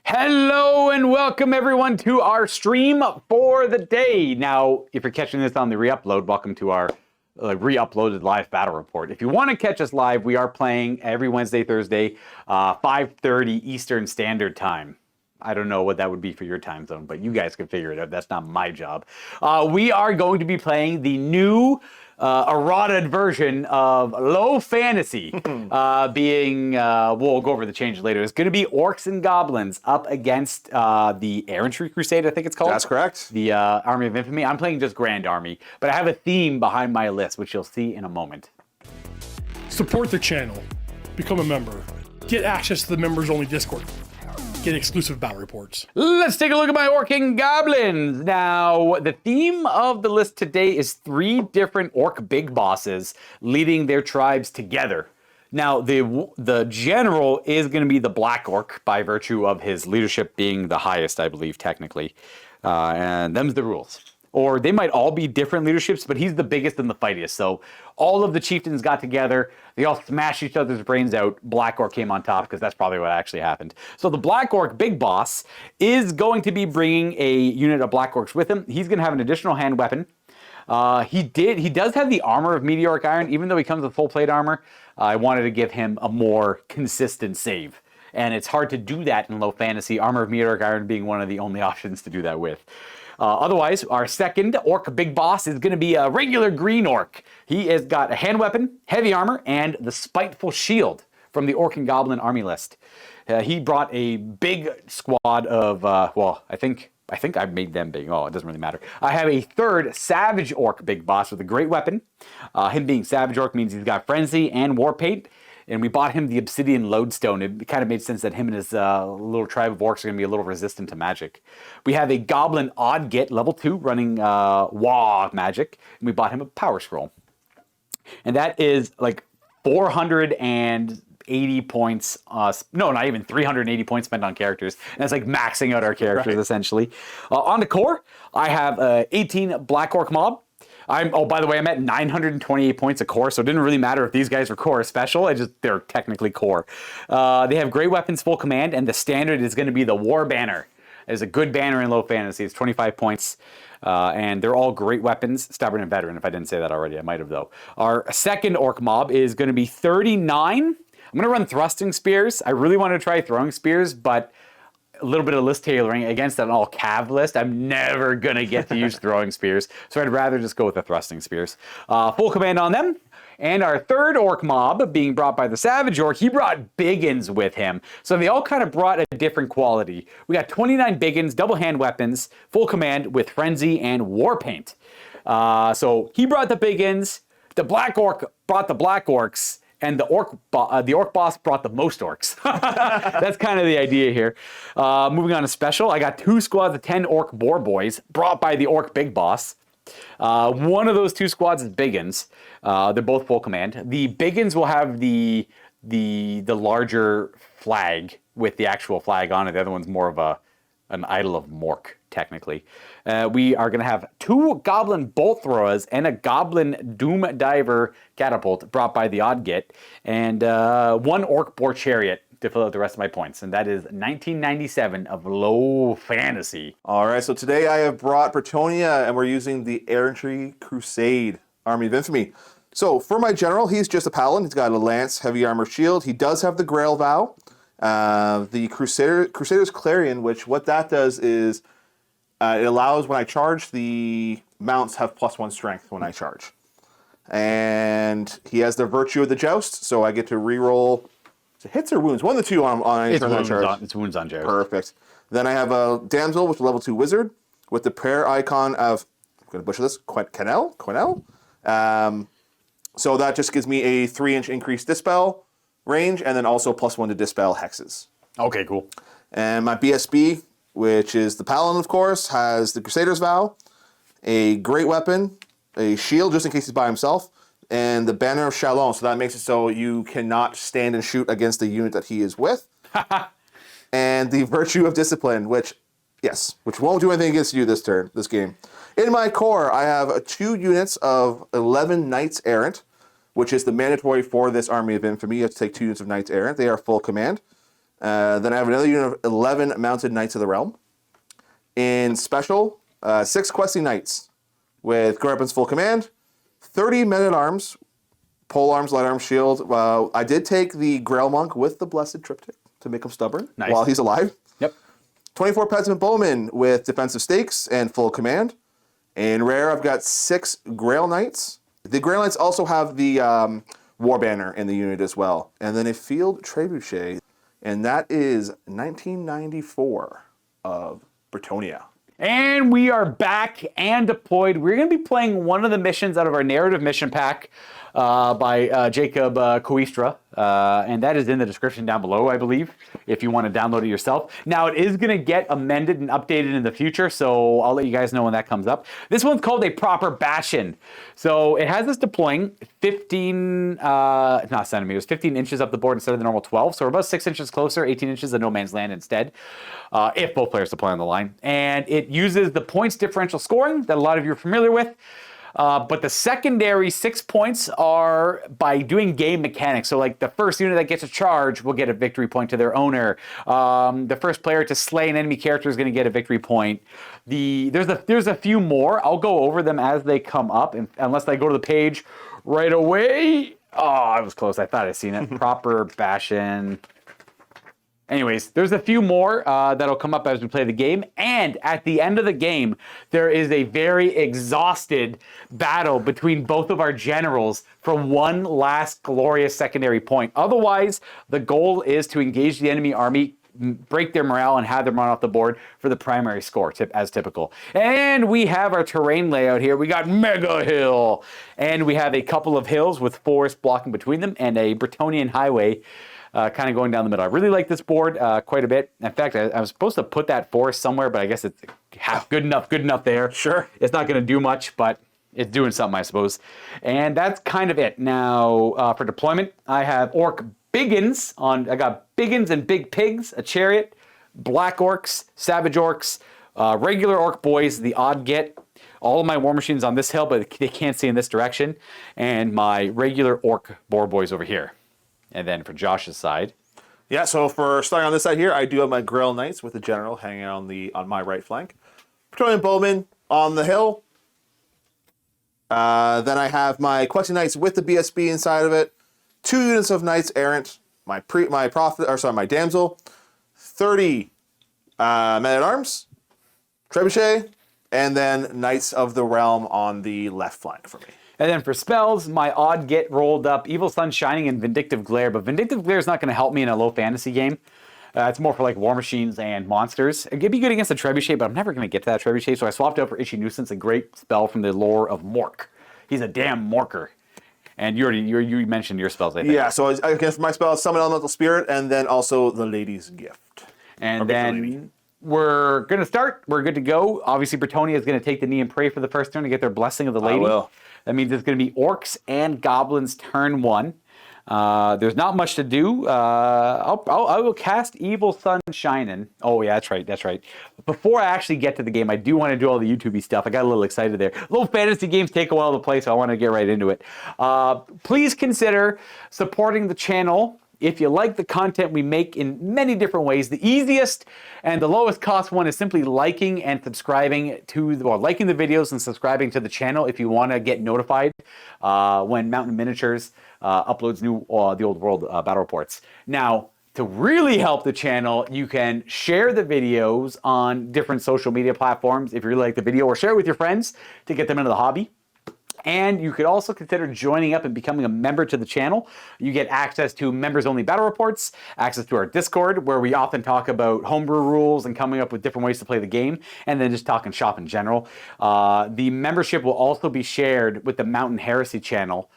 Hello and welcome everyone to our stream for the day. Now, if you're catching this on the re-upload, welcome to our re-uploaded live battle report. If you want to catch us live, we are playing every Wednesday, Thursday, 5:30 Eastern Standard Time. I don't know what that would be for your time zone, but you guys can figure it out. That's not my job. We are going to be playing the new eroded version of low fantasy, we'll go over the changes later. It's going to be Orcs and Goblins up against the Errantry Crusade, I think it's called. That's correct. The Army of Infamy. I'm playing just Grand Army, but I have a theme behind my list, which you'll see in a moment. Support the channel. Become a member. Get access to the members-only Discord. Get exclusive battle reports. Let's take a look at my Orc and Goblins. Now, the theme of the list today is 3 different orc big bosses leading their tribes together. Now, the general is going to be the Black Orc by virtue of his leadership being the highest, I believe, technically. And them's the rules. Or they might all be different leaderships, but he's the biggest and the fightiest. So all of the chieftains got together. They all smashed each other's brains out. Black Orc came on top because that's probably what actually happened. So the Black Orc big boss is going to be bringing a unit of Black Orcs with him. He's going to have an additional hand weapon. He does have the armor of meteoric iron, even though he comes with full plate armor. I wanted to give him a more consistent save. And it's hard to do that in low fantasy, armor of meteoric iron being one of the only options to do that with. Otherwise, our second orc big boss is going to be a regular green orc. He has got a hand weapon, heavy armor, and the spiteful shield from the Orc and Goblin army list. He brought a big squad of, I think I've made them big. Oh, it doesn't really matter. I have a third Savage Orc big boss with a great weapon. Him being Savage Orc means he's got Frenzy and War Paint. And we bought him the Obsidian Lodestone. It kind of made sense that him and his little tribe of orcs are going to be a little resistant to magic. We have a Goblin Odd Git, level 2, running Wah magic. And we bought him a Power Scroll. And that is like 480 points. No, not even 380 points spent on characters. And that's like maxing out our characters, essentially. On the core, I have 18 Black Orc Mob. By the way, I'm at 928 points a core, so it didn't really matter if these guys were core or special. They're technically core. They have great weapons, full command, and the standard is going to be the War Banner. It's a good banner in low fantasy. It's 25 points, and they're all great weapons. Stubborn and Veteran, if I didn't say that already. I might have, though. Our second Orc Mob is going to be 39. I'm going to run Thrusting Spears. I really want to try Throwing Spears, but a little bit of list tailoring against an all cav list. I'm never going to get to use Throwing Spears, so I'd rather just go with the Thrusting Spears. Full command on them. And our third Orc Mob, being brought by the Savage Orc, he brought Biggins with him. So they all kind of brought a different quality. We got 29 Biggins, double hand weapons, full command with Frenzy and War Paint. So he brought the Biggins, the Black Orc brought the Black Orcs, and the orc boss brought the most orcs. That's kind of the idea here. Moving on to special, I got 2 squads of 10 orc boar boys brought by the orc big boss. One of those 2 squads is Biggins. They're both full command. The Biggins will have the larger flag with the actual flag on it. The other one's more of an idol of Mork, technically. We are going to have 2 Goblin Bolt Throwers and a Goblin Doom Diver Catapult brought by the Odd Git, and 1 Orc Boar Chariot to fill out the rest of my points, and that is 1997 of low fantasy. All right, so today I have brought Bretonnia, and we're using the Errantry Crusade Army of Infamy. So for my general, he's just a paladin. He's got a lance, heavy armor, shield. He does have the Grail Vow. The Crusader's Clarion, which what that does is it allows when I charge, the mounts have +1 strength when I charge. And he has the Virtue of the Joust, so I get to reroll. Is it hits or wounds? One of the 2 on any turn I charge. It's wounds on Joust. Perfect. Then I have a Damsel with a level 2 wizard with the prayer icon of, I'm going to butcher this, Quenel. So that just gives me a 3-inch increased dispel range, and then also +1 to dispel hexes. Okay, cool. And my BSB, which is the Paladin, of course, has the Crusader's Vow, a great weapon, a shield just in case he's by himself, and the Banner of Shalom. So that makes it so you cannot stand and shoot against the unit that he is with. And the Virtue of Discipline, which won't do anything against you this game. In my core, I have 2 units of 11 Knights Errant, which is the mandatory for this Army of Infamy. You have to take 2 units of Knights Errant. They are full command. Then I have another unit of 11 mounted knights of the realm. In special, 6 questing knights with Weapons full command, 30 men-at-arms, pole arms, light arms, shield. I did take the Grail Monk with the Blessed Triptych to make him stubborn while he's alive. Yep. 24 Pestilent Bowmen with defensive stakes and full command. In rare, I've got 6 Grail Knights. The Grail Knights also have the War Banner in the unit as well. And then a Field Trebuchet, and that is 1994 of Bretonnia. And we are back and deployed. We're going to be playing one of the missions out of our narrative mission pack by Jacob Coistra, and that is in the description down below, I believe, if you want to download it yourself. Now, it is going to get amended and updated in the future, so I'll let you guys know when that comes up. This one's called a proper bastion. So it has us deploying 15, not centimeters, 15 inches up the board instead of the normal 12. So we're about 6 inches closer, 18 inches of no man's land instead, if both players deploy on the line. And it uses the points differential scoring that a lot of you are familiar with. But the secondary 6 points are by doing game mechanics. So like the first unit that gets a charge will get a victory point to their owner. The first player to slay an enemy character is going to get a victory point. There's a few more. I'll go over them as they come up, unless I go to the page right away. Oh, I was close. I thought I'd seen it. Proper bastion. Anyways, there's a few more that'll come up as we play the game. And at the end of the game, there is a very exhausted battle between both of our generals for one last glorious secondary point. Otherwise, the goal is to engage the enemy army, break their morale, and have them run off the board for the primary score, as typical. And we have our terrain layout here. We got Mega Hill, and we have a couple of hills with forest blocking between them, and a Bretonnian highway kind of going down the middle. I really like this board quite a bit. In fact, I was supposed to put that forest somewhere, but I guess it's good enough there. Sure. It's not going to do much, but it's doing something, I suppose. And that's kind of it. Now, for deployment, I have Orc Biggins I got Biggins and Big Pigs, a chariot, Black Orcs, Savage Orcs, regular Orc boys, the odd get. All of my war machines on this hill, but they can't see in this direction. And my regular Orc boar boys over here. And then for Josh's side. Yeah, so for starting on this side here, I do have my Grail Knights with the General hanging on my right flank. Bretonnian Bowmen on the hill. Then I have my Questing Knights with the BSB inside of it. 2 units of Knights Errant. My Damsel. 30 Men-at-Arms. Trebuchet. And then Knights of the Realm on the left flank for me. And then for spells, my odd get rolled up Evil Sun Shining and Vindictive Glare. But Vindictive Glare is not going to help me in a low fantasy game. It's more for like war machines and monsters. It'd be good against the Trebuchet, but I'm never going to get to that Trebuchet. So I swapped out for Itchy Nuisance, a great spell from the lore of Mork. He's a damn Morker. And you mentioned your spells, I think. Yeah, so against my spell, Summon Elemental Spirit, and then also the Lady's Gift. And then we're going to start. We're good to go. Obviously, Bretonnia is going to take the knee and pray for the first turn to get their Blessing of the Lady. I will. That means it's going to be Orcs and Goblins turn 1. There's not much to do. I will cast Evil Sun Shining. Oh, yeah, that's right. Before I actually get to the game, I do want to do all the YouTube-y stuff. I got a little excited there. Little fantasy games take a while to play, so I want to get right into it. Please consider supporting the channel if you like the content we make in many different ways. The easiest and the lowest cost one is simply liking and subscribing liking the videos and subscribing to the channel if you want to get notified when Mountain Miniatures uploads the Old World battle reports. Now, to really help the channel, you can share the videos on different social media platforms if you really like the video, or share it with your friends to get them into the hobby. And you could also consider joining up and becoming a member to the channel. You get access to members-only battle reports, access to our Discord, where we often talk about homebrew rules and coming up with different ways to play the game, and then just talking shop in general. The membership will also be shared with the Mountain Heresy channel,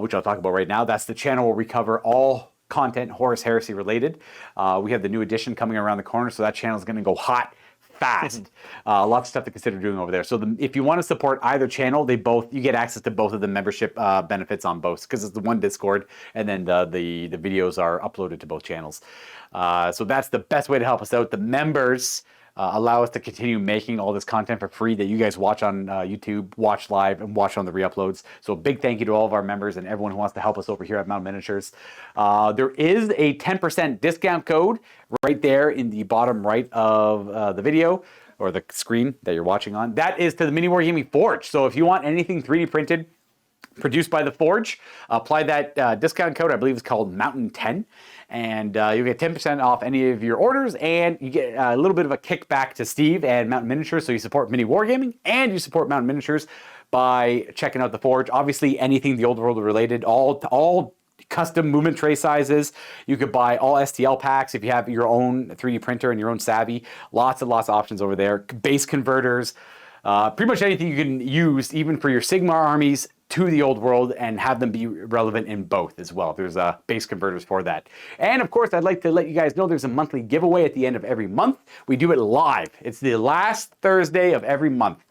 which I'll talk about right now. That's the channel where we cover all content Horus Heresy related. We have the new edition coming around the corner, so that channel is going to go hot fast. Lots of stuff to consider doing over there. So if you want to support either channel, you get access to both of the membership benefits on both, because it's the one Discord, and then the videos are uploaded to both channels. So that's the best way to help us out. The members allow us to continue making all this content for free that you guys watch on YouTube, watch live, and watch on the re-uploads. So a big thank you to all of our members and everyone who wants to help us over here at Mountain Miniatures. There is a 10% discount code right there in the bottom right of the video, or the screen that you're watching on. That is to the Mini Wargaming Forge. So if you want anything 3D printed, produced by the Forge, apply that discount code. I believe it's called Mountain 10, and you get 10% off any of your orders, and you get a little bit of a kickback to Steve and Mountain Miniatures. So you support Mini Wargaming and you support Mountain Miniatures by checking out the Forge. Obviously, anything the old world related, all custom movement tray sizes. You could buy all STL packs if you have your own 3D printer and your own savvy. Lots and lots of options over there. Base converters, pretty much anything you can use, even for your Sigmar armies, to the old world, and have them be relevant in both as well. There's base converters for that. And of course, I'd like to let you guys know there's a monthly giveaway at the end of every month. We do it live. It's the last Thursday of every month.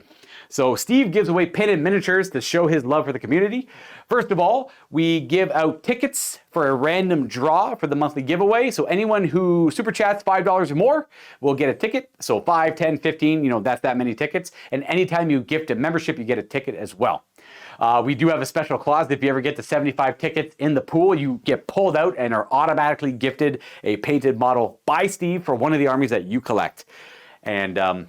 So Steve gives away painted miniatures to show his love for the community. First of all, we give out tickets for a random draw for the monthly giveaway. So anyone who super chats $5 or more will get a ticket. So 5, 10, 15, you know, that's that many tickets. And anytime you gift a membership, you get a ticket as well. We do have a special clause. If you ever get to 75 tickets in the pool, you get pulled out and are automatically gifted a painted model by Steve for one of the armies that you collect. And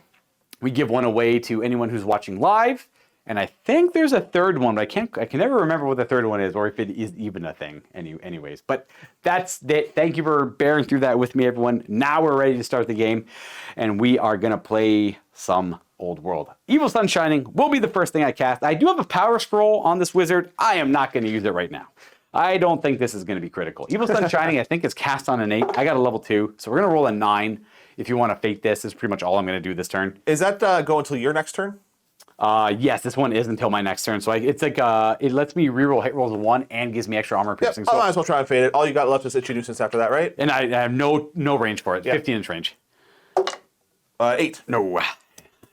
we give one away to anyone who's watching live. And I think there's a third one, but I can never remember what the third one is, or if it is even a thing anyways. But that's it. Thank you for bearing through that with me, everyone. Now we're ready to start the game, and we are going to play some Old World. Evil Sun Shining will be the first thing I cast. I do have a power scroll on this wizard. I am not going to use it right now. I don't think this is going to be critical. Evil Sun Shining, I think, is cast on an 8. I got a level 2, so we're going to roll a 9. If you want to fate this, is pretty much all I'm going to do this turn. Is that go until your next turn? Yes, this one is until my next turn. So it's like it lets me reroll hit rolls of 1 and gives me extra armor piercing. I might as well try and fade it. All you got left is Itchy Nuisance after that, right? And I have no range for it. 15-inch range. 8.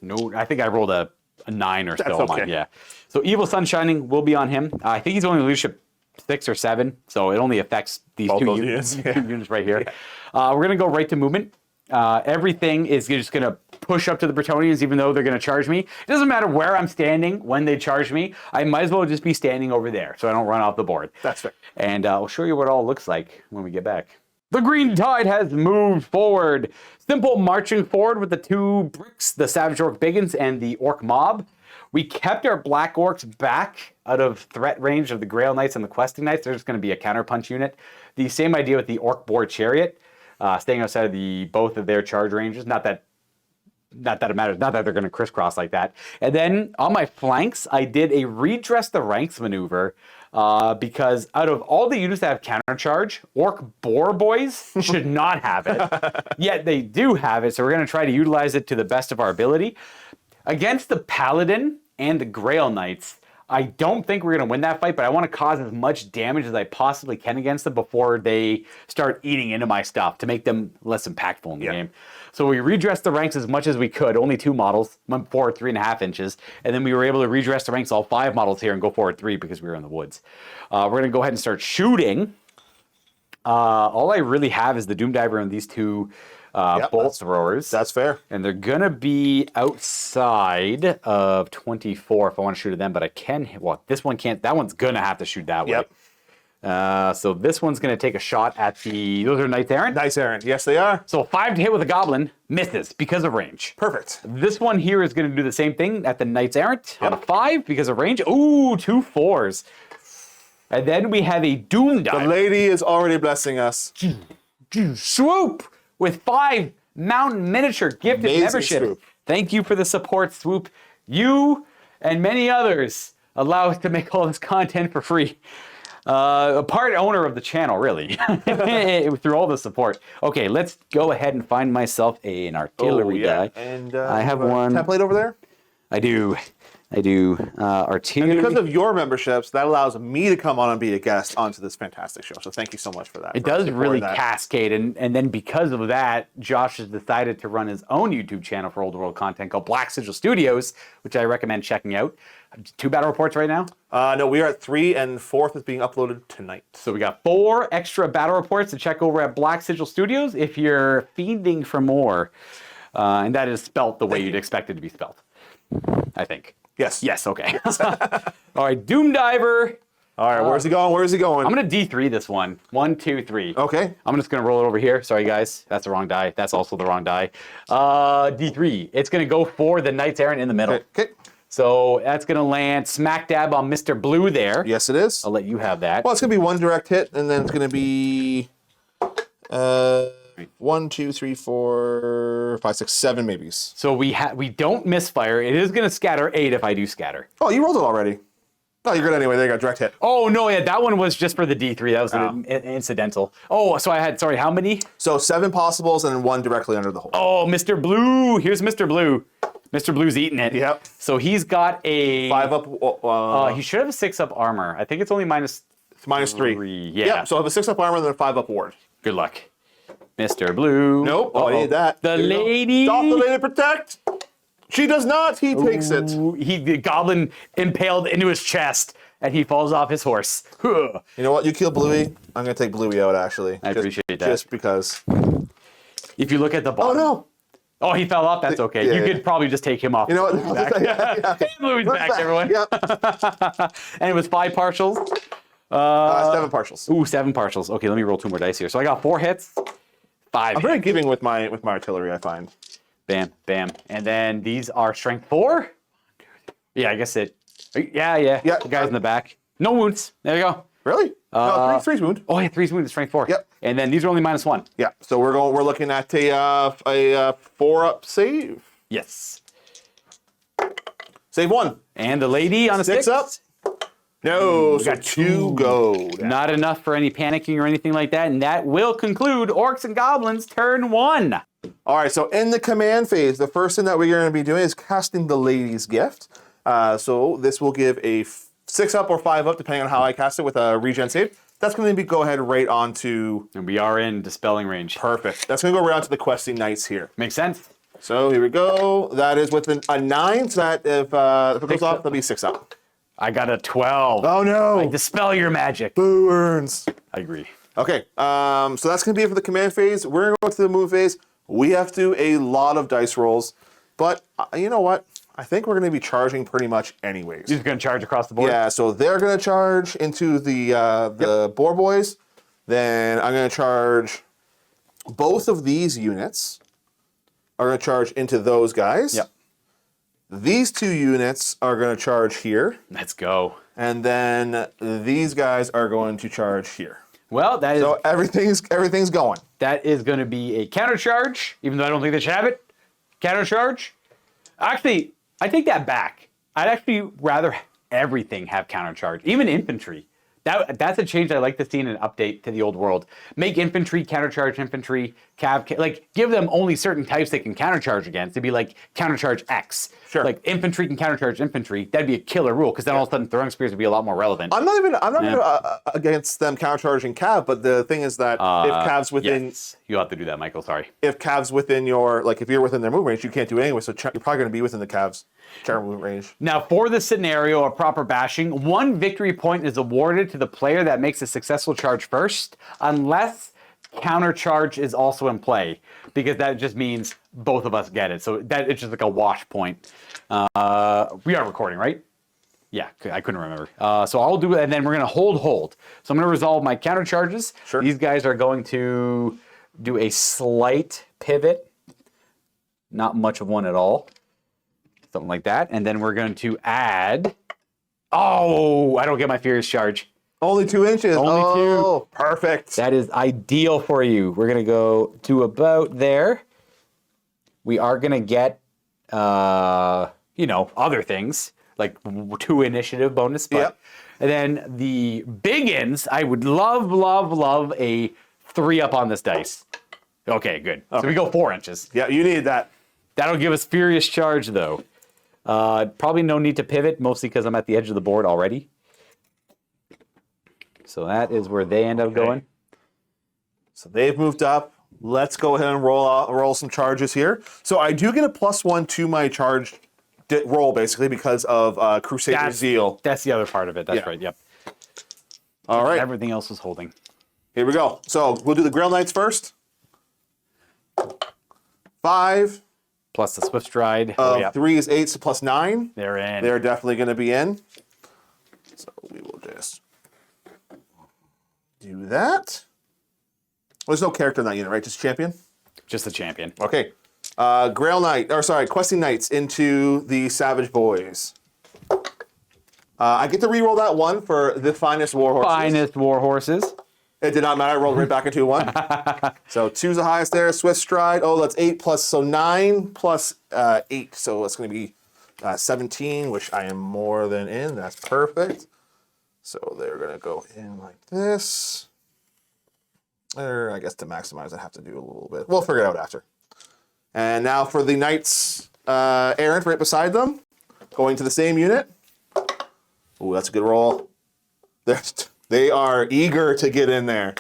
No, I think I rolled a 9 or so on okay. mine. Yeah. So Evil Sun Shining will be on him. I think he's only leadership 6 or 7, so it only affects these Both two those units, units. Yeah. units right here. We're gonna go right to movement. Everything is just going to push up to the Bretonnians, even though they're going to charge me. It doesn't matter where I'm standing when they charge me. I might as well just be standing over there so I don't run off the board. That's fair. And I'll show you what it all looks like when we get back. The green tide has moved forward. Simple marching forward with the 2 bricks, the Savage Orc Biggins and the Orc Mob. We kept our Black Orcs back out of threat range of the Grail Knights and the Questing Knights. There's going to be a counterpunch unit. The same idea with the Orc Boar Chariot. Staying outside of both of their charge ranges. Not that it matters. Not that they're going to crisscross like that. And then on my flanks, I did a redress the ranks maneuver because out of all the units that have counter charge, Orc Boar Boys should not have it. Yet they do have it, so we're going to try to utilize it to the best of our ability. Against the Paladin and the Grail Knights, I don't think we're going to win that fight, but I want to cause as much damage as I possibly can against them before they start eating into my stuff to make them less impactful in the game. So we redressed the ranks as much as we could, only 2 models, went forward 3.5 inches, and then we were able to redress the ranks all 5 models here and go forward 3 because we were in the woods. We're going to go ahead and start shooting. All I really have is the Doom Diver and these 2 bolt throwers. That's fair. And they're going to be outside of 24 if I want to shoot at them, but I can, well, this one can't, that one's going to have to shoot that way. So this one's going to take a shot at those are Knights Errant? Knights Errant. Yes, they are. So 5 to hit with a Goblin, misses because of range. Perfect. This one here is going to do the same thing at the Knights Errant on a 5 because of range. Ooh, 2 4s. And then we have a Doom Diver. The lady is already blessing us. Swoop with 5 Mountain Miniature gifted Amazing membership. swoop. Thank you for the support, Swoop. You and many others allow us to make all this content for free. A part owner of the channel, really, through all the support. Okay, let's go ahead and find myself an artillery die. And I have one. Template over there? I do. Artillery. And because of your memberships, that allows me to come on and be a guest onto this fantastic show. So thank you so much for that. It does really cascade, and then because of that, Josh has decided to run his own YouTube channel for Old World content called Black Sigil Studios, which I recommend checking out. 2 battle reports right now? No, we are at 3, and 4th is being uploaded tonight. So we got 4 extra battle reports to check over at Black Sigil Studios if you're fiending for more. And that is spelt the way you'd expect it to be spelt, I think. Yes. Yes, okay. All right, Doom Diver. All right, where's he going? Where's he going? I'm going to D3 this one. 1, 2, 3. Okay. I'm just going to roll it over here. Sorry, guys. That's the wrong die. That's also the wrong die. D3. It's going to go for the Knights Errant in the middle. Okay. So that's going to land smack dab on Mr. Blue there. Yes, it is. I'll let you have that. Well, it's going to be one direct hit, and then it's going to be 1, 2, 3, 4, 5, 6, 7 maybes. So we don't misfire. It is going to scatter 8 if I do scatter. Oh, you rolled it already. No, you're good anyway. There you go, direct hit. Oh, no, yeah, that one was just for the D3. That was an incidental. Oh, so I had, sorry, how many? So 7 possibles and then 1 directly under the hole. Oh, Mr. Blue. Here's Mr. Blue. Mr. Blue's eating it. Yep. So he's got a... 5 up. he should have a 6 up armor. I think it's only minus... It's minus 3. Yeah. Yep, so I have a 6 up armor and then a 5 up ward. Good luck. Mr. Blue. Nope. Oh, I need that. The lady. Stop the lady protect. She does not. He takes it. The goblin impaled into his chest, and he falls off his horse. You know what? You kill Bluey. I'm going to take Bluey out, actually. I appreciate that. Just because. If you look at the Oh, bottom. no. Oh, he fell off? That's okay. Yeah, you could probably just take him off. You know what? Hey, Bluey's back, everyone. Yep. And it was 5 partials. 7 partials. Ooh, 7 partials. Okay, let me roll 2 more dice here. So I got 4 hits. 5 I'm very giving with my artillery, I find. Bam, bam. And then these are strength 4? Yeah, I guess it... Yeah. The guy's in the back. No wounds. There you go. Really? No, three's wound. Oh, yeah, 3's wound, strength 4. Yep. And then these are only minus 1. Yeah. So we're looking at a 4 up save. Yes. Save 1. And the lady on a 6 up. No, so 2 gold. Not enough for any panicking or anything like that. And that will conclude Orcs and Goblins turn 1. All right, so in the command phase, the first thing that we're going to be doing is casting the Lady's Gift. So this will give a 6 up or 5 up, depending on how I cast it with a regen save. That's going to be go ahead right onto... And we are in dispelling range. Perfect. That's going to go right onto the questing knights here. Makes sense. So here we go. That is with a 9, so that if it goes off, that'll be 6 up. I got a 12. Oh no! Dispel your magic. Boo earns. I agree. Okay, so that's going to be it for the command phase. We're going to go to the move phase. We have to do a lot of dice rolls, but you know what? I think we're going to be charging pretty much anyways. You're just going to charge across the board? Yeah, so they're going to charge into the boar boys. Then I'm going to charge both of these units are going to charge into those guys. Yep. These 2 units are going to charge here. Let's go. And then these guys are going to charge here. Well, that is... So everything's going. That is going to be a counter charge, even though I don't think they should have it. Counter charge. Actually, I take that back. I'd actually rather everything have counter charge, even infantry. That's a change I'd like to see in an update to the old world. Make infantry countercharge infantry, like give them only certain types they can countercharge against. It'd be like countercharge X. Sure. Like infantry can countercharge infantry. That'd be a killer rule because then all of a sudden throwing spears would be a lot more relevant. I'm not even against them countercharging cav, but the thing is that if cav's within, yes, you'll have to do that, Michael. Sorry. If cav's within your if you're within their move range, you can't do it anyway. So you're probably going to be within the cav's move range. Now, for the scenario of proper bashing, 1 victory point is awarded to the player that makes a successful charge first, unless counter charge is also in play, because that just means both of us get it. So that it's just like a wash point. We are recording, right? Yeah, I couldn't remember. So I'll do it, and then we're going to hold. So I'm going to resolve my counter charges. Sure. These guys are going to do a slight pivot. Not much of one at all. Something like that. And then we're going to add... Oh, I don't get my Furious Charge. Only 2 inches. Only 2. Perfect. That is ideal for you. We're going to go to about there. We are going to get, other things, like 2 initiative bonus. But, yep. And then the biggins, I would love a 3 up on this dice. Okay, good. Okay. So we go 4 inches. Yeah, you need that. That'll give us Furious Charge, though. Probably no need to pivot, mostly because I'm at the edge of the board already. So that is where they end up going. So they've moved up. Let's go ahead and roll some charges here. So I do get a +1 to my charge roll, basically, because of Crusader Zeal. That's the other part of it. That's right, yep. All right. Everything else is holding. Here we go. So we'll do the Grail Knights first. 5, Plus the Swift Stride. Three is 8, so plus 9. They're in. They're definitely going to be in. So we will just do that. There's no character in that unit, right? Just champion? Just the champion. Okay. Questing Knights into the Savage Boys. I get to reroll that one for the finest war horses. Finest war horses. It did not matter. I rolled right back into 1. So 2's the highest there. Swift Stride. Oh, that's 8 plus, so 9 plus 8. So that's going to be 17, which I am more than in. That's perfect. So they're going to go in like this. Or I guess to maximize, I have to do a little bit. We'll figure it out after. And now for the Knights errant right beside them. Going to the same unit. Ooh, that's a good roll. They are eager to get in there.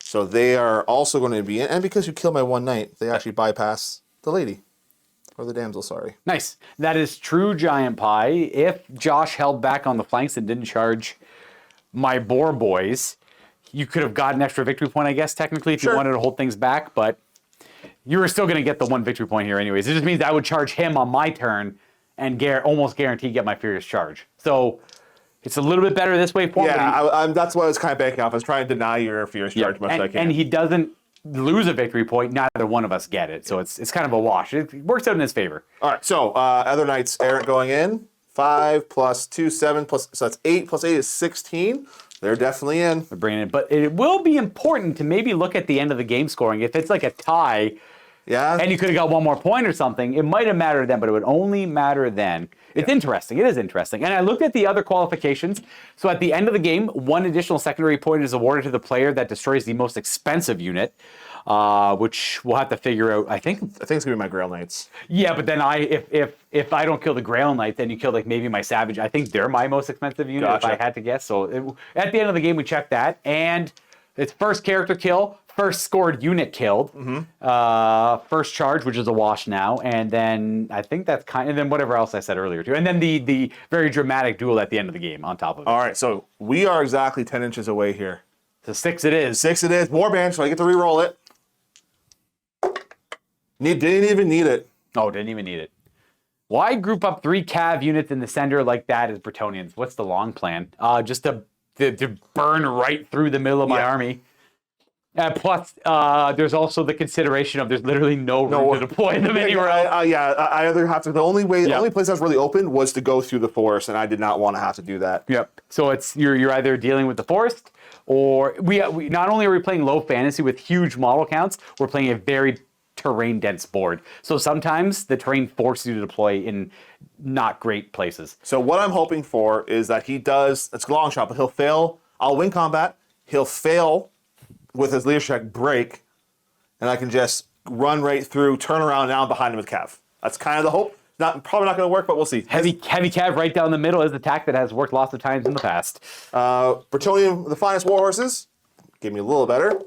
So they are also going to be in. And because you killed my one knight, they actually bypass the lady. Or the damsel, sorry. Nice. That is true Giant Pie. If Josh held back on the flanks and didn't charge my boar boys, you could have got an extra victory point, I guess, technically, if you wanted to hold things back. But you were still going to get the 1 victory point here anyways. It just means I would charge him on my turn and almost guarantee get my Furious Charge. So it's a little bit better this way for me. Yeah, that's what I was kind of banking off. I was trying to deny your Furious Charge much as I can. And he doesn't lose a victory point. Neither one of us get it. So it's kind of a wash. It works out in his favor. All right, so other knights errant going in. 5 plus 2, 7 plus, so that's 8 plus 8 is 16. They're definitely in. We're bringing it, but it will be important to maybe look at the end of the game scoring. If it's like a tie, and you could have got 1 more point or something, it might have mattered then, but it would only matter then. It's interesting. It is interesting. And I looked at the other qualifications. So at the end of the game, 1 additional secondary point is awarded to the player that destroys the most expensive unit, which we'll have to figure out. I think it's gonna be my Grail Knights. Yeah, but then if I don't kill the Grail Knight, then you kill like maybe my Savage. I think they're my most expensive unit if I had to guess. So at the end of the game, we check that, and it's first character kill, first scored unit killed, first charge, which is a wash now, and then I think that's and then whatever else I said earlier too, and then the very dramatic duel at the end of the game on top of it. All right, so we are exactly 10 inches away here. So 6 it is. 6 it is. Warband, so I get to re-roll it. Didn't even need it. Oh, didn't even need it. Why group up 3 cav units in the center like that as Bretonnians? What's the long plan? Just to burn right through the middle of my army. Plus, there's also the consideration of there's literally no room to deploy them anywhere else. I either have to. The only place I was really open was to go through the forest, and I did not want to have to do that. Yep. So it's you're either dealing with the forest, or we not only are we playing low fantasy with huge model counts, we're playing a very terrain dense board. So sometimes the terrain forces you to deploy in not great places. So what I'm hoping for is that he does. It's a long shot, but he'll fail. I'll win combat. He'll fail with his leadership check break, and I can just run right through, turn around, now I'm behind him with Cav. That's kind of the hope. Probably not going to work, but we'll see. Heavy Cav right down the middle is the attack that has worked lots of times in the past. Bretonnian, the finest war horses. Give me a little better.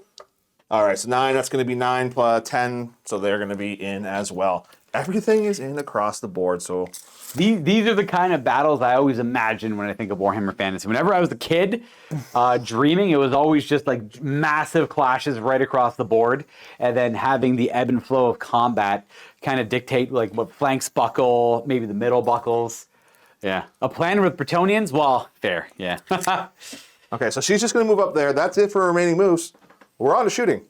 All right, so 9, that's going to be 9 plus 10, so they're going to be in as well. Everything is in across the board, so... These are the kind of battles I always imagine when I think of Warhammer Fantasy. Whenever I was a kid, dreaming, it was always just like massive clashes right across the board, and then having the ebb and flow of combat kind of dictate like what flanks buckle, maybe the middle buckles. Yeah. A plan with Bretonnians? Well, fair, yeah. Okay, so she's just going to move up there. That's it for remaining moves. We're on to shooting.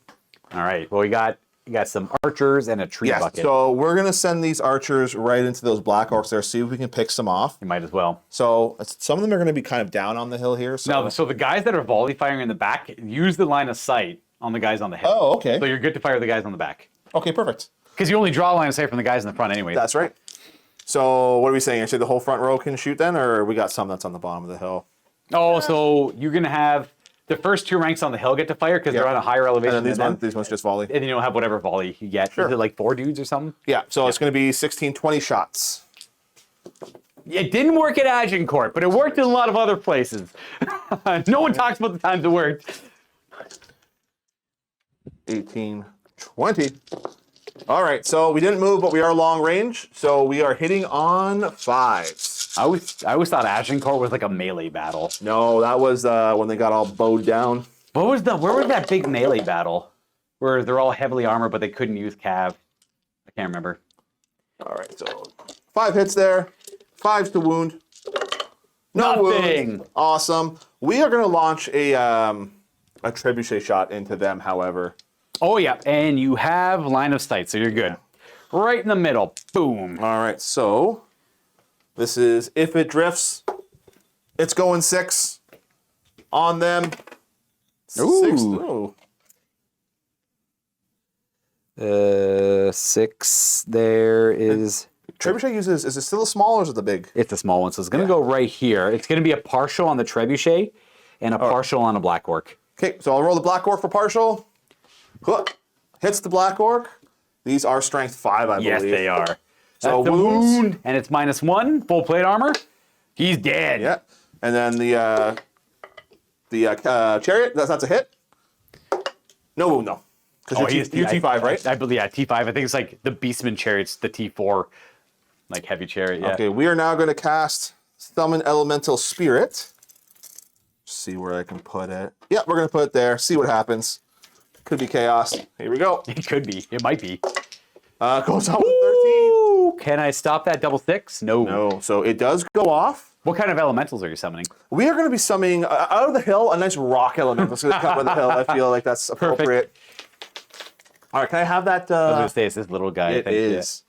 All right, well, we got some archers and a tree bucket. So we're going to send these archers right into those black orcs there, see if we can pick some off. You might as well. So some of them are going to be kind of down on the hill here. So the guys that are volley firing in the back, use the line of sight on the guys on the hill. Oh, okay. So you're good to fire the guys on the back. Okay, perfect. Because you only draw a line of sight from the guys in the front anyway. That's right. So what are we saying? I say the whole front row can shoot then, or we got some that's on the bottom of the hill? Oh, so you're going to have... The first 2 ranks on the hill get to fire because they're on a higher elevation. And then these ones just volley. And then you'll have whatever volley you get. Sure. Is it like 4 dudes or something? Yeah, so it's going to be 16, 20 shots. It didn't work at Agincourt, but it worked in a lot of other places. No one talks about the times it worked. 18, 20. All right, so we didn't move, but we are long range. So we are hitting on 5s. I always thought Agincourt was like a melee battle. No, that was when they got all bowed down. Where was that big melee battle? Where they're all heavily armored, but they couldn't use Cav? I can't remember. All right, so 5 hits there. 5's to wound. No Nothing. wound. Awesome. We are going to launch a trebuchet shot into them, however. Oh, yeah. And you have line of sight, so you're good. Right in the middle. Boom. All right, so this is if it drifts, it's going 6 on them. 6. Ooh. Ooh. 6 there is... Trebuchet uses, is it still a small or is it the big? It's a small one, so it's going to go right here. It's going to be a partial on the trebuchet and a partial on a black orc. Okay, so I'll roll the black orc for partial. Hook. Hits the black orc. These are strength 5, I believe. Yes, they are. So That's the wounds. wound, and it's -1, full plate armor. He's dead. Yeah. And then the chariot, that's a hit. No wound, though. Because you're T5, right? I believe, yeah, T5. I think it's like the Beastman chariot's the T4, like heavy chariot, yeah. Okay, we are now going to cast Summon Elemental Spirit. See where I can put it. Yeah, we're going to put it there. See what happens. Could be chaos. Here we go. It could be. It might be. Goes out with 13. Ooh, can I stop that double 6? No. No, so it does go off. What kind of elementals are you summoning? We are going to be summoning, out of the hill, a nice rock elemental. It's going to come with the hill. I feel like that's appropriate. All right, can I have that? I was going to say, it's this little guy. It is.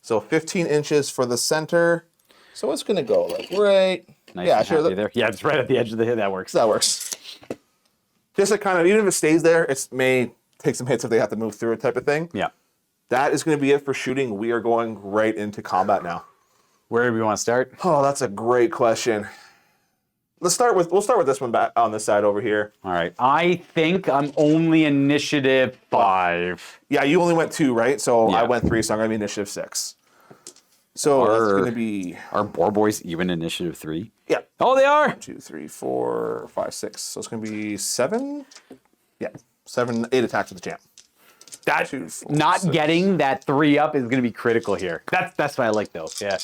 So 15 inches for the center. So it's going to go like right. Nice, yeah, and sure. happy there. Yeah, it's right at the edge of the hit. That works. That works. Just to kind of, even if it stays there, it may take some hits if they have to move through it type of thing. Yeah. That is going to be it for shooting. We are going right into combat now. Where do we want to start? Oh, that's a great question. We'll start with this one back on this side over here. All right. I think I'm only initiative 5. Yeah, you only went 2, right? So Yeah. I went 3, so I'm going to be initiative 6. So that's going to be... Are boar boys even initiative 3? Yeah. Oh, they are. 2, 3, 4, 5, 6. So it's going to be 7. Yeah. 7, 8 attacks with the champ. That 2, 4, not 6. getting that 3 up is going to be critical here. That's what I like though. Yeah.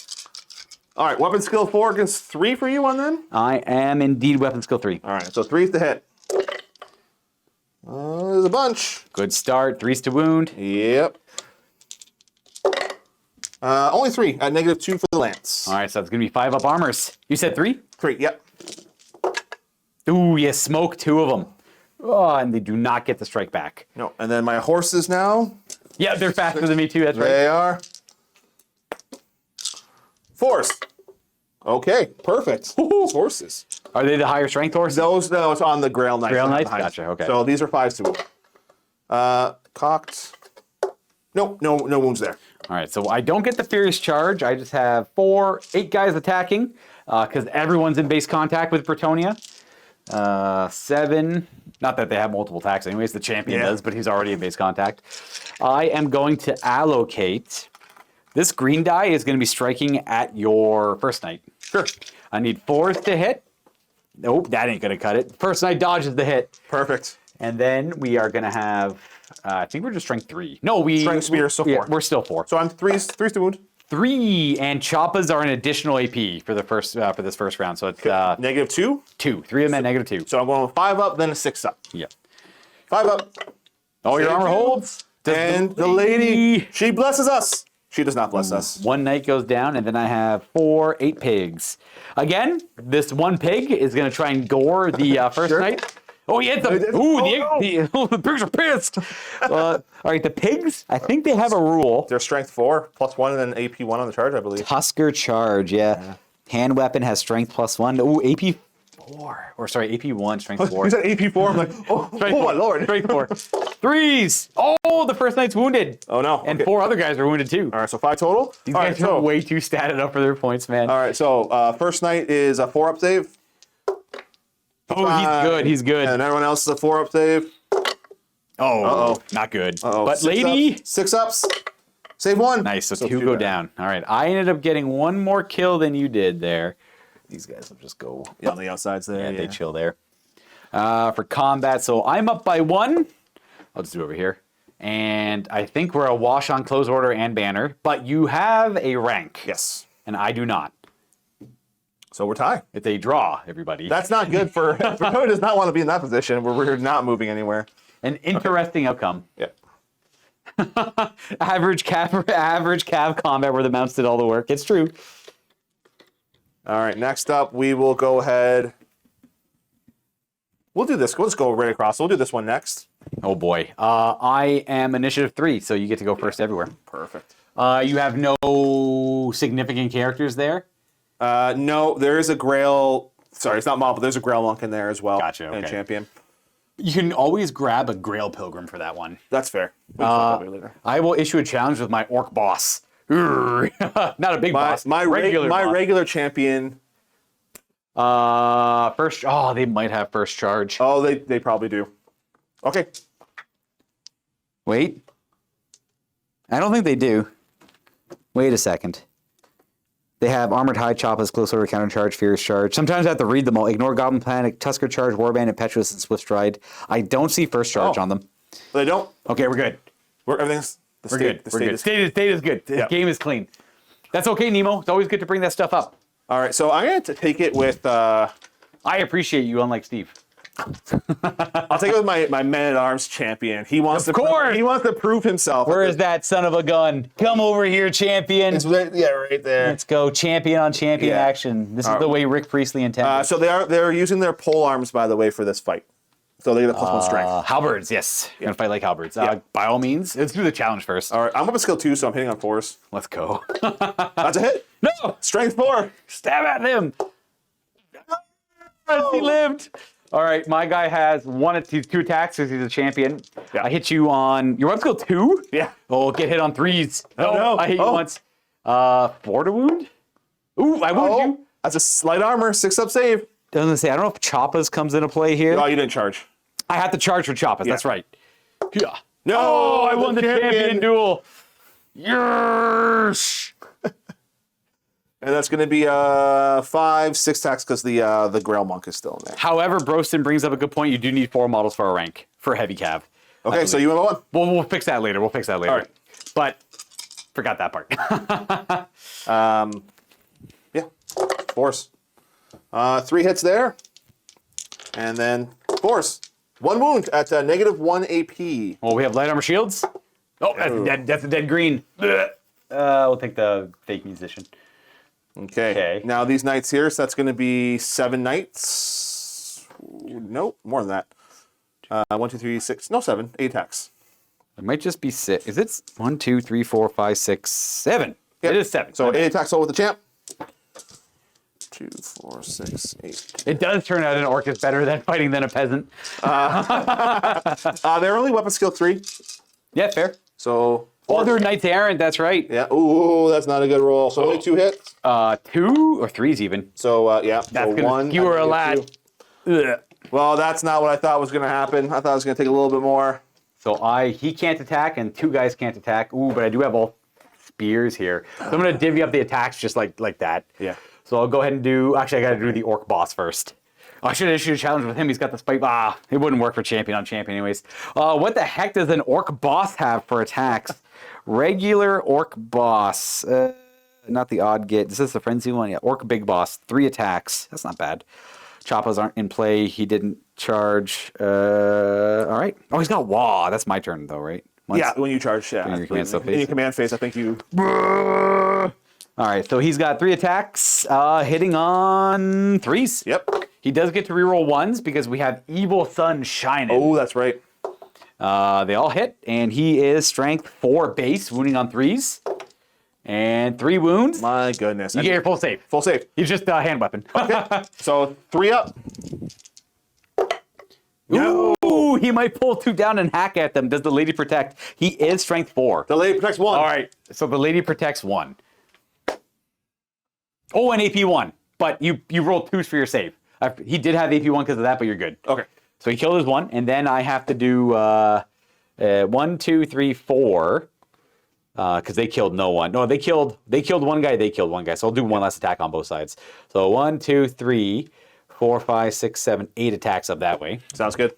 All right, weapon skill 4 against 3 for you on then? I am indeed weapon skill 3. All right, so 3's to hit. There's a bunch. Good start. 3's to wound. Yep. Only 3 at -2 for the lance. All right, so it's going to be 5 up armors. You said 3? 3, yep. Ooh, you smoke 2 of them. Oh, and they do not get the strike back. No, and then my horses now. Yeah, they're faster than me too. That's right. They are. Force. Okay, perfect. Horses. Are they the higher strength horses? Those, no, it's on the Grail Knights. Grail Knights? Behind. Gotcha, okay. So these are 5s to wound. Cocked. Nope, no wounds there. All right, so I don't get the Furious Charge. I just have 8 guys attacking because everyone's in base contact with Bretonnia. 7. Not that they have multiple attacks anyways. The champion does, but he's already in base contact. I am going to allocate. This green die is going to be striking at your first knight. Sure. I need 4s to hit. Nope, that ain't going to cut it. First knight dodges the hit. Perfect. And then we are going to have, I think we're just strength 3. No, Strength spear is still 4. Yeah, we're still 4. So I'm 3's to wound. 3, and choppas are an additional AP for the first for this first round. So it's -2. 2. 3 of them at -2. So I'm going with 5 up, then a 6 up. Yeah. 5 up. Oh, your Save armor two. holds. And the lady, she blesses us. She does not bless us. 1 knight goes down, and then I have 8 pigs. Again, this 1 pig is going to try and gore the first Sure. knight. Oh, he hit them. did? Ooh, Oh, the pigs are pissed. All right, the pigs, I think they have a rule. They're strength 4, +1, and then AP 1 on the charge, I believe. Tusker charge, yeah. Hand weapon has strength +1. Ooh, AP 4. Or sorry, AP 1, strength 4. You said AP 4, I'm like, oh my lord. Strength 4. 3s. Oh, the first knight's wounded. Oh no. And Okay. 4 other guys are wounded too. All right, so 5 total. These All guys right, are so, way too statted up for their points, man. all right, so first knight is a 4-up save. Oh, he's good. He's good. And everyone else is a 4-up save. Oh, not good. But 6 lady, ups, 6 ups. Save 1. nice. So, So 2 2 go down. down. All right. I ended up getting 1 more kill than you did there. These guys will just go. Yeah, on the outsides there. Yeah, they chill there. For combat, so I'm up by 1. I'll just do it over here. And I think we're a wash on close order and banner, but you have a rank. Yes. And I do not. So we're tied. It's a draw, everybody. That's not good for Bretonnia does not want to be in that position where we're not moving anywhere. An interesting outcome. Yeah. average cav combat where the mounts did all the work. It's true. All right, next up, we will go ahead. We'll do this. Let's go right across. We'll do this one next. Oh boy. I am initiative 3, so you get to go first everywhere. Perfect. You have no significant characters there? No, there is a Grail. Sorry, it's not mob, but there's a Grail monk in there as well. Gotcha, And okay. champion. You can always grab a Grail Pilgrim for that one. That's fair. We'll talk about it later. I will issue a challenge with my orc boss. Not a big boss. My boss. regular champion. First. Oh, they might have first charge. Oh, they probably do. Okay. Wait. I don't think they do. Wait a second. They have Armored High, Choppas, Close Order, Counter Charge, Fierce Charge. Sometimes I have to read them all. Ignore Goblin Panic, Tusker Charge, Warband, Impetuous, and Swift Stride. I don't see first charge on them. They don't. Okay, we're good. Everything's the We're state, good. The We're state good. is State is good. The Yep. game is clean. That's okay, Nemo. It's always good to bring that stuff up. All right, so I'm going to take it with. I appreciate you, unlike Steve. I'll take it with my man-at-arms champion. He wants Of to. course! He wants to prove himself. Where is that son of a gun? Come over here, champion. It's right there. Let's go champion on champion Yeah. action. This is the way Rick Priestley intended. So they're using their pole arms, by the way, for this fight. So they get a +1 strength. Halberds, yes. You're gonna fight like halberds. By all means, let's do the challenge first. All right, I'm up a skill 2, so I'm hitting on 4s. Let's go. That's a hit. No! Strength 4. Stab at him! He lived! All right, my guy has he's 2 attacks because he's a champion. Yeah. I hit you on, you're on skill 2? Yeah. Oh, get hit on 3s. no. I hit you once. 4 to wound? Ooh, I wound you. That's a slight armor, 6-up save. Doesn't say, I don't know if Choppas comes into play here. Oh, you didn't charge. I have to charge for Choppas, that's right. Yeah. No, Oh, I won the champion duel. Yes! And that's going to be 5, 6 attacks because the Grail Monk is still in there. However, Broston brings up a good point. You do need 4 models for a rank, for heavy cav. Okay, so you went 1. We'll fix that later. All right. But forgot that part. Yeah, force. 3 hits there. And then force. 1 wound at -1 AP. Well, we have light armor shields. Oh, that's a dead green. We'll take the fake musician. Okay. Now these knights here, so that's going to be 7 knights. Nope, more than that. 1, 2, 3, 6. No, 7. 8 attacks. It might just be 6. Is it 1, 2, 3, 4, 5, 6, 7? Yep. It is 7. So 8 attacks all with the champ. 2, 4, 6, 8. It does turn out an orc is better than fighting than a peasant. They're only weapon skill 3. Yeah, fair. So. Oh, they're knights errant. That's right. Yeah. Ooh, that's not a good roll. So only 2 hits. 2 or 3s even. So yeah. That's so gonna 1. skewer a lad. Ugh. Well, that's not what I thought was going to happen. I thought it was going to take a little bit more. So he can't attack and 2 guys can't attack. Ooh, but I do have all spears here. So I'm going to divvy up the attacks just like that. Yeah. So I'll go ahead and actually I got to do the orc boss first. I should have issued a challenge with him. He's got the spike. It wouldn't work for champion on champion anyways. What the heck does an orc boss have for attacks? Regular orc boss. Not the odd get. Is this the frenzy one? Yeah, orc big boss. 3 attacks. That's not bad. Choppas aren't in play. He didn't charge. All right. Oh, he's got Wah. That's my turn though, right? Yeah, when you charge, yeah. In your command phase. In your command phase, I think you. All right, so he's got 3 attacks, hitting on 3s. Yep. He does get to reroll 1s because we have Evil Sun shining. Oh, that's right. They all hit, and he is strength 4 base, wounding on 3s. And 3 wounds. My goodness. You get your full save. Full save. He's just a hand weapon. Okay. So 3 up. Ooh, he might pull 2 down and hack at them. Does the lady protect? He is strength 4. The lady protects 1. All right, so the lady protects 1. Oh, and AP 1. But you rolled 2s for your save. He did have AP 1 because of that, but you're good. Okay. So he killed his 1, and then I have to do 1, 2, 3, 4. Because they killed no one. No, they killed 1 guy. They killed 1 guy. So I'll do 1 last attack on both sides. So 1, 2, 3, 4, 5, 6, 7, 8 attacks up that way. Sounds good.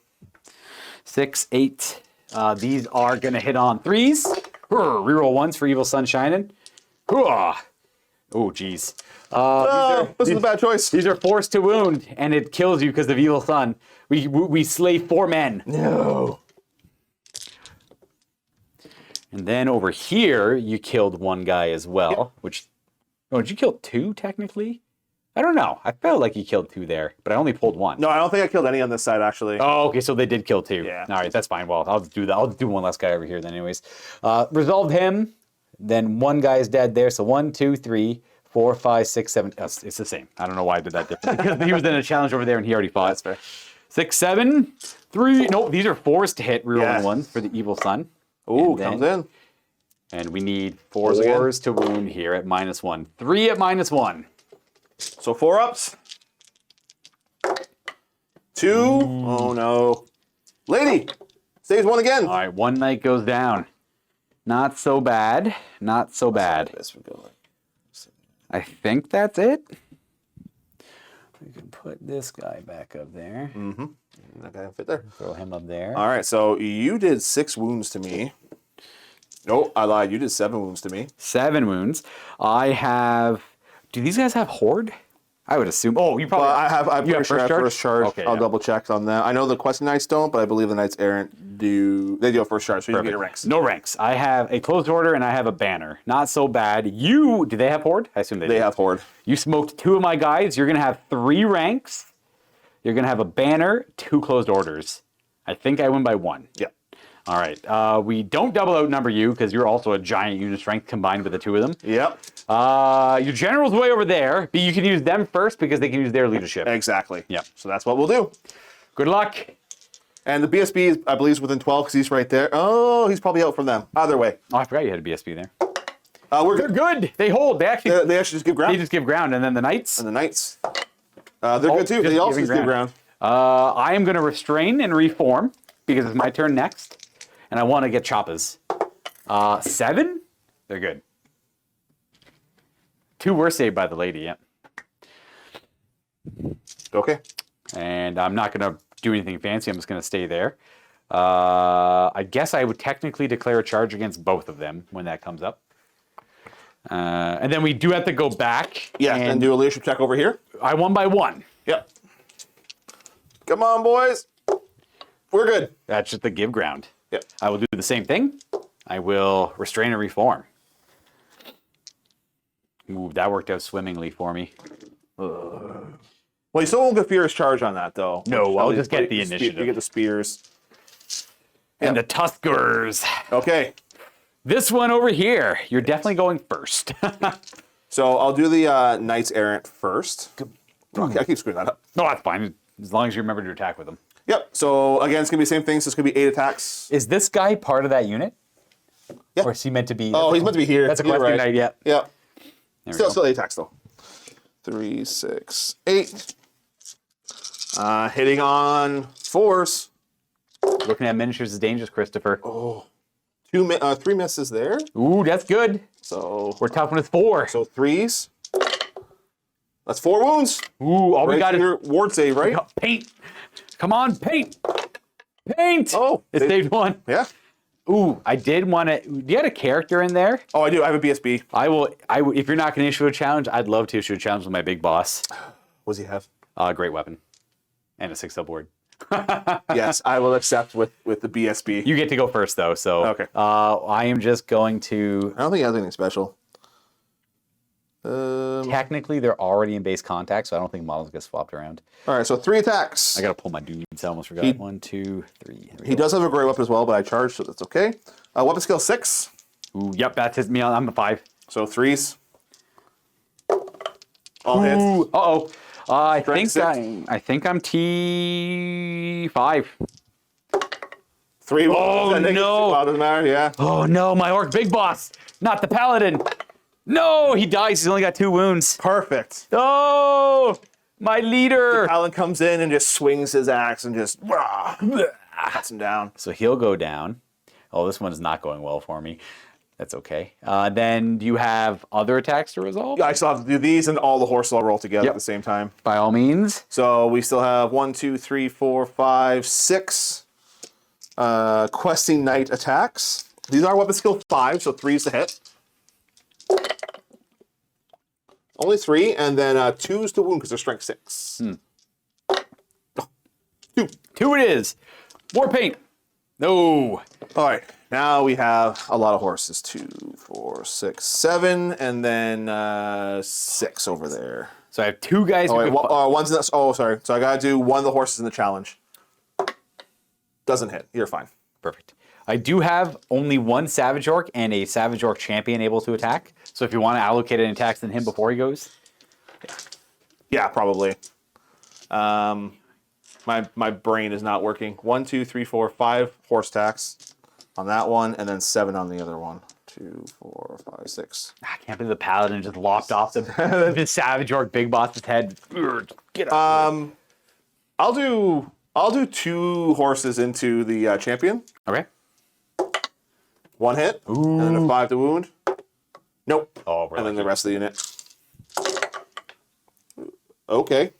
6, 8. These are gonna hit on 3s. Reroll 1s for Evil Sun shining. Oh, geez. This is a bad choice. These are forced to wound, and it kills you because of Evil Sun. We slay 4 men. No. And then over here, you killed one guy as well, which... Oh, did you kill two, technically? I don't know. I felt like you killed two there, but I only pulled one. No, I don't think I killed any on this side, actually. Oh, okay, so they did kill two. Yeah. All right, that's fine. Well, I'll do that. I'll do one less guy over here then anyways. Resolved him. Then one guy is dead there. So 1, 2, 3, 4, 5, 6, 7. It's the same. I don't know why I did that differently. Because he was in a challenge over there and he already fought. That's fair. 6, 7, 3. Nope, these are 4s to hit, rerolling ones for the evil son. Ooh, comes in. And we need 4s again. 4s to wound here at -1. 3 at -1. So 4 ups. 2. Oh no. Lady! Saves 1 again. All right, one knight goes down. Not so bad. Not so bad. I think that's it. We can put this guy back up there. Mm-hmm. Not gonna fit there. Throw him up there. All right, so you did 6 wounds to me. Nope, I lied. You did 7 wounds to me. 7 wounds. I have... Do these guys have Horde? I would assume... Oh, you probably... I'm you pretty have sure I have first charge. Okay, I'll yeah. double check on that. I know the Questing Knights don't, but I believe the Knights Errant do. They do have first charge, so you get ranks. No ranks. I have a closed order and I have a banner. Not so bad. You... Do they have Horde? I assume they do. They have Horde. You smoked 2 of my guys. You're going to have 3 ranks. You're going to have a banner, 2 closed orders. I think I win by 1. Yeah. All right. We don't double outnumber you because you're also a giant unit strength combined with the 2 of them. Yep. Your general's way over there, but you can use them first because they can use their leadership. Exactly. Yep. So that's what we'll do. Good luck. And the BSB, is, I believe, is within 12 because he's right there. Oh, he's probably out from them. Either way. Oh, I forgot you had a BSB there. We're They're good. good. They hold. They actually They actually just give ground. they just give ground, and then the knights. And the Knights. They're good too. They also just give ground. I am going to restrain and reform because it's my turn next, and I want to get choppas. 7? They're good. 2 were saved by the lady, yeah. Okay. And I'm not going to do anything fancy. I'm just going to stay there. I guess I would technically declare a charge against both of them when that comes up. And then we do have to go back. Yeah, and do a leadership check over here. I won by 1. Yep. Come on, boys. We're good. That's just the give ground. Yep. I will do the same thing. I will restrain and reform. Ooh, that worked out swimmingly for me. Well, you still won't get Fierce Charge on that, though. No, I'll just get the initiative. You get the Spears. And the Tuskers. Okay. This one over here, you're definitely going first. So I'll do the Knights Errant first. Okay, I keep screwing that up. No, that's fine. As long as you remember to attack with them. Yep. So again, it's gonna be the same thing. So it's gonna be 8 attacks. Is this guy part of that unit? Yeah. Or is he meant to be? Oh, he's meant to be here. That's a You're question right. knight, yeah. Yep. There we go. Still 8 attacks though. 3, 6, 8. Hitting on 4s. Looking at miniatures is dangerous, Christopher. Oh. 3 misses there. Ooh, that's good. So We're tough with 4. So 3s. That's 4 wounds. Ooh, all we Right got is your ward save, right? paint. Come on, paint. Paint. Oh, it saved 1. Yeah. Ooh, I did want to. Do you have a character in there? Oh, I do. I have a BSB. I will. If you're not going to issue a challenge, I'd love to issue a challenge with my big boss. What does he have? Great weapon, and a 6 board. Yes, I will accept with the BSB. You get to go first though. So Okay. I am just going to. I don't think he has anything special. Technically, they're already in base contact, so I don't think models get swapped around. All right, so 3 attacks. I gotta pull my dudes. I almost forgot. 1, 2, 3. He does have a great weapon as well, but I charged, so that's okay. Weapon skill 6. Ooh, yep, that hits me. I'm a 5. So 3s. All hits. Ooh, uh-oh. I Strength think I'm T5. 3 wounds. Oh, I think no. Well, doesn't matter, yeah. Oh no, my orc big boss, not the paladin. No, he dies. He's only got 2 wounds. Perfect. Oh, my leader. Alan comes in and just swings his axe and just cuts him down. So he'll go down. Oh, this one is not going well for me. That's okay. Then do you have other attacks to resolve? I still have to do these and all the horses all roll together Yep. at the same time. By all means. So we still have 1, 2, 3, 4, 5, 6 questing knight attacks. These are weapon skill 5, so 3's to hit. Only 3, and then 2's to wound because they're strength 6. 2 it is. War paint. No. All right. Now we have a lot of horses. 2, 4, 6, 7, and then 6 over there. So I have 2 guys. Oh, wait, one's in the, oh, sorry. So I gotta do one of the horses in the challenge. Doesn't hit. You're fine. Perfect. I do have only 1 Savage Orc and a Savage Orc champion able to attack. So if you want to allocate any attacks on him before he goes. Yeah, probably. My brain is not working. 1, 2, 3, 4, 5 horse attacks on that one, and then 7 on the other one. 2, 4, 5, 6. I can't believe the paladin just lopped off the Savage Orc big boss's head. Get up. I'll do 2 horses into the champion. Okay. 1 hit, and then a 5 to wound. Nope. Oh, and then the rest of the unit. Okay.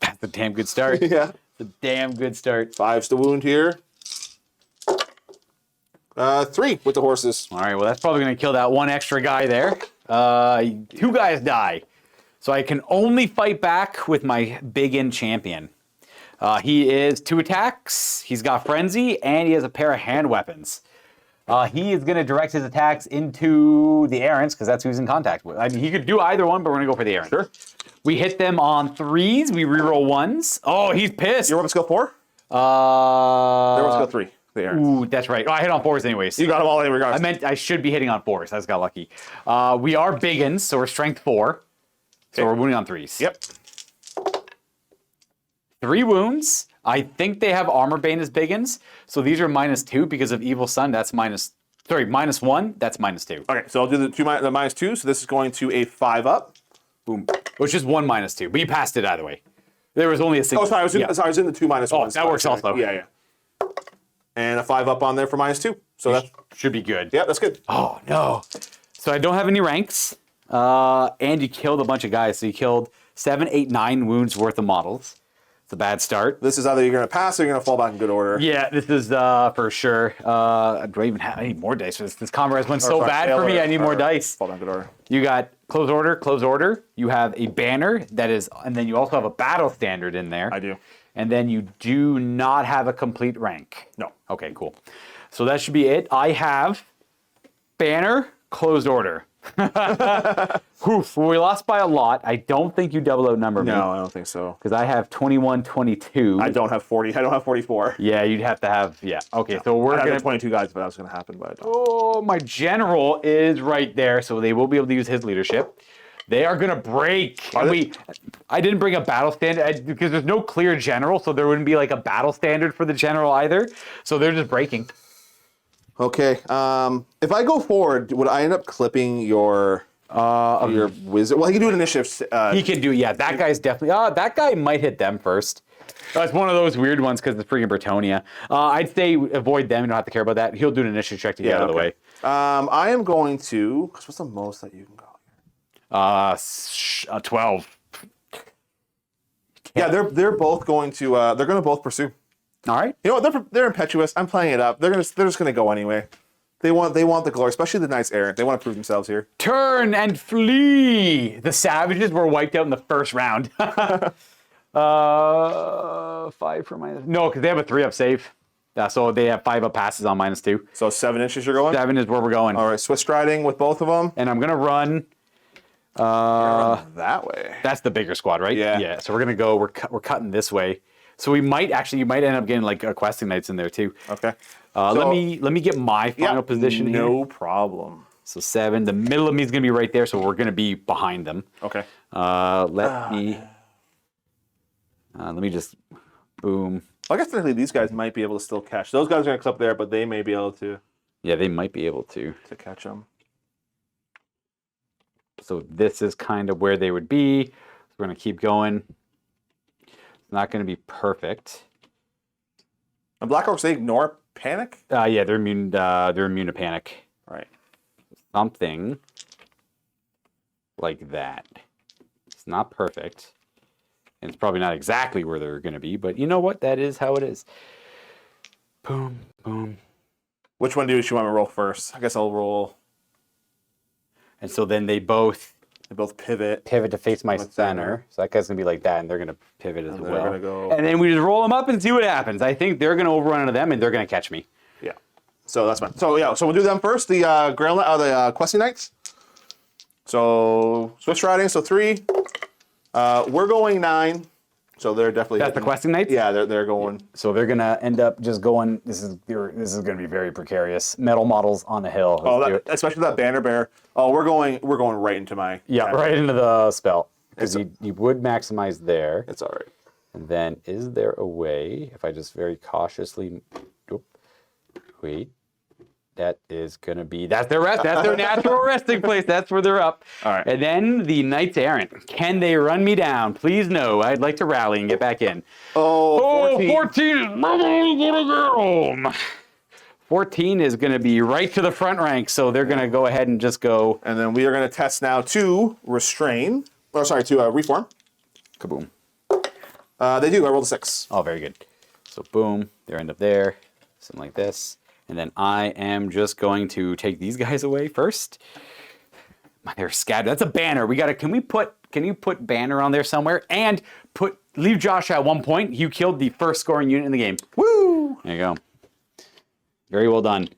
That's a damn good start. Yeah. It's a damn good start. 5s to wound here. 3 with the horses. All right, well, that's probably going to kill that 1 extra guy there. 2 guys die. So I can only fight back with my big-in champion. He is 2 attacks, he's got Frenzy, and he has a pair of hand weapons. He is going to direct his attacks into the errants, because that's who he's in contact with. I mean, he could do either one, but we're going to go for the errants. Sure. We hit them on 3s, we reroll 1s. Oh, he's pissed. Your weapon skill 4? Their weapon skill 3. The errants. Ooh, that's right. Oh, I hit on 4s anyways. You got them all in regards. I meant I should be hitting on 4s. I just got lucky. We are biggins, so we're strength 4. So we're wounding on 3s. Yep. 3 wounds. I think they have armor bane as biggins. So these are -2 because of Evil Sun. That's -1. That's -2. Okay, so I'll do the -2. So this is going to a 5 up. Boom. Which is 1 -2. But you passed it either way. There was only a 6. Oh, sorry. I was in the 2 -1. Oh, that works also. Yeah. And a 5 up on there for -2. So that should be good. Yeah, that's good. Oh, no. So I don't have any ranks. And you killed a bunch of guys. So you killed 7, 8, 9 wounds worth of models. It's a bad start. This is either you're going to pass or you're going to fall back in good order. Yeah, this is for sure. Do I even have? I need more dice for this. This combat went so bad for me. I need more dice. Fall back in good order. You got close order. You have a banner that is, and then you also have a battle standard in there. I do. And then you do not have a complete rank. No. Okay, cool. So that should be it. I have banner, closed order. Oof, we lost by a lot. I don't think you double outnumber me. No, I don't think so. Because I have 21, 22. I don't have 40. I don't have 44. Yeah, you'd have to have, yeah. Okay, so we're going going to 22 guys, but that was going to happen, but I don't. Oh, my general is right there, so they will be able to use his leadership. They are going to break. I didn't bring a battle standard because there's no clear general, so there wouldn't be like a battle standard for the general either. So they're just breaking. Okay. If I go forward, would I end up clipping your wizard? Well, he can do an initiative. He can do, yeah. That guy's definitely. That guy might hit them first. It's one of those weird ones because it's freaking Bretonnia. I'd say avoid them. You don't have to care about that. He'll do an initiative check to get out of the way. I am going to. What's the most that you can go? 12. Yeah, they're both going to. They're going to both pursue. All right. You know what? They're impetuous. I'm playing it up. They're just gonna go anyway. They want the glory, especially the Knights Errant. They want to prove themselves here. Turn and flee. The savages were wiped out in the first round. 5 for minus. No, because they have a 3-up save. So they have 5-up passes on -2. So 7 inches you're going. 7 is where we're going. All right, Swiss striding with both of them. And I'm gonna run. That way. That's the bigger squad, right? Yeah. Yeah. So we're gonna go. We're cutting this way. So you might end up getting like questing knights in there too. Okay. Let me get my final position here. No problem. So 7. The middle of me is gonna be right there. So we're gonna be behind them. Okay. Let me just boom. I guess technically these guys might be able to still catch. Those guys are gonna clip there, but they may be able to. Yeah, they might be able to catch them. So this is kind of where they would be. So we're gonna keep going. It's not gonna be perfect. And Black Orcs, they ignore panic? Yeah, they're immune to panic. Right. Something like that. It's not perfect. And it's probably not exactly where they're gonna be, but you know what? That is how it is. Boom, boom. Which one do you want me to roll first? I guess I'll roll. And so then they both pivot to face my center. So that guy's gonna be like that, and they're gonna pivot as well. Gonna go... And then we just roll them up and see what happens. I think they're gonna overrun into them, and they're gonna catch me. Yeah. So that's fine. So yeah, so we'll do them first. The the questing knights. So Swift riding. So 3. We're going 9. So they're definitely. That's the questing knights. Yeah, they're going. So they're gonna end up just going. This is gonna be very precarious. Metal models on the hill. Especially that banner bear. Oh, we're going right into my. Yeah, right into the spell because you would maximize there. It's all right. And then, is there a way if I just very cautiously? Wait. That is going to be, that's their rest. That's their natural resting place. That's where they're up. All right. And then the Knights Errant. Can they run me down? Please no. I'd like to rally and get back in. Oh, 14 is 14 is going to be right to the front rank. So they're going to go ahead and just go. And then we are going to test now to restrain. Or sorry, to reform. Kaboom. They do. I rolled a 6. Oh, very good. So boom. They end up there. Something like this. And then I am just going to take these guys away first. They're scattered. That's a banner. Can you put banner on there somewhere? And leave Josh at 1 point. You killed the first scoring unit in the game. Woo! There you go. Very well done.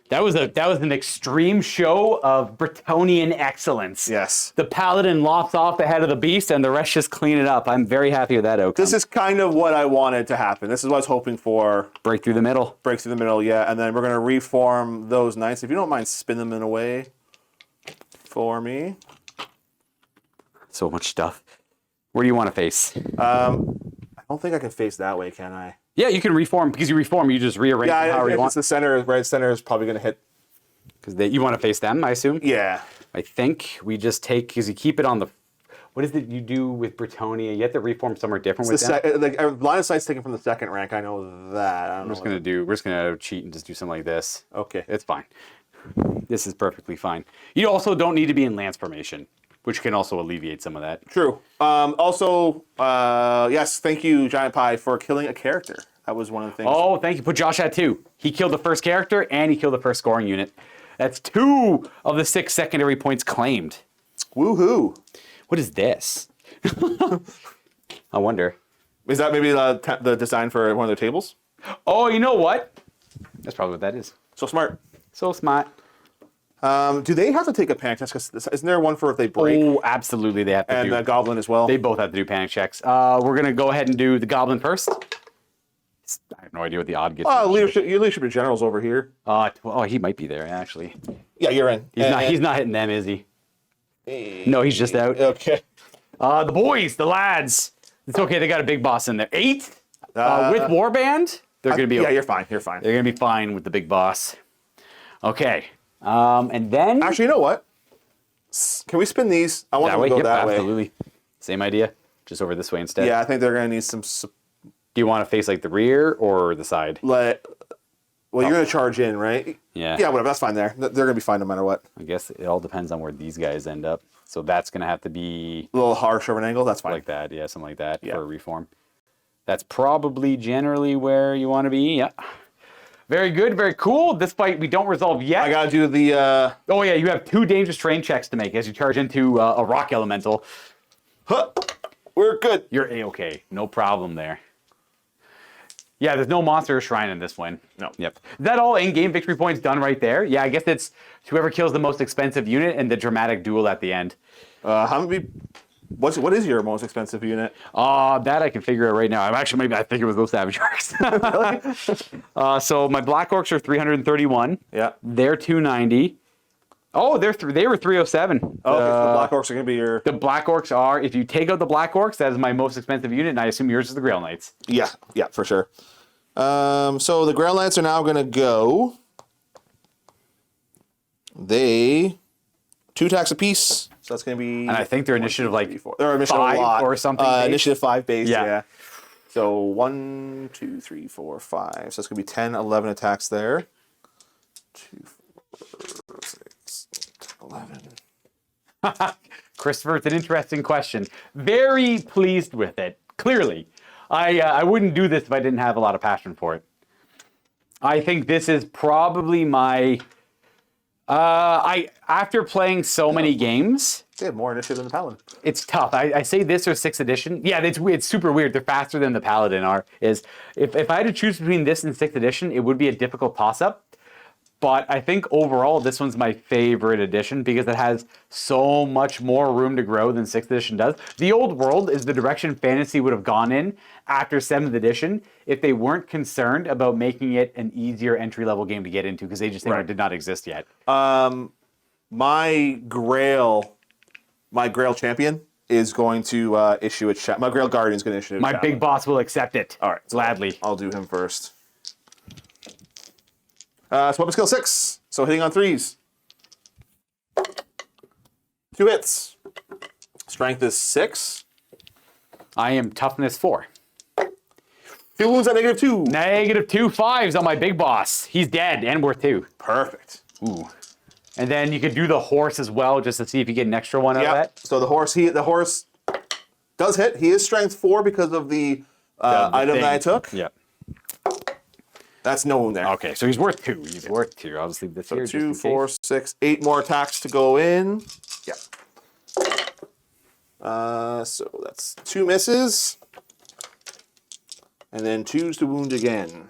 That was an extreme show of Bretonnian excellence. Yes. The paladin lops off the head of the beast, and the rest just clean it up. I'm very happy with that outcome. This is kind of what I wanted to happen. This is what I was hoping for. Break through the middle. Break through the middle, yeah. And then we're going to reform those knights. If you don't mind, spin them in a way for me. So much stuff. Where do you want to face? I don't think I can face that way, can I? Yeah, you can reform. Because you reform, you just rearrange them however you want. The center, right center is probably going to hit. Because you want to face them, I assume? Yeah. I think we just take, because you keep it on the, what is it you do with Bretonnia? You have to reform somewhere different with them? Line of sight's taken from the 2nd rank. I know that. We're just going to cheat and just do something like this. Okay. It's fine. This is perfectly fine. You also don't need to be in lance formation, which can also alleviate some of that. True. Yes, thank you, Giant Pie, for killing a character. That was one of the things. Oh, thank you. Put Josh at 2. He killed the first character, and he killed the first scoring unit. That's 2 of the 6 secondary points claimed. Woohoo. What is this? I wonder. Is that maybe the design for one of their tables? Oh, you know what? That's probably what that is. So smart. So smart. Do they have to take a panic test? Because isn't there one for if they break? Oh, absolutely. They have to and Goblin as well? They both have to do panic checks. We're going to go ahead and do the Goblin first. I have no idea what the odd gets. Your leadership of general's over here. He might be there, actually. Yeah, you're in. He's not hitting them, is he? No, he's just out. Okay. The boys, the lads. It's okay. They got a big boss in there. 8 with Warband. They're going to be. Yeah, you're fine. You're fine. They're going to be fine with the big boss. Okay. And then. Actually, you know what? Can we spin these? I want them to go that way. Absolutely. Same idea. Just over this way instead. Yeah, I think they're going to need some. Do you want to face like the rear or the side? You're going to charge in, right? Yeah. Yeah, whatever. That's fine there. They're going to be fine no matter what. I guess it all depends on where these guys end up. So that's going to have to be a little harsh of an angle. That's fine. Like that. Yeah, something like that for a reform. That's probably generally where you want to be. Yeah. Very good. Very cool. This fight we don't resolve yet. I got to do the... Oh, yeah. You have 2 dangerous terrain checks to make as you charge into a rock elemental. Huh. We're good. You're A-okay. No problem there. Yeah, there's no monster shrine in this one. No. Yep. Is that all in-game victory points done right there? Yeah, I guess it's whoever kills the most expensive unit and the dramatic duel at the end. How many? What is your most expensive unit? That I can figure out right now. I think it was those Savage Orcs. So my Black Orcs are 331. Yeah. They're 290. Oh, they were 307. Oh, okay, so the Black Orcs are going to be your... The Black Orcs are, if you take out the Black Orcs, that is my most expensive unit, and I assume yours is the Grail Knights. Yeah, for sure. So the Grail Knights are now going to go... They... 2 attacks apiece. So that's going to be... And I think they're initiative like 5 or something. Initiative 5 base, yeah. So 1, 2, 3, 4, 5. So it's going to be 10, 11 attacks there. 2, 4, 6, 11. Christopher, it's an interesting question. Very pleased with it. Clearly. I wouldn't do this if I didn't have a lot of passion for it. I think this is probably my... after playing so many games... They have more initiative than the Paladin. It's tough. I say this or 6th edition. Yeah, it's super weird. They're faster than the Paladin are. If I had to choose between this and 6th edition, it would be a difficult toss-up. But I think overall, this one's my favorite edition because it has so much more room to grow than 6th edition does. The Old World is the direction fantasy would have gone in after 7th edition if they weren't concerned about making it an easier entry-level game to get into because they just think it did not exist yet. My Grail champion is going to issue its my Grail Guardian is going to issue its My big boss will accept it. All right, gladly. I'll do him first. So weapon skill 6. So hitting on 3s. 2 hits. Strength is 6. I am toughness 4. 2 wounds at -2. -2 5s on my big boss. He's dead and worth 2. Perfect. Ooh. And then you could do the horse as well, just to see if you get an extra one out of that. So the horse does hit. He is strength 4 because of the item that I took. Yeah. That's no wound there. Okay, so he's worth 2. He's worth 2. I'll just leave this here. 2, 4, 6, 8 more attacks to go in. Yeah. So that's 2 misses. And then 2s to wound again.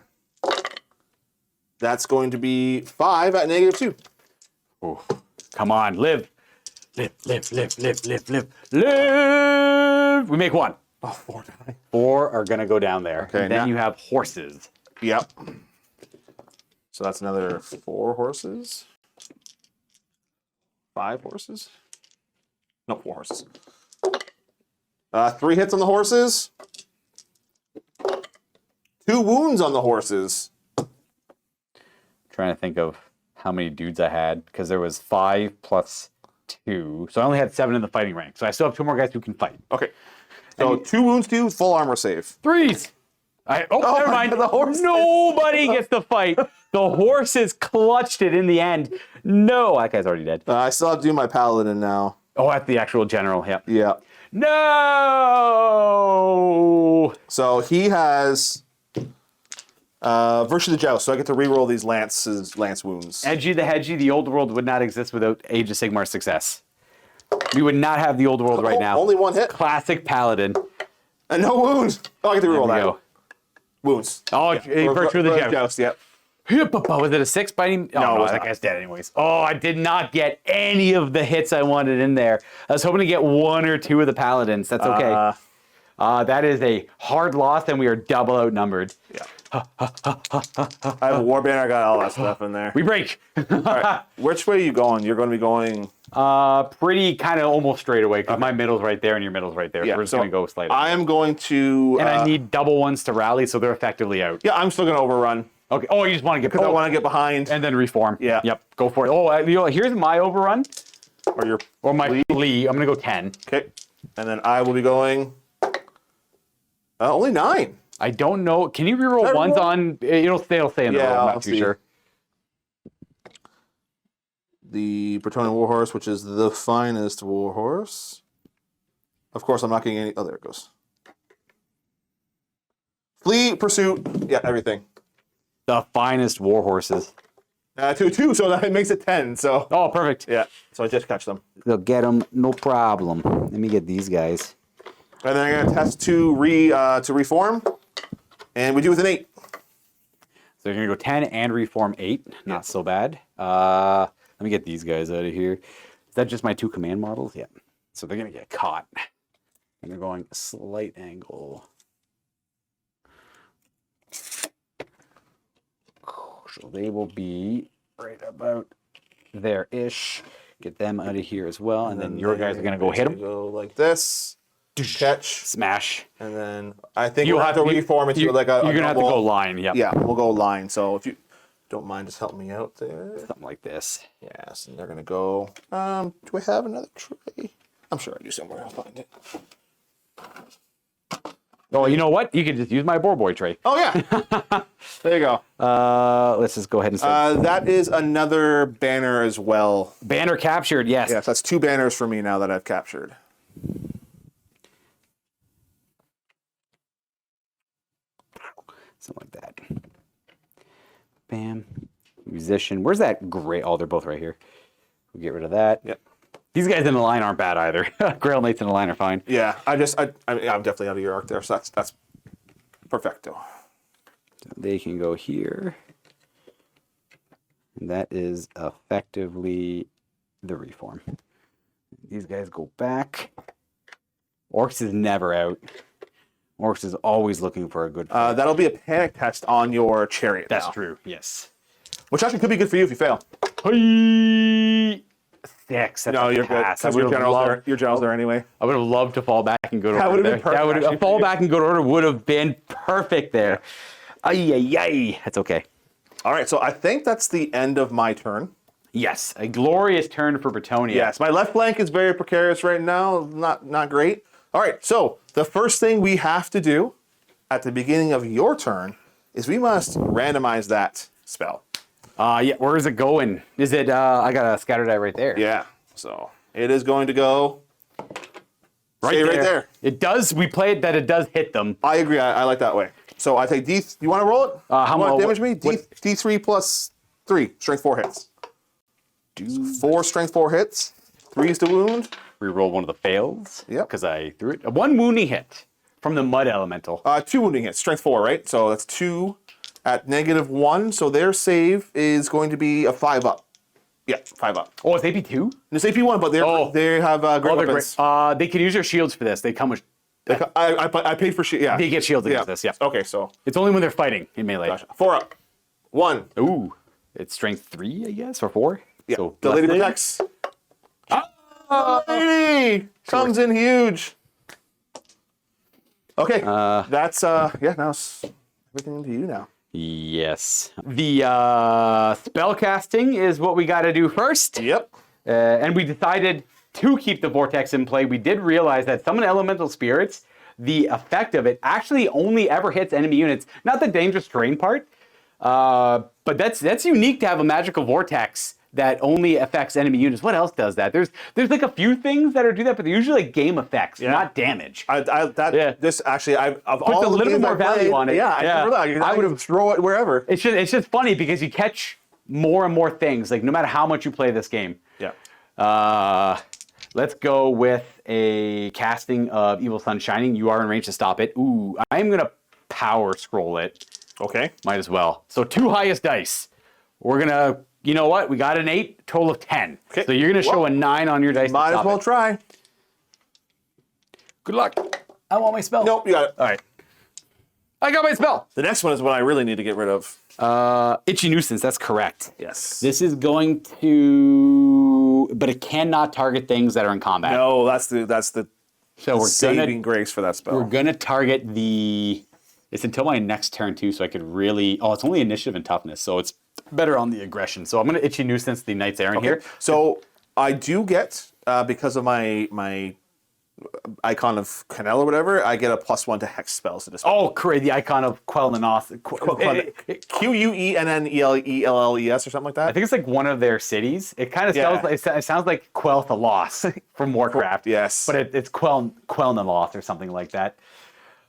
That's going to be 5 at -2. Oh, come on, live. Live. We make 1. Oh, 4 die. 4 are going to go down there. Okay, and then you have horses. Yep. So that's another 4 horses. 5 horses? No, 4 horses. 3 hits on the horses. 2 wounds on the horses. Trying to think of how many dudes I had because there was 5 plus 2. So I only had 7 in the fighting rank. So I still have 2 more guys who can fight. Okay. So 2 wounds to you, full armor save. 3s. Never mind. The horse. Nobody gets to fight. The horses clutched it in the end. No, that guy's already dead. I still have to do my paladin now. Oh, that's the actual general. Yep. Yeah. No. So he has Virtue of the Joust, so I get to reroll these lance wounds. Edgy the Hedgy, the Old World would not exist without Age of Sigmar's success. We would not have the Old World right now. Only 1 hit. Classic Paladin. And no wounds. Oh, I get to reroll that. Go. Wounds. Oh, Virtue of the Joust. Yep. Was it a 6 biting? Oh, no, that guy's dead anyways. Oh, I did not get any of the hits I wanted in there. I was hoping to get 1 or 2 of the Paladins. That's okay. That is a hard loss, and we are double outnumbered. Yeah. I have a war banner. I got all that stuff in there. We break. All right. Which way are you going? You're going to be going... Pretty kind of almost straight away, because my middle's right there and your middle's right there. Yeah, We're just going to go slightly. I am going to... and I need double ones to rally, so they're effectively out. Yeah, I'm still going to overrun. Okay. Oh, you just want to get... Because I want to get behind. And then reform. Yeah. Yep. Go for it. Oh, here's my overrun. Or my flee. I'm going to go 10. Okay. And then I will be going... only 9. I don't know. Can you reroll ones on... It'll stay in the roll. I'm not too sure. The Bretonnian Warhorse, which is the finest warhorse. Of course, I'm not getting any... Oh, there it goes. Flee, pursuit. Yeah, everything. The finest warhorses. 2, so that makes it 10. So. Oh, perfect. Yeah, so I just catch them. They'll get them, no problem. Let me get these guys. And then I'm going to test to reform. And we do with an 8. So you're going to go 10 and reform 8. Not so bad. Let me get these guys out of here. Is that just my 2 command models? Yeah. So they're going to get caught. And they're going a slight angle. So they will be right about there-ish. Get them out of here as well. And then your guys are going to go hit them. Go like this. Catch. Smash. And then I think you'll have to reform into like a You're going to have to go line. Yep. Yeah, we'll go line. So if you don't mind, just help me out there. Something like this. Yes, and they're going to go... do I have another tray? I'm sure I do somewhere. I'll find it. Oh, you know what? You can just use my boar boy tray. Oh, yeah. There you go. Let's just go ahead and start. That is another banner as well. Banner captured, yes. Yes, that's 2 banners for me now that I've captured. Something like that. Bam. Musician. Where's that gray? Oh, they're both right here. We'll get rid of that. Yep. These guys in the line aren't bad either. Grail Knights in the line are fine. Yeah, I'm definitely out of your arc there, so that's perfecto. So they can go here. And that is effectively the reform. These guys go back. Orcs is never out. Orcs is always looking for a good fight. That'll be a panic test on your chariot. That's now, true, yes. which actually could be good for you if you fail. Hey! 6. That's No, a you're good. pass. I 'Cause would your have loved, general's there anyway. I would have loved to fall back and go to That order. would have been perfect, That would actually, a fall for you. back and go to order would have been perfect there. Ay, ay, ay. That's okay. All right, so I think that's the end of my turn. Yes, a glorious turn for Bretonnia. Yes, my left flank is very precarious right now. Not great. All right, so the first thing we have to do at the beginning of your turn is we must randomize that spell. Yeah, where is it going? Is it, I got a scatter die right there. Yeah, so it is going to go right there. It does, we played that it does hit them. I agree. I like that way. So I take D. You want to roll it? How you want much? to damage me? D3 plus 3. Strength 4 hits. 4 strength 4 hits. 3 is to wound. Reroll one of the fails. Yep. Because I threw it. 1 wounding hit from the mud elemental. 2 wounding hits. Strength 4, right? So that's 2 at -1. So their save is going to be a 5 up. Yeah, 5 up. Oh, it's AP2? It's AP1, but they have great weapons. They can use their shields for this. They come with. I paid for shit. Yeah. They get shields against this, yeah. Okay, so It's only when they're fighting in melee. gotcha. 4 up. 1. Ooh. It's strength 3, I guess, or 4? Yeah. So The lady blessed. protects. The lady comes in huge. Okay. That's yeah. Now it's everything into you now. Yes. The spell casting is what we got to do first. Yep. And we decided to keep the vortex in play. We did realize that summon elemental spirits, the effect of it actually only ever hits enemy units. Not the dangerous terrain part, but that's unique to have a magical vortex that only affects enemy units. What else does that? There's like a few things that do that, but they're usually like game effects, not damage. This actually of Puts all a the little games bit more I played, value on it. Yeah, I would have throw it wherever. It's just funny because you catch more and more things. Like no matter how much you play this game. Yeah. Let's go with a casting of Evil Sun Shining. You are in range to stop it. Ooh, I'm gonna power scroll it. Okay. Might as well. So 2 highest dice. We're gonna, you know what? We got an 8, total of 10. Okay. So you're gonna show a 9 on your dice. Might to as stop well it. try. Good luck. I want my spell. Nope, you got it. All right. I got my spell. The next one is what I really need to get rid of. Itchy Nuisance. That's correct. Yes. This is going to, but it cannot target things that are in combat. No, that's the So we're saving grace for that spell. We're gonna target the. It's until my next turn too, so I could really. Oh, it's only initiative and toughness, so it's better on the aggression. So I'm gonna Itchy Nuisance the Knight's Errant here. So I do get because of my icon of Canel or whatever, I get a +1 to hex spells to dispel. Oh, great! The icon of Quell and Oth. Quennelles or something like that. I think it's like one of their cities. It kind of sounds like it sounds like Quell the Lost from Warcraft. Yes. But it's Quel'Neloth or something like that.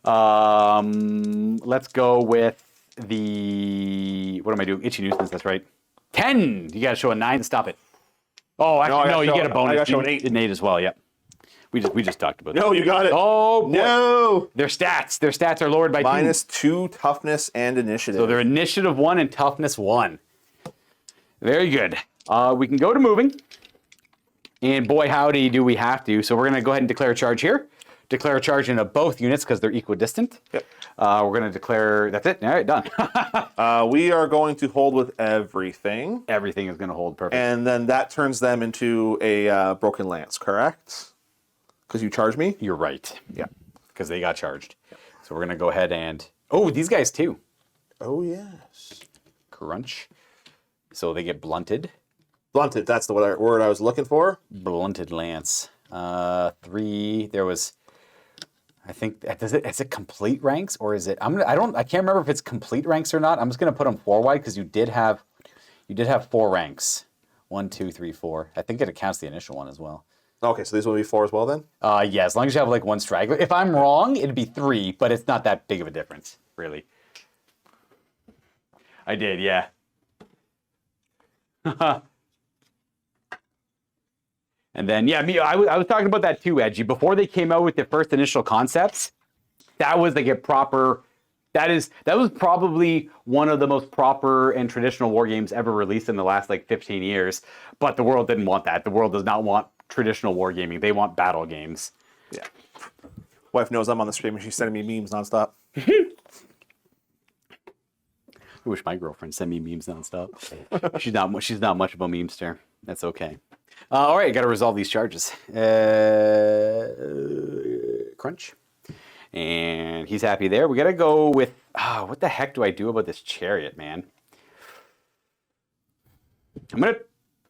Let's go with the. What am I doing? Itchy Nuisance. That's right. 10. You got to show a 9 to stop it. Oh, actually, no. You get a bonus. I got to show an 8. An 8 as well. Yep. We just talked about that. No, you got it. Oh boy. No. Their stats are lowered by -2 toughness and initiative. So they're initiative 1 and toughness 1. Very good. We can go to moving. And boy, howdy, do we have to. So we're going to go ahead and declare a charge here. Declare a charge into both units because they're equidistant. Yep. We're going to declare, that's it. All right, done. We are going to hold with everything. Everything is going to hold perfect. And then that turns them into a broken lance, correct? Because you charge me? You're right. Yeah. Because they got charged. So we're going to go ahead and, oh, these guys too. Oh, yes. Crunch. So they get blunted. Blunted, that's the word I was looking for. Blunted lance. 3, there was, I think, is it complete ranks or is it, I can't remember if it's complete ranks or not. I'm just going to put them 4 wide because you did have 4 ranks. 1, 2, 3, 4. I think it accounts the initial one as well. Okay, so these will be 4 as well then? Yeah, as long as you have like 1 straggler. If I'm wrong, it'd be 3, but it's not that big of a difference, really. I did, yeah. And then, yeah, I was talking about that too, Edgy. Before they came out with their first initial concepts, that was like a proper That was probably one of the most proper and traditional war games ever released in the last like 15 years. But the world didn't want that. The world does not want traditional wargaming. They want battle games. Yeah. Wife knows I'm on the stream and she's sending me memes nonstop. I wish my girlfriend sent me memes nonstop. She's not much of a memester. That's okay. All right, got to resolve these charges. Crunch. And he's happy there. We got to go with... what the heck do I do about this chariot, man? I'm going to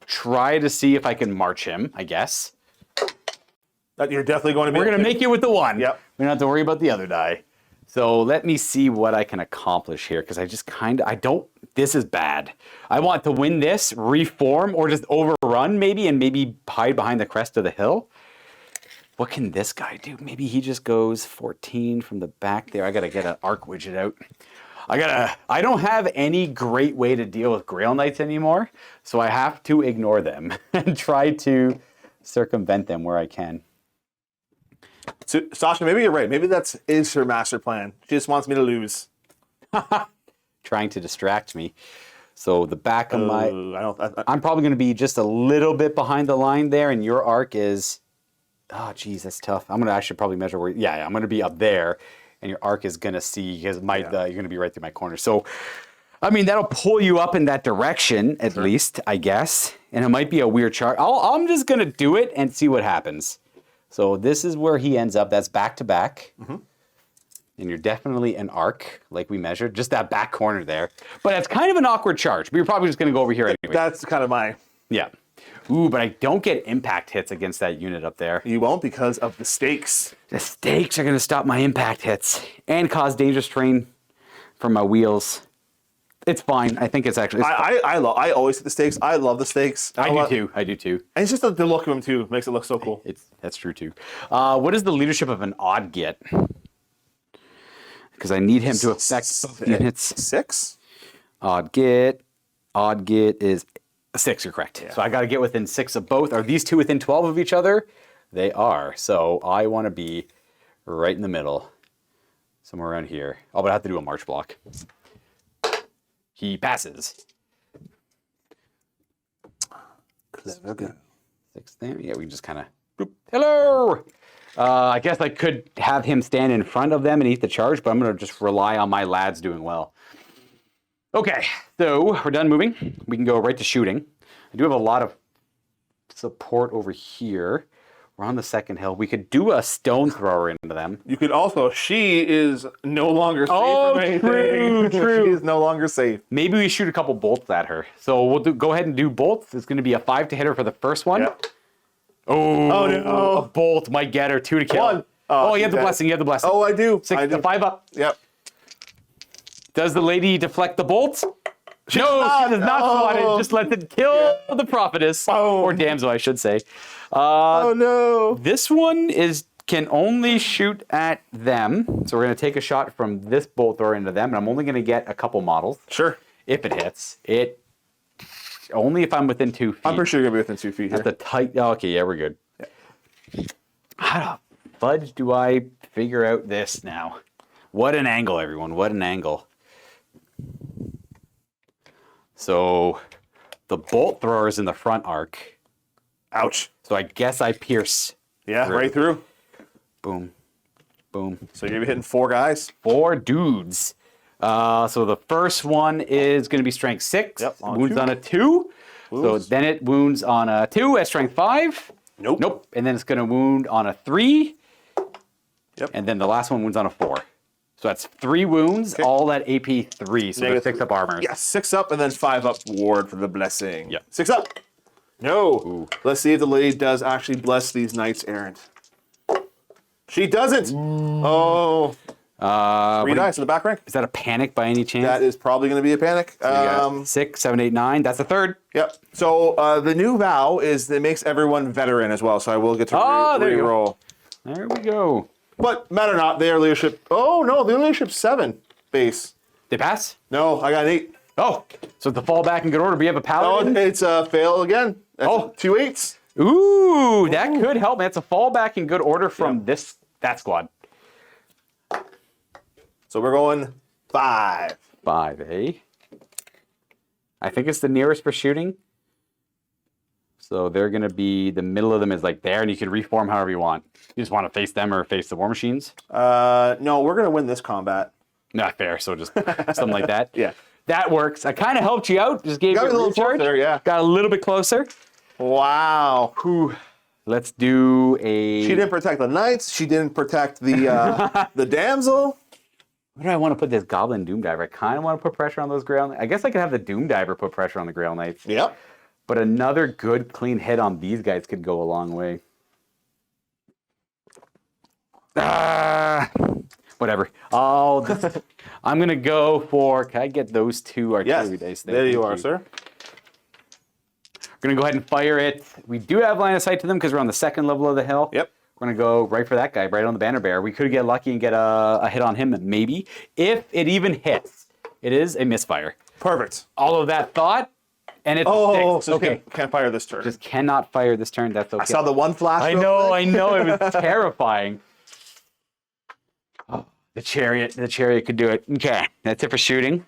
try to see if I can march him, I guess. You're definitely going to be... We're going to make it with the one. Yep. We don't have to worry about the other die. So let me see what I can accomplish here, because I just this is bad. I want to win this, reform, or just overrun maybe, and maybe hide behind the crest of the hill. What can this guy do? Maybe he just goes 14 from the back there. I got to get an arc widget out. I don't have any great way to deal with Grail Knights anymore, so I have to ignore them and try to circumvent them where I can. So, Sasha, maybe you're right. Maybe that is her master plan. She just wants me to lose. Trying to distract me. So the back of my... I'm probably going to be just a little bit behind the line there, and your arc is... Oh, geez, that's tough. I should probably measure where... Yeah, I'm going to be up there, and your arc is going to see... Because you're going to be right through my corner. So, I mean, that'll pull you up in that direction, at least, I guess. And it might be a weird chart. I'm just going to do it and see what happens. So this is where he ends up. That's back to back. Mm-hmm. And you're definitely an arc, like we measured. Just that back corner there. But it's kind of an awkward charge. But you're probably just going to go over here anyway. That's kind of my... Yeah. Ooh, but I don't get impact hits against that unit up there. You won't because of the stakes. The stakes are going to stop my impact hits and cause dangerous terrain from my wheels. It's fine. I think it's actually... I always hit the stakes. I love the stakes. I do too. And it's just the look of them too makes it look so cool. That's true too. What is the leadership of an odd git? Because I need him to affect both units. 6? Odd git is 6. You're correct. Yeah. So I got to get within 6 of both. Are these two within 12 of each other? They are. So I want to be right in the middle, somewhere around here. Oh, but I have to do a march block. He passes. Clever. 6 there. Yeah, we just kind of... Hello! I guess I could have him stand in front of them and eat the charge, but I'm going to just rely on my lads doing well. Okay, so we're done moving. We can go right to shooting. I do have a lot of support over here. We're on the second hill. We could do a stone thrower into them. You could also... She is no longer safe from anything. True. She is no longer safe. Maybe we shoot a couple bolts at her. So we'll go ahead and do bolts. It's going to be a 5 to hit her for the first one. Yep. Oh no. A bolt might get her. 2 to kill. 1. Oh, you have the blessing. You have the blessing. Oh, I do. 6 I do. 5 up. Yep. Does the lady deflect the bolt? She does not slot it. Just lets it kill the prophetess. Or damsel, I should say. Oh no. This one can only shoot at them. So we're going to take a shot from this bolt thrower into them. And I'm only going to get a couple models. Sure. If it hits. Only if I'm within 2 feet. I'm pretty sure you're going to be within 2 feet here. That's the tight... Oh, okay, yeah, we're good. Yeah. How the fudge do I figure out this now? What an angle, everyone. What an angle. So the bolt thrower is in the front arc. Ouch. So I guess I pierce. Yeah, right through. Boom. Boom. So you're going to be hitting 4 guys? 4 dudes. So the first one is going to be strength 6. Yep, wounds on a 2. So then it wounds on a 2 at strength 5. Nope. And then it's going to wound on a 3. Yep. And then the last one wounds on a 4. So that's 3 wounds, all at AP 3. So there's 6 up armor. Yeah, 6 up and then 5 up ward for the blessing. Yeah. 6 up. No. Ooh. Let's see if the lady does actually bless these knights errant. She doesn't. Ooh. Oh. 3 dice in the back rank. Is that a panic by any chance? That is probably going to be a panic. 6, 7, 8, 9. That's the third. Yep. So the new vow is that it makes everyone veteran as well. So I will get to re-roll. There we go. But matter not, they are leadership. Oh no, they're leadership 7 base. They pass? No, I got an 8. Oh, so to fall back in good order, we have a paladin? Oh, it's a fail again. That's 2 8s. Ooh, that could help. That's a fallback in good order from that squad. So we're going 5. 5, eh? I think it's the nearest for shooting. So they're going to be, the middle of them is like there, and you can reform however you want. You just want to face them or face the war machines? No, we're going to win this combat. Not fair, so just something like that. Yeah. That works. I kind of helped you out. Just gave you Got me a little recharge. closer, yeah. Got a little bit closer. Wow. Whew. Let's do a... She didn't protect the knights. She didn't protect the the damsel. Where do I want to put this Goblin Doom Diver? I kind of want to put pressure on those Grail Knights. I guess I could have the Doom Diver put pressure on the Grail Knights. Yep. But another good, clean hit on these guys could go a long way. Whatever. I'm going to go for... Can I get those 2 artillery dice there? There you are, sir. We're going to go ahead and fire it. We do have line of sight to them because we're on the 2nd level of the hill. Yep. We're going to go right for that guy, right on the banner bearer. We could get lucky and get a hit on him, maybe. If it even hits, it is a misfire. Perfect. All of that thought, and it's Oh, a 6. so Okay. can't fire this turn. Just cannot fire this turn. That's okay. I saw the one flash. I know. It was terrifying. Oh, the chariot could do it. Okay, that's it for shooting.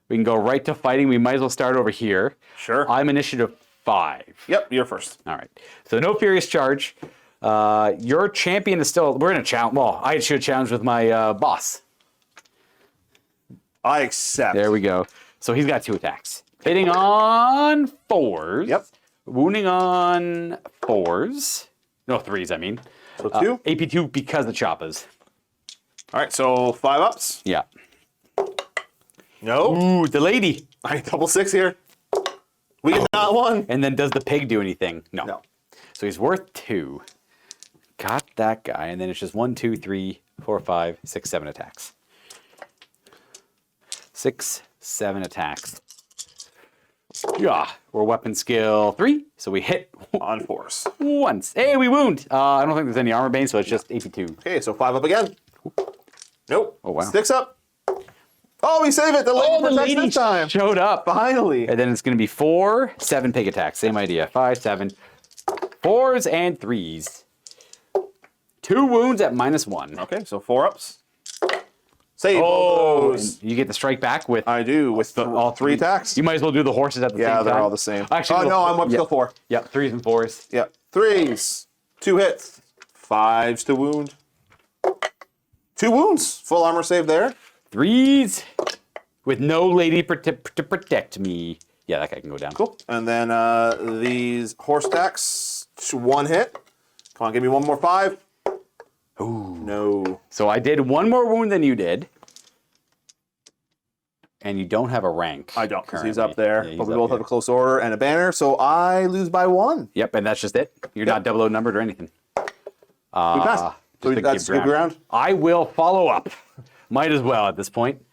We can go right to fighting. We might as well start over here. Sure. I'm initiative 5. Yep, you're first. All right. So no furious charge. Your champion is still... We're in a challenge. Well, I should challenge with my boss. I accept. There we go. So he's got 2 attacks. Hitting on 4s. Yep. Wounding on 4s. No, 3s, I mean. So 2. AP2 because of choppas. All right, so 5 ups. Yeah. No. Ooh, the lady. I double 6 here. We get that one. And then does the pig do anything? No. No. So he's worth 2. Got that guy. And then it's just 1, 2, 3, 4, 5, 6, 7 attacks. 6, 7 attacks. Yeah. We're weapon skill 3. So we hit On force. once. Hey, we wound. I don't think there's any armor bane, so it's just AP2. Okay, so 5 up again. Nope. Oh, wow. 6 up. Oh, we save it. The lady protects this time. showed up. Finally. And then it's going to be 4, 7 pig attacks. Same idea. 5, 7. 4s and 3s. 2 wounds at -1. Okay, so 4 ups. Save Oh, all and those. you get the strike back with I do, with all 3 attacks. You might as well do the horses at the same Yeah, time. they're all the same. Actually, Oh, no, I'm up skill 4. Yep, 3s and 4s. Yep. 3s. 2 hits. 5s to wound. 2 wounds. Full armor save there. 3s with no lady to protect me. Yeah, that guy can go down. Cool. And then these horse stacks. 1 hit. Come on, give me one more 5. Ooh. No. So I did 1 more wound than you did. And you don't have a rank. I don't, because he's currently. up there. Yeah, he's but we up both here. have a close order and a banner, so I lose by 1. Yep, and that's just it. You're not double O numbered or anything. We passed. So Just to that's keep good ground. I will follow up. Might as well at this point.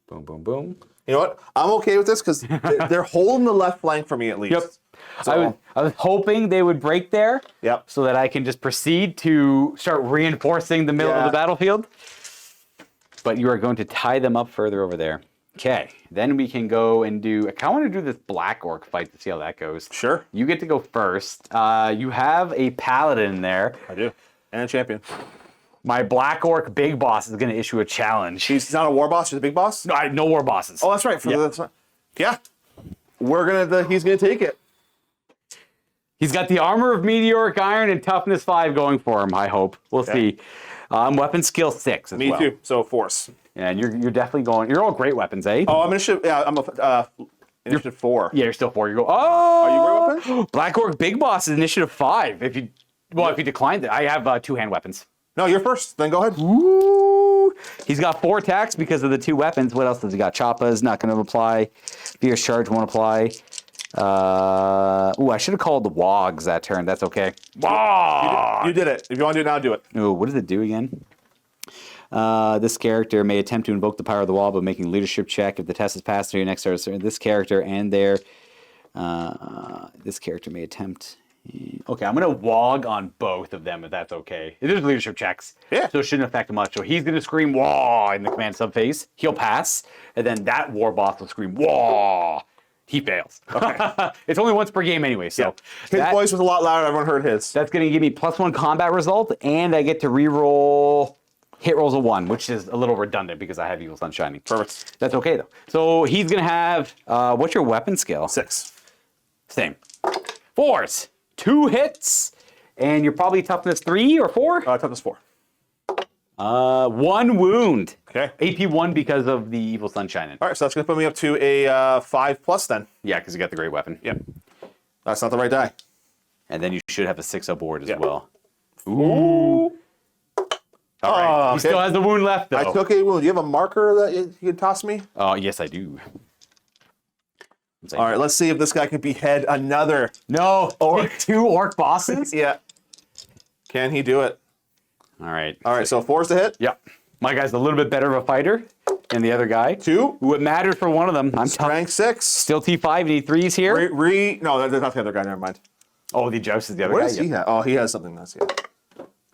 Boom, boom, boom. You know what? I'm okay with this because they're holding the left flank for me at least. Yep. So, I was hoping they would break there. Yep. So that I can just proceed to start reinforcing the middle of Yeah. the battlefield. But you are going to tie them up further over there. Okay. Then we can go and do... I kind of want to do this Black Orc fight to see how that goes. Sure. You get to go first. You have a Paladin there. I do. And a champion. My Black Orc big boss is going to issue a challenge. He's not a war boss, he's a big boss? No, no war bosses. Oh, that's right. Yeah. He's gonna take it. He's got the armor of meteoric iron and toughness 5 going for him, I hope. We'll see. Weapon skill 6 as Me well. too. So force. And you're definitely going... You're all great weapons, eh? Oh, I'm initiative. Yeah, I'm a initiative 4. Yeah, you're still 4. You go, oh! Are you great weapon? Black Orc Big Boss is initiative 5. If you declined it, I have 2-hand weapons. No, you're first. Then go ahead. Ooh. He's got 4 attacks because of the 2 weapons. What else does he got? Choppa's not going to apply. Fierce Charge won't apply. I should have called the Wogs that turn. That's okay. Wog! You did it. If you want to do it now, do it. Ooh, what does it do again? This character may attempt to invoke the power of the wall by making a leadership check. If the test is passed to your next turn, this character and their... this character may attempt... Okay, I'm going to Wog on both of them if that's okay. It is leadership checks, Yeah. so it shouldn't affect much. So he's going to scream Wah in the command subphase. He'll pass, and then that war boss will scream Wah. He fails. Okay. It's only once per game anyway, so His voice was a lot louder. Everyone heard his. that's going to give me +1 combat result, and I get to reroll hit rolls a 1, which is a little redundant because I have Evil Sun Shining. Perfect. That's okay though. So he's gonna have what's your weapon skill? 6. Same. 4s, 2 hits, and you're probably toughness 3 or 4. Toughness 4. 1 wound. Okay. AP 1 because of the Evil Sun Shining. All right, so that's going to put me up to a 5+ then. Yeah, because you got the great weapon. Yep. That's not the right die. And then you should have a 6 aboard as Yeah. well. Ooh. All right. He still has the wound left though. I took a wound. Do you have a marker that you can toss me? Oh, yes, I do. All right, let's see if this guy can behead another. No, Orc. 2 orc bosses? Yeah. Can he do it? All right. All right, so 4's to hit. Yep. My guy's a little bit better of a fighter than the other guy. 2. Who it mattered for one of them. I'm Strength 6. still T5 and E3s here. No, that's not the other guy. Never mind. Oh, the Joust is the other What guy. does he Yep. have? Oh, he has something else. Yeah.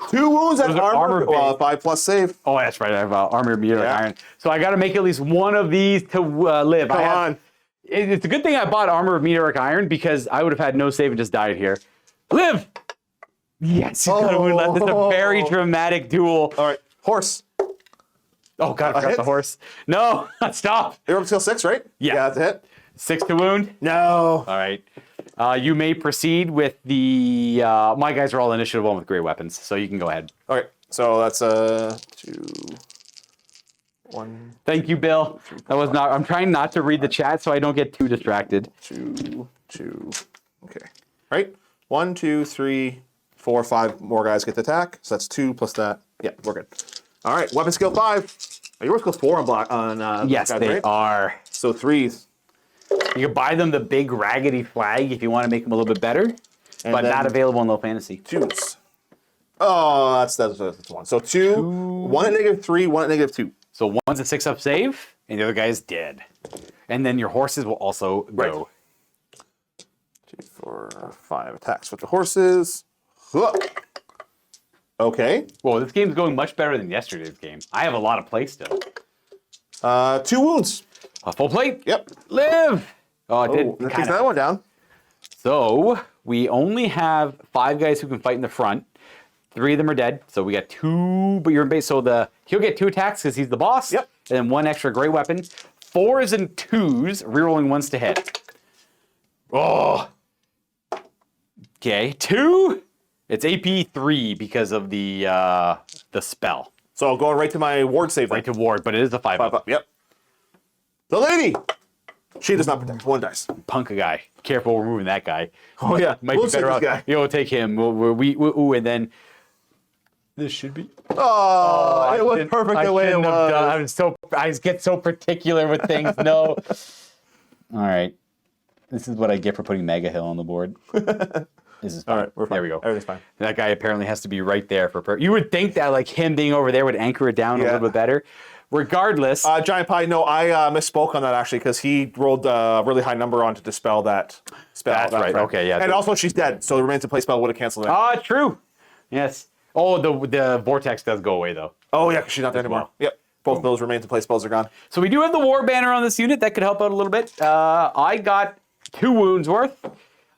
2 wounds at Those are armor. armor Well, base. 5+ save. Oh, that's right. I have armor, meteor, Yeah. iron. So I got to make at least one of these to live. Come on. It's a good thing I bought armor of meteoric iron because I would have had no save and just died here. Live! Yes, he's got a wound left. It's a very dramatic duel. All right, horse. Oh, God, I forgot hit? the horse. No, stop. You're up till 6, right? Yeah. Yeah, that's a hit. 6 to wound. No. All right. You may proceed with the... my guys are all initiative 1 with great weapons, so you can go ahead. All right, so that's 2, 1, Thank you, Bill. That was not... I'm trying not to read the chat so I don't get too distracted. 2, 2. Okay. Right? 1, 2, 3, 4, 5 more guys get to attack. So that's 2 plus that. Yeah, we're good. All right, weapon skill 5. Oh, your skill 4 on block on Yes, guys, they right? are. So 3s. You can buy them the big raggedy flag if you want to make them a little bit better, but then- not available in low fantasy. 2s. Oh, that's 1. So 2, 1 at -3, 1 at -2. So one's a 6-up save, and the other guy is dead. And then your horses will also go. 2, 4, 5 attacks with the horses. Huh. Okay. Well, this game's going much better than yesterday's game. I have a lot of play still. 2 wounds. A full plate. Yep. Live. Oh, it Oh, did. that takes Kinda. that one down. So we only have 5 guys who can fight in the front. 3 of them are dead. So we got 2, but you're in base. So he'll get 2 attacks because he's the boss. Yep. And then 1 extra great weapon. 4s and 2s, rerolling 1s to hit. Oh. Okay, 2. It's AP 3 because of the spell. So going right to my ward save. Right to ward, but it is a 5 5 up. up. Yep. The lady. She does not protect. 1 dice. Punk a guy. Careful removing that guy. Oh yeah. Might We'll be save better this off. guy. We'll take him. Ooh, and then this should be. Oh, it was perfect the way it shouldn't have was. done- I get so particular with things. No. All right. This is what I get for putting Mega Hill on the board. This is fine. All right, we're fine. There we go. Everything's fine. That guy apparently has to be right there for. You would think that like him being over there would anchor it down a Yeah. little bit better. Regardless, Giant Pie, no, I misspoke on that actually because he rolled a really high number on to dispel that spell. That's that right. friend. Okay, yeah. And also she's dead, so the remains in play spell would have canceled it. true. Yes. Oh, the vortex does go away though. Oh yeah, because she's not there anymore. well. Yep. Both those remains in play spells are gone. So we do have the war banner on this unit that could help out a little bit. I got 2 wounds worth.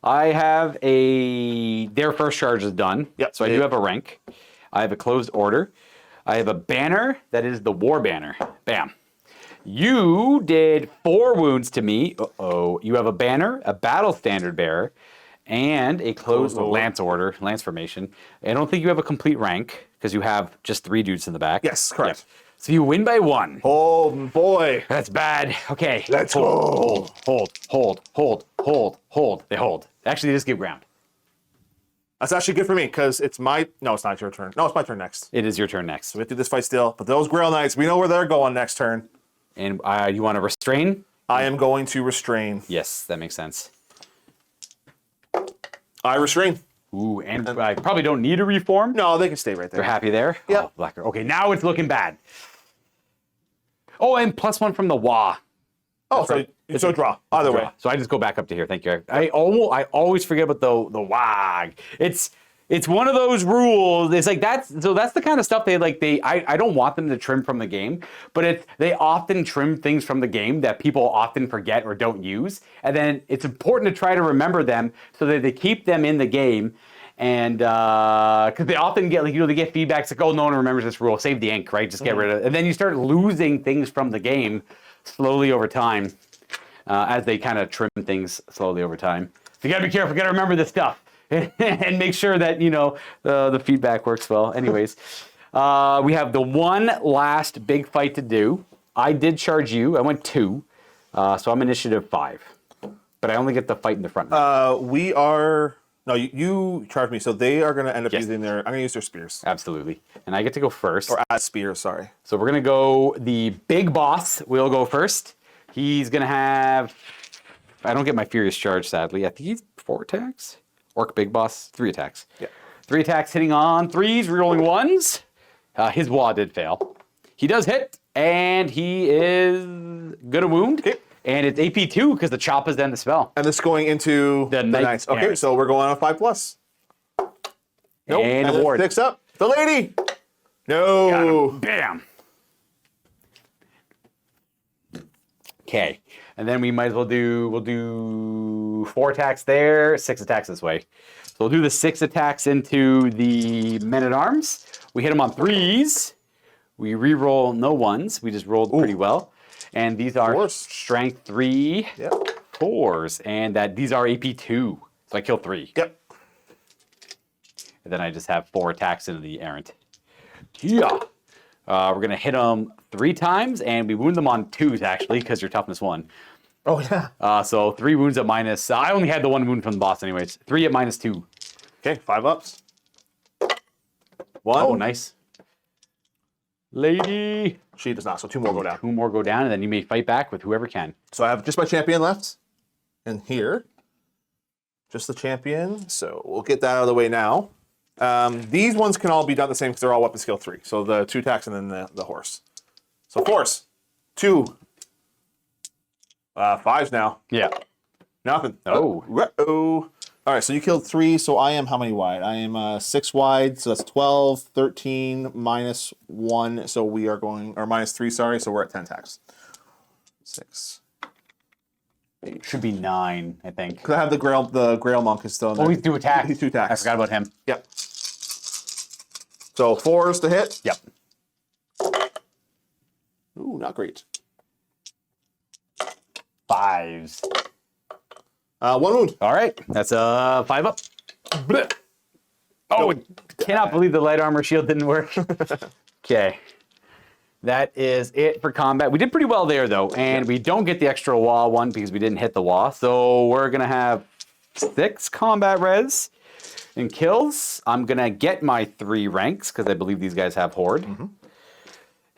I have their first charge is done. Yep. So I do have a rank. I have a closed order. I have a banner that is the war banner. Bam. You did 4 wounds to me. Uh-oh. You have a banner, a battle standard bearer, and a closed lance formation. I don't think you have a complete rank because you have just 3 dudes in the back. Yes, correct. Yep. So you win by 1. Oh boy. That's bad. Okay. Let's go. Hold. They hold. Actually, they just give ground. That's actually good for me because it's my. No, it's not your turn. No, it's my turn next. It is your turn next. We have to do this fight still. But those Grail Knights, we know where they're going next turn. And you want to restrain? I am going to restrain. Yes, that makes sense. I restrain. Ooh, and I probably don't need a reform. No, they can stay right there. They're happy there? Yeah. Oh, blacker. Okay, now it's looking bad. Oh, and +1 from the Wah. Oh, so it's a draw. Either way. So I just go back up to here. Thank you. I always forget about the WAG. It's one of those rules. It's like that's the kind of stuff I don't want them to trim from the game, but they often trim things from the game that people often forget or don't use. And then it's important to try to remember them so that they keep them in the game. And because they often get like, they get feedbacks like, oh, no one remembers this rule. Save the ink, right? Just get rid of it. And then you start losing things from the game slowly over time as they kind of trim things slowly over time. So you got to be careful. You got to remember this stuff and make sure that, the feedback works well. Anyways, we have the one last big fight to do. I did charge you. I went 2. So I'm initiative 5. But I only get the fight in the front. We are... No, you charge me, so they are going to end up using their... I'm going to use their spears. Absolutely. And I get to go first. Or as spears, sorry. So we're going to go... The big boss will go first. He's going to have... I don't get my Furious Charge, sadly. I think he's 4 attacks. Orc big boss, 3 attacks. Yeah. 3 attacks hitting on 3s, rerolling 1s. His wall did fail. He does hit, and he is going to wound. Okay. And it's AP 2 because the chop is then the spell. And this is going into the knights. Okay, damage. so we're going on a 5+. Nope. And then award. 6 up. The lady. No. Bam. Okay. And then we might as well we'll do 4 attacks there, 6 attacks this way. So we'll do the 6 attacks into the men-at-arms. We hit them on 3s. We re-roll no 1s. We just rolled pretty well. And these are 4s. strength 3, 4s. And these are AP 2. So I kill 3. Yep. And then I just have 4 attacks into the errant. Yeah. We're going to hit them 3 times, and we wound them on 2s, actually, because you're toughness 1. Oh, yeah. So 3 wounds at minus... I only had the 1 wound from the boss anyways. 3 at minus 2. Okay, 5 ups. 1. Oh, nice. Lady. She does not, so 2 more go down. 2 more go down, and then you may fight back with whoever can. So I have just my champion left. And here, just the champion. So we'll get that out of the way now. These ones can all be done the same because they're all weapon skill 3. So the 2 attacks and then the horse. So force. 2. 5s now. Yeah. Nothing. Oh. Uh-oh. All right, so you killed 3, so I am how many wide? I am 6 wide, so that's 12, 13, minus 1, so we are going, or minus 3, sorry, so we're at 10 attacks. 6. Should be 9, I think. Because I have the Grail Monk is still in there. Oh, he's 2 attacks. He's 2 attacks. I forgot about him. Yep. So 4s to hit. Yep. Ooh, not great. 5s. 1 wound. All right. That's a 5 up. Blech. Oh, cannot believe the light armor shield didn't work. Okay. That is it for combat. We did pretty well there, though, and we don't get the extra wall one because we didn't hit the wall. So we're going to have 6 combat res and kills. I'm going to get my 3 ranks because I believe these guys have Horde. Mm-hmm.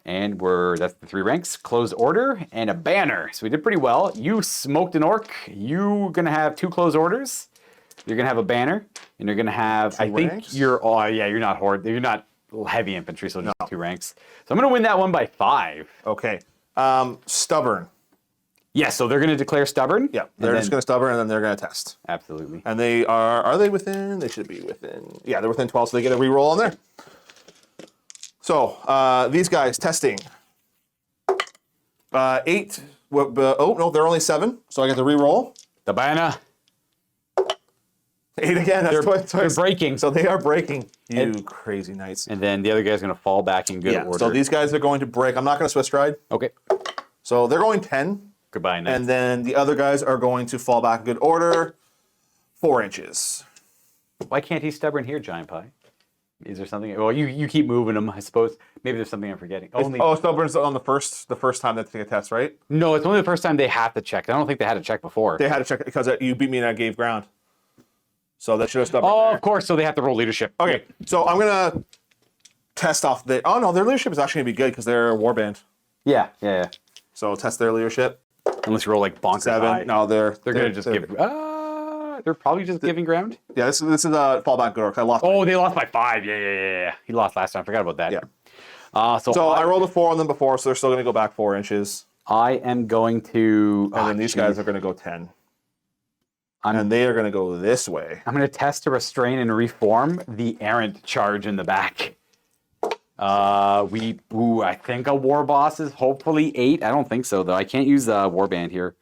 And that's the 3 ranks. Closed order and a banner. So we did pretty well. You smoked an orc. You're going to have 2 closed orders. You're going to have a banner. And you're going to have, I think you're not Horde. You're not heavy infantry, so just 2 ranks. So I'm going to win that one by 5. Okay. Stubborn. Yeah, so they're going to declare stubborn? Yeah, they're just going to stubborn, and then they're going to test. Absolutely. And are they within? They should be within. Yeah, they're within 12, so they get a reroll on there. So, these guys, testing. 8. Oh, no, they're only 7, so I get the reroll. The banner. 8 again, that's twice. They're breaking. So they are breaking. You crazy knights. And then the other guy's going to fall back in good order. So these guys are going to break. I'm not going to Swiss stride. Okay. So they're going 10. Goodbye, knights. And then the other guys are going to fall back in good order. 4 inches. Why can't he stubborn here, Giant Pie? Is there something? Well, you keep moving them, I suppose. Maybe there's something I'm forgetting. Stubborn's on the first time they take a test, right? No, it's only the first time they have to check. I don't think they had to check before. They had to check because you beat me and I gave ground. So that should have stubborn. Oh, there. Of course. So they have to roll leadership. Okay, so I'm gonna test off the. Oh no, their leadership is actually gonna be good because they're a warband. Yeah. So test their leadership. Unless you roll like bonkers 7. high. No, they're gonna just give. They're probably just giving ground. Yeah, this is a fallback good orc. I lost. Oh, they lost by 5. Yeah. He lost last time. I forgot about that. Yeah. So I rolled a 4 on them before, so they're still gonna go back 4 inches. I am going to. And then these guys are gonna go 10. And they are going to go this way. I'm going to test to restrain and reform the errant charge in the back. I think a war boss is hopefully 8. I don't think so, though. I can't use warband here.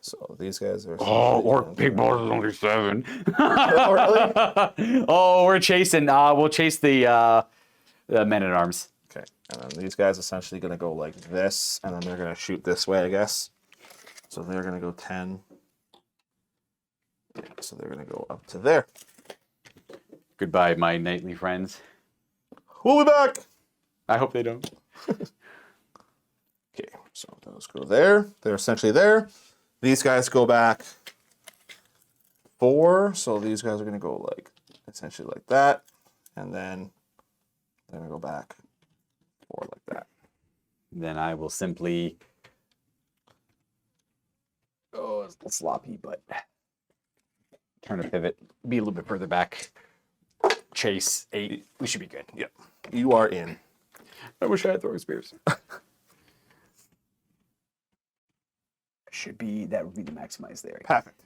So these guys are. Oh, orc big boss is only 7. Oh, really? Oh, we're chasing. We'll chase the men at arms. Okay, and then these guys essentially going to go like this, and then they're going to shoot this way, I guess. So they're going to go 10. Yeah, so they're going to go up to there. Goodbye, my knightly friends. We'll be back. I hope they don't. Okay, so those go there. They're essentially there. These guys go back 4. So these guys are going to go like essentially like that. And then they're going to go back 4 like that. Then I will simply. Oh, it's a little sloppy, but turn a pivot, be a little bit further back. Chase 8. We should be good. Yep. You are in. I wish I had throwing spears. That would be the maximize there. Perfect.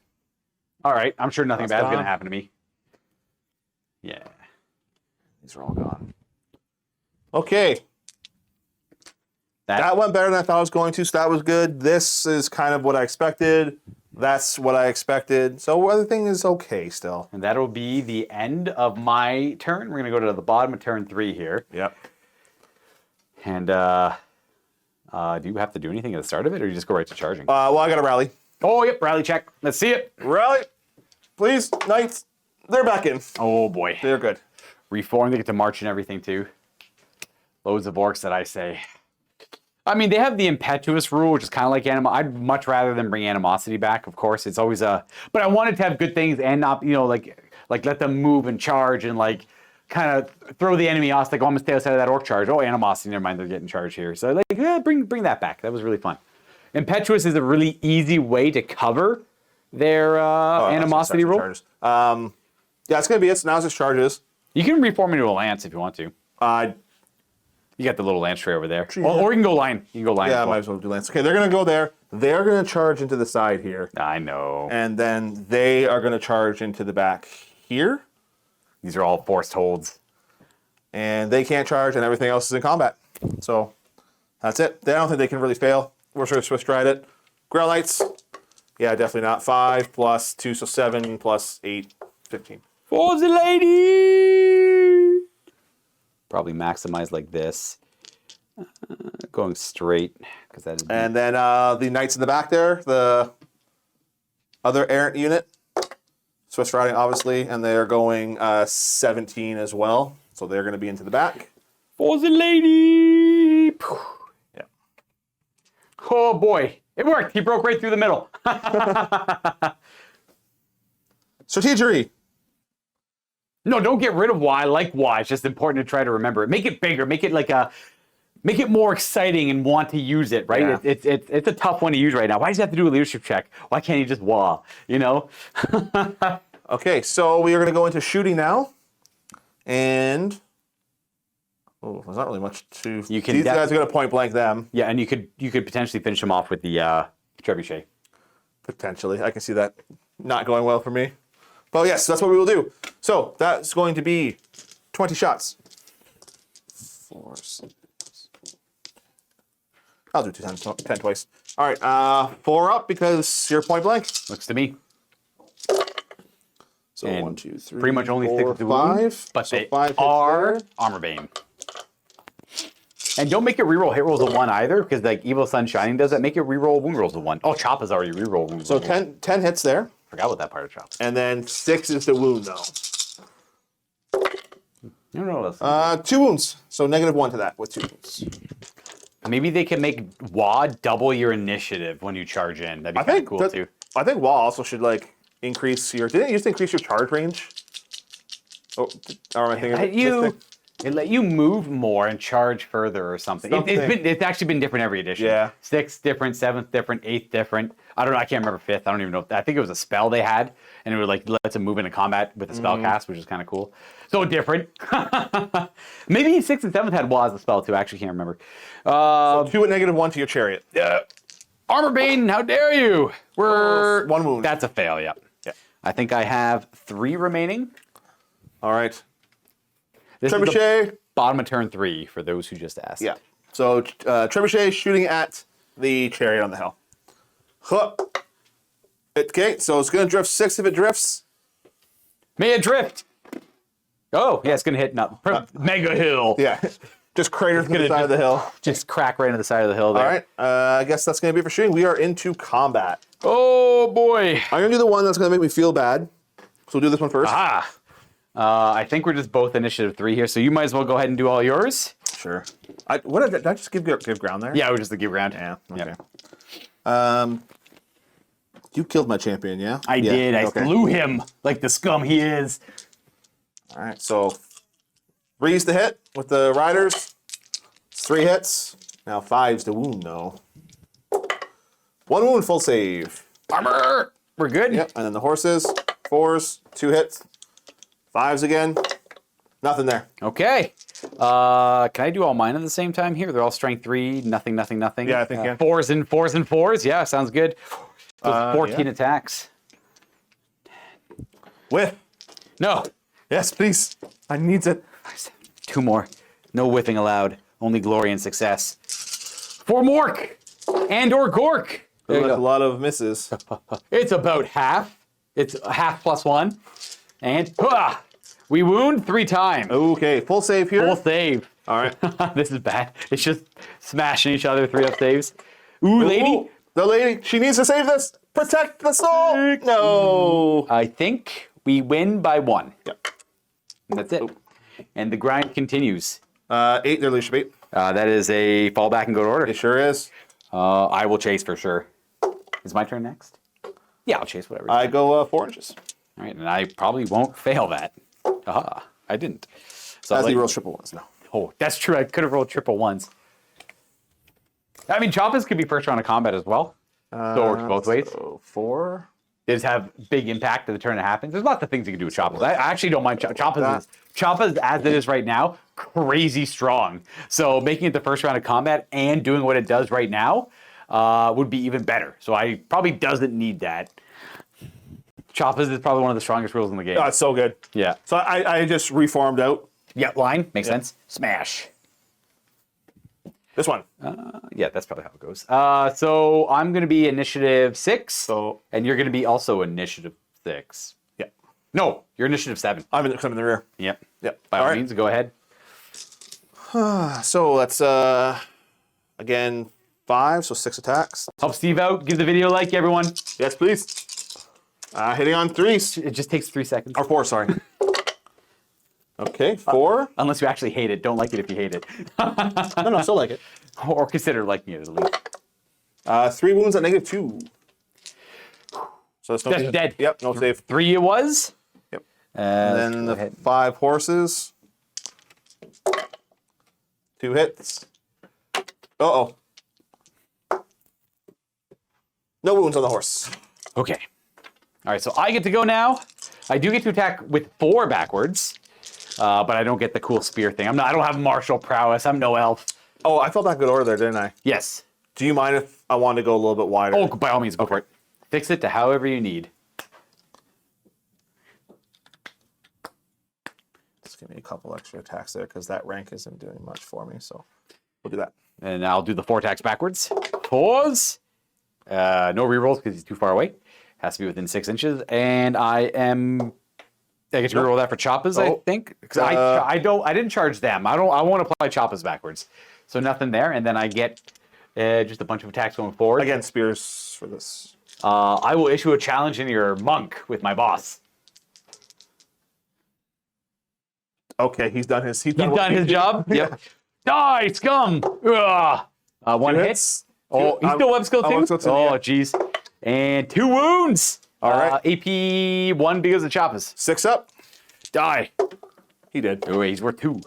All right. I'm sure nothing That's bad is going gone. to happen to me. Yeah. These are all gone. Okay. That That went better than I thought it was going to, so that was good. This is kind of what I expected. That's what I expected. So everything is okay still. And that'll be the end of my turn. We're going to go to the bottom of turn 3 here. Yep. And do you have to do anything at the start of it, or you just go right to charging? Well, I got to rally. Oh, yep, rally check. Let's see it. Rally. Please, knights. They're back in. Oh, boy. They're good. Reform, they get to march and everything, too. Loads of orcs that I say. I mean, they have the impetuous rule, which is kind of like I'd much rather than bring animosity back, of course. It's always but I wanted to have good things and not, like let them move and charge and, like, kind of throw the enemy off, like, oh, I'm going to stay outside of that orc charge. Oh, animosity, never mind, they're getting charged here. So, like, yeah, bring that back. That was really fun. Impetuous is a really easy way to cover their animosity rule. Yeah, it's going to be it. So now it's just charges. You can reform into a lance if you want to. You got the little lance tray over there. Or you can go line. You can go line. Yeah, I might as well do lance. Okay, they're going to go there. They're going to charge into the side here. I know. And then they are going to charge into the back here. These are all forced holds. And they can't charge, and everything else is in combat. So that's it. I don't think they can really fail. We're sort of Swiss tried it. Grail Knights. Yeah, definitely not. 5 plus 2, so 7 plus 8, 15. For the lady! Probably maximize like this. Going straight. Because that is. And then the Knights in the back there, the other errant unit. Swiss riding, obviously, and they're going 17 as well. So they're going to be into the back. For the lady! Yeah. Oh boy. It worked. He broke right through the middle. Strategery. No, don't get rid of Y. I like Y. It's just important to try to remember it. Make it bigger. Make it like make it more exciting and want to use it, right? Yeah. It's a tough one to use right now. Why does he have to do a leadership check? Why can't he just wah? You know? Okay, so we are going to go into shooting now. And there's not really much to. You can These guys are going to point blank them. Yeah, and you could potentially finish him off with the trebuchet. Potentially. I can see that not going well for me. But yes, that's what we will do. So that's going to be 20 shots. 4, 6. I'll do 2 times 10 twice. All right, 4 up because you're point blank. Looks to me. So And 1, 2, 3, pretty much only 4, 6 to wound, 5. but So they 5 hits are there. armor bane. And don't make it reroll hit rolls of 1 either, because like Evil Sun Shining does that. Make it reroll wound rolls of 1. Oh, Chop is already reroll wound. So rolls of 1. 10 hits there. Forgot about that part of Chop. And then 6 is the wound, though. No. 2 wounds. So -1 to that with 2 wounds. Maybe they can make WAD double your initiative when you charge in. That'd be kind of cool too. I think WA also should like increase your. Didn't it used to increase your charge range? Oh, or am I thinking? It let you move more and charge further or something. It's actually been different every edition. Yeah. 6th different, 7th different, 8th different. I don't know. I can't remember 5th. I don't even know. I think it was a spell they had, and it would like lets them move into combat with a spell cast, which is kind of cool. So different. Maybe 6th and 7th had WA as a spell too. I actually can't remember. So 2 at -1 to your chariot. Armor Bane, how dare you? We're 1 wound. That's a fail. Yeah. Yeah. I think I have 3 remaining. All right. This is the Trebuchet. bottom of turn 3 for those who just asked. Yeah. So Trebuchet shooting at the chariot on the hill. Huh. Okay, so it's going to drift 6 if it drifts. May it drift. Oh, yeah, it's going to hit Mega Hill. Yeah, just crater to the side of the hill. Just crack right into the side of the hill there. All right, I guess that's going to be for shooting. We are into combat. Oh, boy. I'm going to do the one that's going to make me feel bad. So we'll do this one first. Aha. I think we're just both initiative 3 here, so you might as well go ahead and do all yours. Sure. Did I just give ground there? Yeah, we're just the give round. Yeah, okay. Yep. You killed my champion, yeah? I did. I slew him like the scum he is. All right, so 3's to hit with the riders. It's 3 hits. Now 5's to wound, though. 1 wound, full save. Armor. We're good. Yep, and then the horses. 4's, 2 hits. 5's again. Nothing there. Okay. Can I do all mine at the same time here? They're all strength 3, nothing. Yeah, I think you can. 4s and 4s and 4s. Yeah, sounds good. So 14 attacks. Whiff. No. Yes, please. I need it. 2 more. No whiffing allowed. Only glory and success. 4 Mork and or Gork. There you That's a go. lot of misses. It's about half. It's half plus 1. And we wound 3 times. Okay, full save here. Full save. All right. This is bad. It's just smashing each other 3-up saves. Ooh, lady. Ooh, the lady. She needs to save this. Protect the soul. No. I think we win by 1. Yep. And that's it. And the grind continues. 8, their leadership 8. That is a fallback and go to order. It sure is. I will chase for sure. Is my turn next? Yeah, I'll chase whatever. I go 4 inches. All right, and I probably won't fail that. Aha, I didn't. So As he rolls triple ones now. Oh, that's true. I could have rolled triple 1s. I mean, Choppas could be first round of combat as well. So it works both ways. So 4. They just have big impact to the turn that happens. There's lots of things you can do with Choppas. I actually don't mind Choppas. Choppas, as it is right now, crazy strong. So making it the first round of combat and doing what it does right now would be even better. So I probably doesn't need that. Choppas is probably one of the strongest rules in the game. Oh, it's so good. Yeah. So I just reformed out. Yeah, line. Makes sense. Smash. This one. Yeah, that's probably how it goes. So I'm going to be initiative 6. And you're going to be also initiative 6. Yeah. No, you're initiative 7. I'm in the rear. Yep. Yep. By all means, go ahead. So that's, again, 5, so 6 attacks. Help Steve out. Give the video a like, everyone. Yes, please. Hitting on 3s. It just takes 3 seconds. Or 4, sorry. Okay, 4. Unless you actually hate it. Don't like it if you hate it. No, still like it. Or consider liking it at least. 3 wounds at -2. So it's no That's dead. Yep, no save. 3 it was. Yep. And And then the 5 horses. 2 hits. Uh-oh. No wounds on the horse. Okay. All right, so I get to go now. I do get to attack with 4 backwards, but I don't get the cool spear thing. I don't have martial prowess. I'm no elf. Oh, I felt that good order there, didn't I? Yes. Do you mind if I wanted to go a little bit wider? Oh, by all means, go for it. Fix it to however you need. Just give me a couple extra attacks there because that rank isn't doing much for me. So we'll do that. And I'll do the 4 attacks backwards. Pause. No rerolls because he's too far away. Has to be within 6 inches. And I get to reroll that for Choppas, I think. Because I didn't charge them. I won't apply Choppas backwards. So nothing there. And then I get just a bunch of attacks going forward. Again, spears for this. I will issue a challenge in your monk with my boss. Okay, he's done his. He's done his job. Yep. Die, scum! Ugh. 1 hit. hits. Oh, he's still web skill I'm too? web skill too, Oh, yeah. jeez. And 2 wounds. All right. AP 1 because of Choppas. 6 up. Die. He did. Oh, he's worth 2.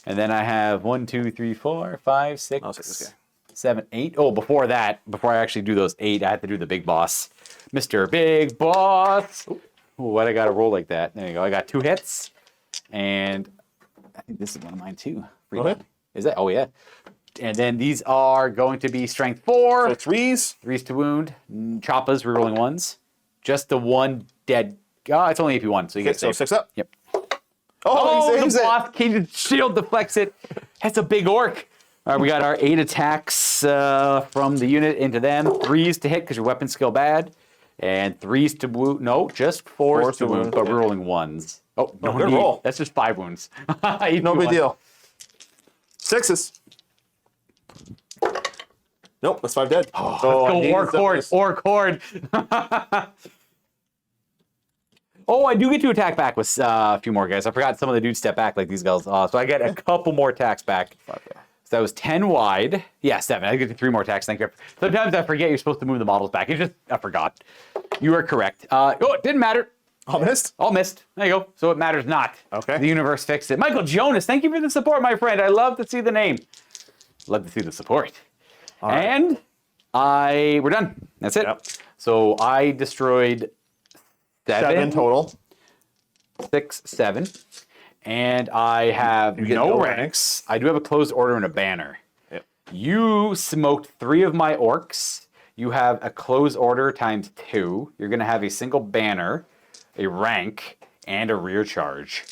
And then I have 1, 2, 3, 4, 5, 6, I'll take this guy. 7, 8. Oh, before I actually do those 8, I have to do the big boss. Mr. Big Boss. Ooh, why'd I got to roll like that? There you go. I got 2 hits. And I think this is one of mine too. Go ahead. Is that? Oh, yeah. And then these are going to be strength 4. So 3s. 3s to wound. Choppas, rerolling 1s. Just the 1 dead. Oh, it's only AP 1, so you Okay, get so saved. 6 up. Yep. Oh, he the saves it. boss can shield deflects it. That's a big orc. All right, we got our 8 attacks from the unit into them. 3s to hit because your weapon skill bad. And 3s to wound. No, just 4s to wound, but we're rolling 1s. Oh, no good need. roll. That's just 5 wounds. No big deal. 6s. Nope, that's 5 dead. Oh, Orc Horde. Oh, I do get to attack back with a few more guys. I forgot some of the dudes step back like these guys. So I get a couple more attacks back. So that was 10 wide. Yeah, 7. I get 3 more attacks. Thank you. Sometimes I forget you're supposed to move the models back. It's just, I forgot. You are correct. Oh, it didn't matter. All missed? All missed. There you go. So it matters not. Okay. The universe fixed it. Michael Jonas, thank you for the support, my friend. I love to see the name. Love to see the support. All right. And we're done. That's it. Yep. So I destroyed 7 total. 6, 7. And I have no ranks. I do have a closed order and a banner. Yep. You smoked 3 of my orcs. You have a closed order times 2. You're going to have a single banner, a rank, and a rear charge,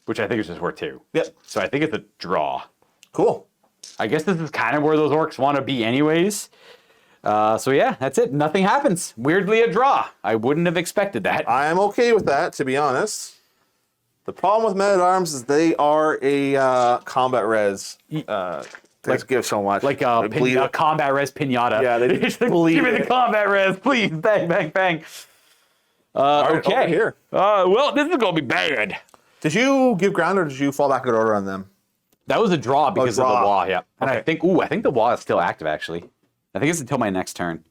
which I think is just worth 2. Yep. So I think it's a draw. Cool. I guess this is kind of where those orcs want to be anyways. So yeah, that's it. Nothing happens. Weirdly, a draw. I wouldn't have expected that. I am okay with that, to be honest. The problem with men-at-arms is they are a combat res. They just give so much. Like a combat res pinata. Yeah, they just bleed. Give me the combat res, please. Bang, bang, bang. Okay. Over here. Well, this is going to be bad. Did you give ground or did you fall back in order on them? That was a draw because of the wall, yeah. And Okay. I think the wall is still active, actually. I think it's until my next turn.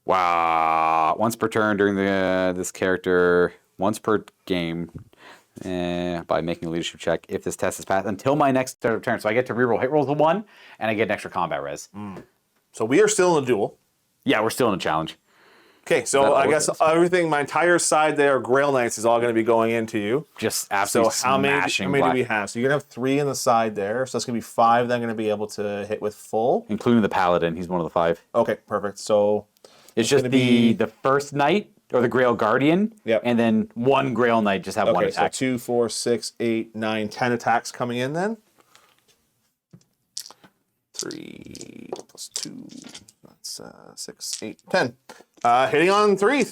Wow. Once per turn during this character, once per game, by making a leadership check, if this test is passed, until my next turn. So I get to reroll hit rolls of 1, and I get an extra combat res. So we are still in a duel. Yeah, we're still in a challenge. Okay, so I guess everything, my entire side there, Grail Knights, is all going to be going into you. Just absolutely So how many do we have? So you're going to have 3 in the side there. So that's going to be 5 then going to be able to hit with full. Including the Paladin. He's one of the 5. Okay, perfect. So it's just the first Knight, or the Grail Guardian, Yep. and then 1 Grail Knight just have 1 attack. So 2, 4, 6, 8, 9, 10 attacks coming in then. 3 plus 2, that's 6, 8, 10. Hitting on 3.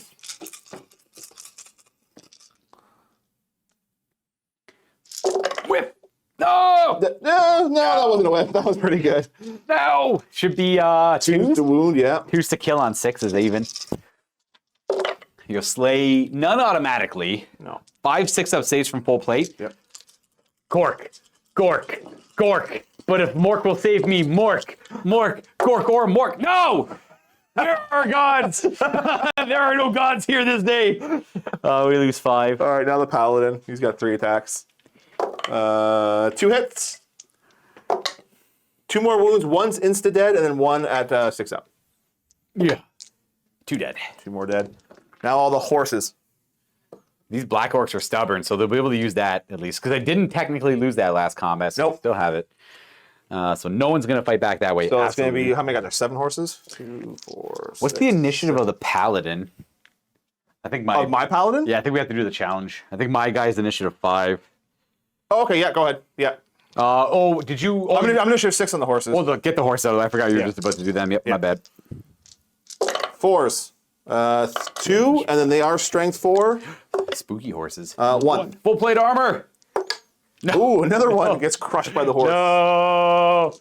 Whip! No! No, that wasn't a whip. That was pretty good. No! Should be 2 to wound, yeah. 2s to kill on 6s even. You go slay, none automatically. No. 5 6-up saves from full plate. Yep. Gork. But if Mork will save me, Mork, Gork, or Mork. No! There are gods! There are no gods here this day. We lose 5. All right, now the Paladin. He's got 3 attacks. 2 hits. 2 more wounds. 1's insta-dead, and then 1 at 6-up. Yeah. 2 dead. 2 more dead. Now all the horses. These black orcs are stubborn, so they'll be able to use that at least. Because I didn't technically lose that last combat, so I still have it. So no one's going to fight back that way. So it's going to be, how many got there? 7 horses? 2, 4, What's 6, the initiative of the Paladin? I think Of my Paladin? Yeah, I think we have to do the challenge. I think my guy's initiative 5. Oh, okay, yeah, go ahead. Yeah. Did you... I'm going to share 6 on the horses. Oh, look, get the horse out. I forgot you were just about to do them. Yep, my bad. 4s. 2, and then they are strength 4. Spooky horses. 1. Full plate armor! No. Ooh, another one gets crushed by the horse. No!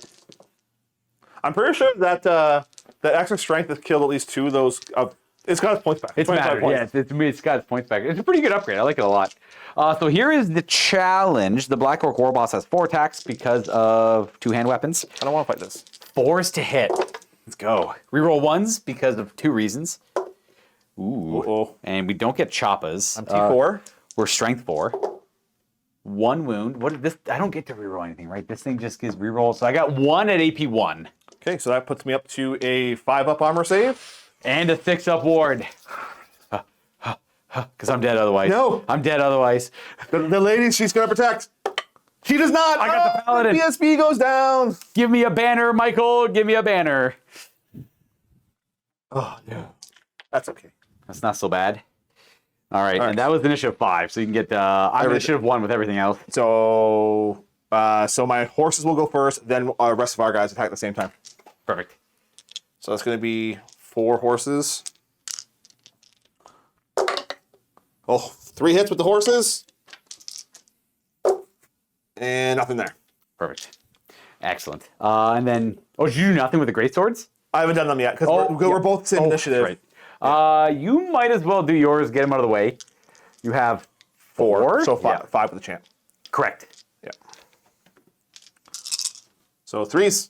I'm pretty sure that that extra strength has killed at least 2 of those. It's got its points back. It's mattered. Yeah, it's got its points back. It's a pretty good upgrade. I like it a lot. So here is the challenge. The Black Orc War Boss has 4 attacks because of 2 hand weapons. I don't want to fight this. 4s to hit. Let's go. Reroll 1s because of 2 reasons. Ooh. Uh-oh. And we don't get choppas. I'm T4. We're strength 4. 1 wound. What is this? I don't get to reroll anything, right? This thing just gives reroll. So I got 1 at AP 1. Okay, so that puts me up to a 5-up armor save. And a 6-up ward. Because I'm dead otherwise. No. I'm dead otherwise. The lady, she's going to protect. She does not. I got the Paladin. PSP goes down. Give me a banner, Michael. Give me a banner. Oh, no. That's okay. That's not so bad. All right, and that was initiative 5, so you can get I'm initiative 1 with everything else. So, so my horses will go first, then the rest of our guys attack at the same time. Perfect. So that's going to be 4 horses. Oh, 3 hits with the horses. And nothing there. Perfect. Excellent. And then, did you do nothing with the great swords? I haven't done them yet because we're both same initiative. Right. You might as well do yours. Get them out of the way. You have 4. So 5. 5 with the champ. Correct. Yeah. So 3s.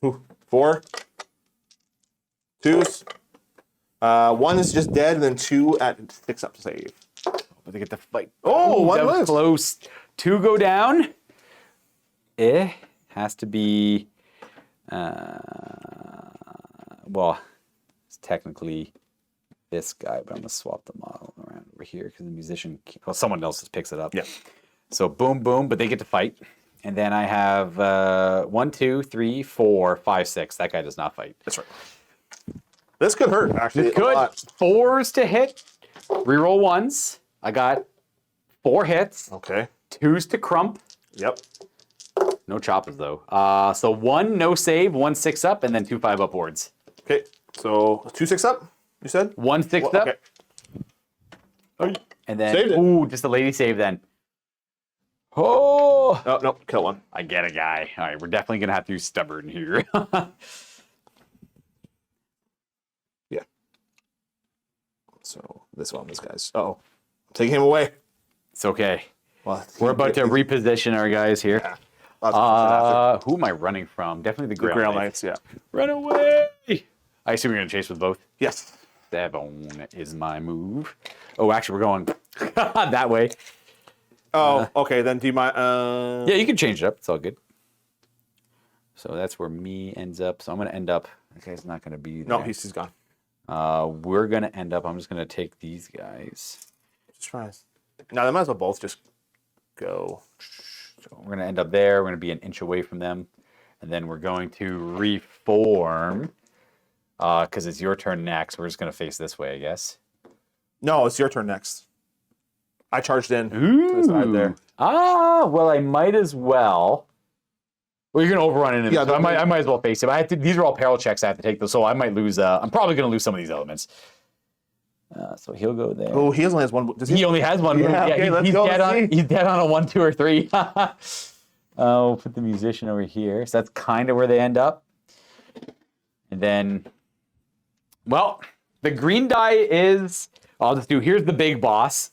Ooh, 4. 2s. 1 is just dead, and then 2 at 6 up to save. But they get to fight. Oh, 1 that was lives. close. 2 go down. Has to be. Well, it's technically this guy, but I'm gonna swap the model around over here because the musician. Someone else just picks it up. Yeah. So boom, boom, but they get to fight. And then I have 1, 2, 3, 4, 5, 6. That guy does not fight. That's right. This could hurt, actually. It's good. A lot. 4s to hit. Reroll 1s. I got 4 hits. Okay. 2s to crump. Yep. No choppers though. So 1 no save, 1 6 up, and then 2 5 upwards. Okay. So 2 6 up, you said? 1 6 up. Okay. And then, Saved it. ooh, just a lady save then. Oh! Oh, no, kill 1. I get a guy. All right, we're definitely going to have to use stubborn here. Yeah. So this guy's. Uh-oh. I'm taking him away. It's okay. Well, We're about to reposition our guys here. Yeah. After. Who am I running from? Definitely the The Grail Grail Knights. Knights, yeah. Run away! I assume you're going to chase with both. Yes. 7 is my move. Oh, actually, we're going that way. Oh, okay. Then do you mind? Yeah, you can change it up. It's all good. So that's where me ends up. So I'm going to end up. That guy's not going to be there. No, he's gone. We're going to end up. I'm just going to take these guys. Just try. Now they might as well both just go. So we're going to end up there. We're going to be an inch away from them. And then we're going to reform. Because it's your turn next. We're just going to face this way, I guess. No, it's your turn next. I charged in. Ooh. To the side there. Well, I might as well. Well, you're going to overrun into Yeah, so I might as well face him. These are all peril checks I have to take, though, so I might lose. I'm probably going to lose some of these elements. So he'll go there. Oh, he only has 1. Does He only has 1 move. Yeah, okay, let's go. He's dead on a 1, 2, or 3. We'll put the musician over here. So that's kind of where they end up. And then, well, the green die is. I'll just do. Here's the big boss.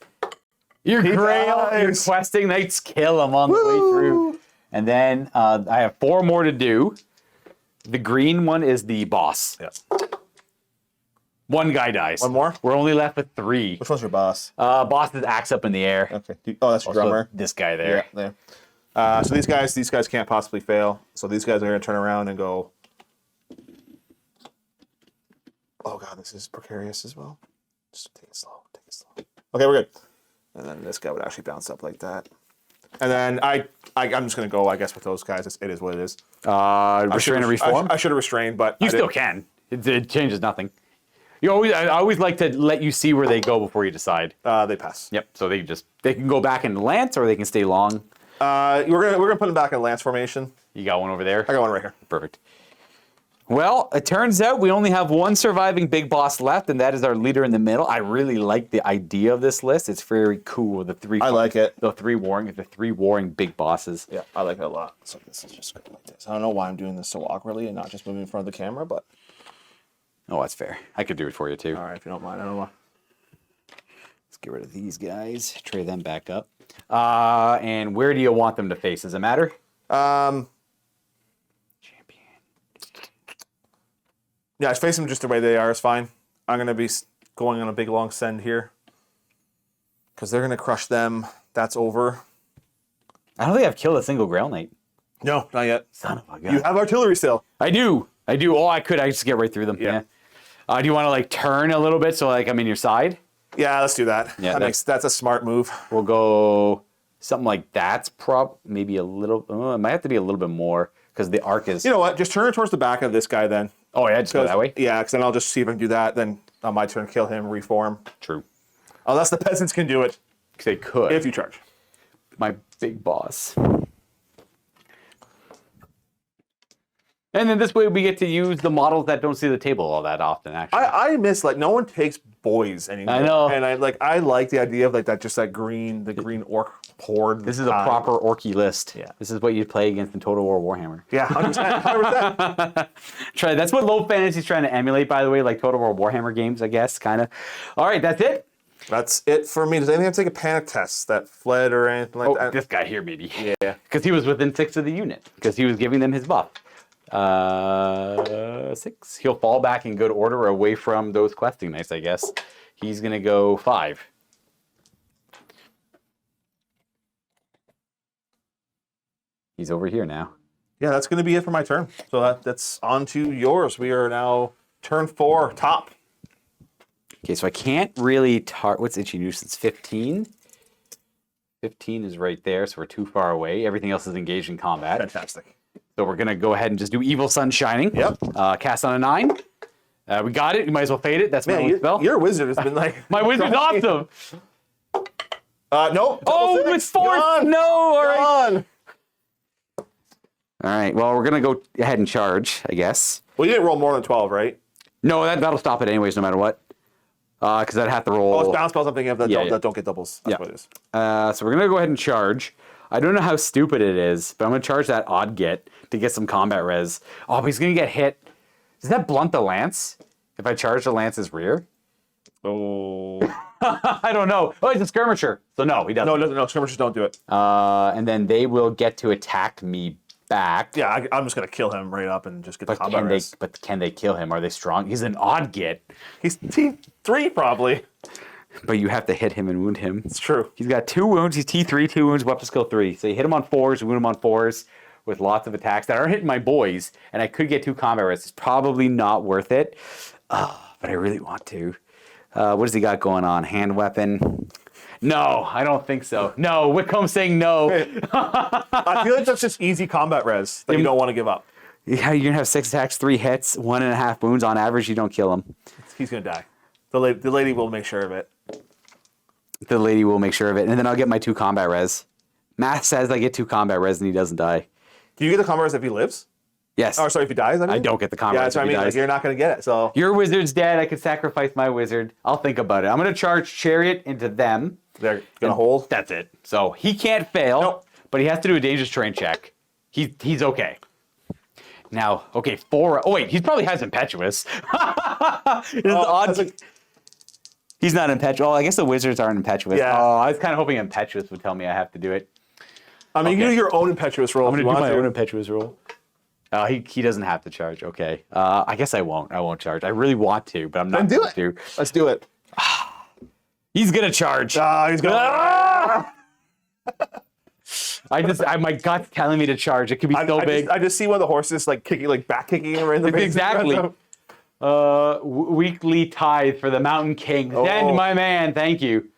Your Grail, your questing knights kill him on the way through. And then I have 4 more to do. The green one is the boss. Yeah. 1 guy dies. 1 more? We're only left with 3. Which one's your boss? Boss is axe up in the air. Okay. Oh, that's your Also, drummer. this guy there. Yeah, there. So these guys can't possibly fail. So these guys are going to turn around and go. Oh god, this is precarious as well. Just take it slow. Take it slow. Okay, we're good. And then this guy would actually bounce up like that. And then I'm just going to go, I guess, with those guys. It is what it is. Restrain and reform. I should have restrained, but You still can. It changes nothing. I always like to let you see where they go before you decide. They pass. Yep. So they can go back in lance or they can stay long. We're gonna put them back in lance formation. You got one over there. I got one right here. Perfect. Well, it turns out we only have 1 surviving big boss left, and that is our leader in the middle. I really like the idea of this list. It's very cool. The 3. I like it. The 3 warring big bosses. Yeah, I like it a lot. So this is just good like this. I don't know why I'm doing this so awkwardly and not just moving in front of the camera, but Oh, that's fair. I could do it for you too. all right, if you don't mind. I don't know. Let's get rid of these guys. Trade them back up. And where do you want them to face? Does it matter? Champion. Yeah, face them just the way they are is fine. I'm going to be going on a big long send here. Because they're going to crush them. That's over. I don't think I've killed a single Grail Knight. No, not yet. Son of a gun. You have artillery still. I do. Oh, I could. I just get right through them. Yeah. Do you want to like turn a little bit so like I'm in your side? Yeah, let's do that. Yeah, that's a smart move. We'll go something like that's maybe a little. It might have to be a little bit more because the arc is. You know what? Just turn it towards the back of this guy then. Oh yeah, just go that way. Yeah, because then I'll just see if I can do that. Then on my turn, kill him, reform. True. Unless the peasants can do it. They could. If you charge. My big boss. And then this way we get to use the models that don't see the table all that often, actually. I miss, like, no one takes boys anymore. I know. And I like the idea of, like, that green orc horde. This is a proper orky list. Yeah. This is what you'd play against in Total War Warhammer. Yeah, 100%. That's what low fantasy's trying to emulate, by the way, like Total War Warhammer games, I guess, kind of. All right, that's it. That's it for me. Does anyone have to take a panic test that fled or anything like that? This guy here, maybe. Yeah. Because he was within 6 of the unit, because he was giving them his buff. 6. He'll fall back in good order away from those questing knights, I guess. He's going to go 5. He's over here now. Yeah, that's going to be it for my turn. So that's on to yours. We are now turn 4, top. Okay, so I can't really what's itchy nuisance? 15? 15 is right there, so we're too far away. Everything else is engaged in combat. Fantastic. So we're going to go ahead and just do Evil Sun Shining. Yep. Cast on a 9. We got it. You might as well fade it. That's my only spell. Your wizard has been like... My wizard's awesome. Nope. Oh, it's forced. Gone. No, all right. Gone. All right, well, we're going to go ahead and charge, I guess. Well, you didn't roll more than 12, right? No, that'll stop it anyways, no matter what. Because I'd have to roll... Oh, it's bounce spells I'm thinking of that, that don't get doubles. That's what it is. So we're going to go ahead and charge. I don't know how stupid it is, but I'm going to charge that odd get to get some combat res. Oh, but he's going to get hit. Does that blunt the lance? If I charge the lance's rear? Oh. I don't know. Oh, he's a skirmisher. So no, he doesn't. No, skirmishers don't do it. And then they will get to attack me back. Yeah, I'm just going to kill him right up and just get the combat res. But can they kill him? Are they strong? He's an odd get. He's T3 probably. But you have to hit him and wound him. It's true. He's got 2 wounds. He's T3, 2 wounds, weapon skill 3. So you hit him on 4s, wound him on 4s with lots of attacks that are hitting my boys, and I could get 2 combat res. It's probably not worth it, but I really want to. What does he got going on? Hand weapon? No, I don't think so. No, Wickham's saying no. I feel like that's just easy combat res that you don't want to give up. Yeah, you're going to have 6 attacks, 3 hits, 1.5 wounds. On average, you don't kill him. He's going to die. The lady will make sure of it. The lady will make sure of it. And then I'll get my 2 combat res. Math says I get 2 combat res and he doesn't die. Do you get the combat res if he lives? Yes. Oh, sorry, if he dies? I don't get the combat res that's what if he I mean. dies. Like, you're not going to get it. So Your wizard's dead. I could sacrifice my wizard. I'll think about it. I'm going to charge Chariot into them. they're going to hold. That's it. So he can't fail, Nope. but he has to do a dangerous terrain check. He's okay. Now, okay, 4. Oh, wait, he probably has impetuous. He's not impetuous. Oh, I guess the wizards aren't impetuous. Yeah. Oh, I was kind of hoping impetuous would tell me I have to do it. I mean, you do your own impetuous roll. I'm going to do my own impetuous roll. He doesn't have to charge. Okay. I guess I won't. I won't charge. I really want to, but I'm not Then do going it. to. Let's do it. He's going to charge. He's going Ah! My gut's telling me to charge. It could be so big. I just see one of the horses like kicking, like back kicking him in the face. Exactly. Weekly tithe for the Mountain King. Then, my man, thank you.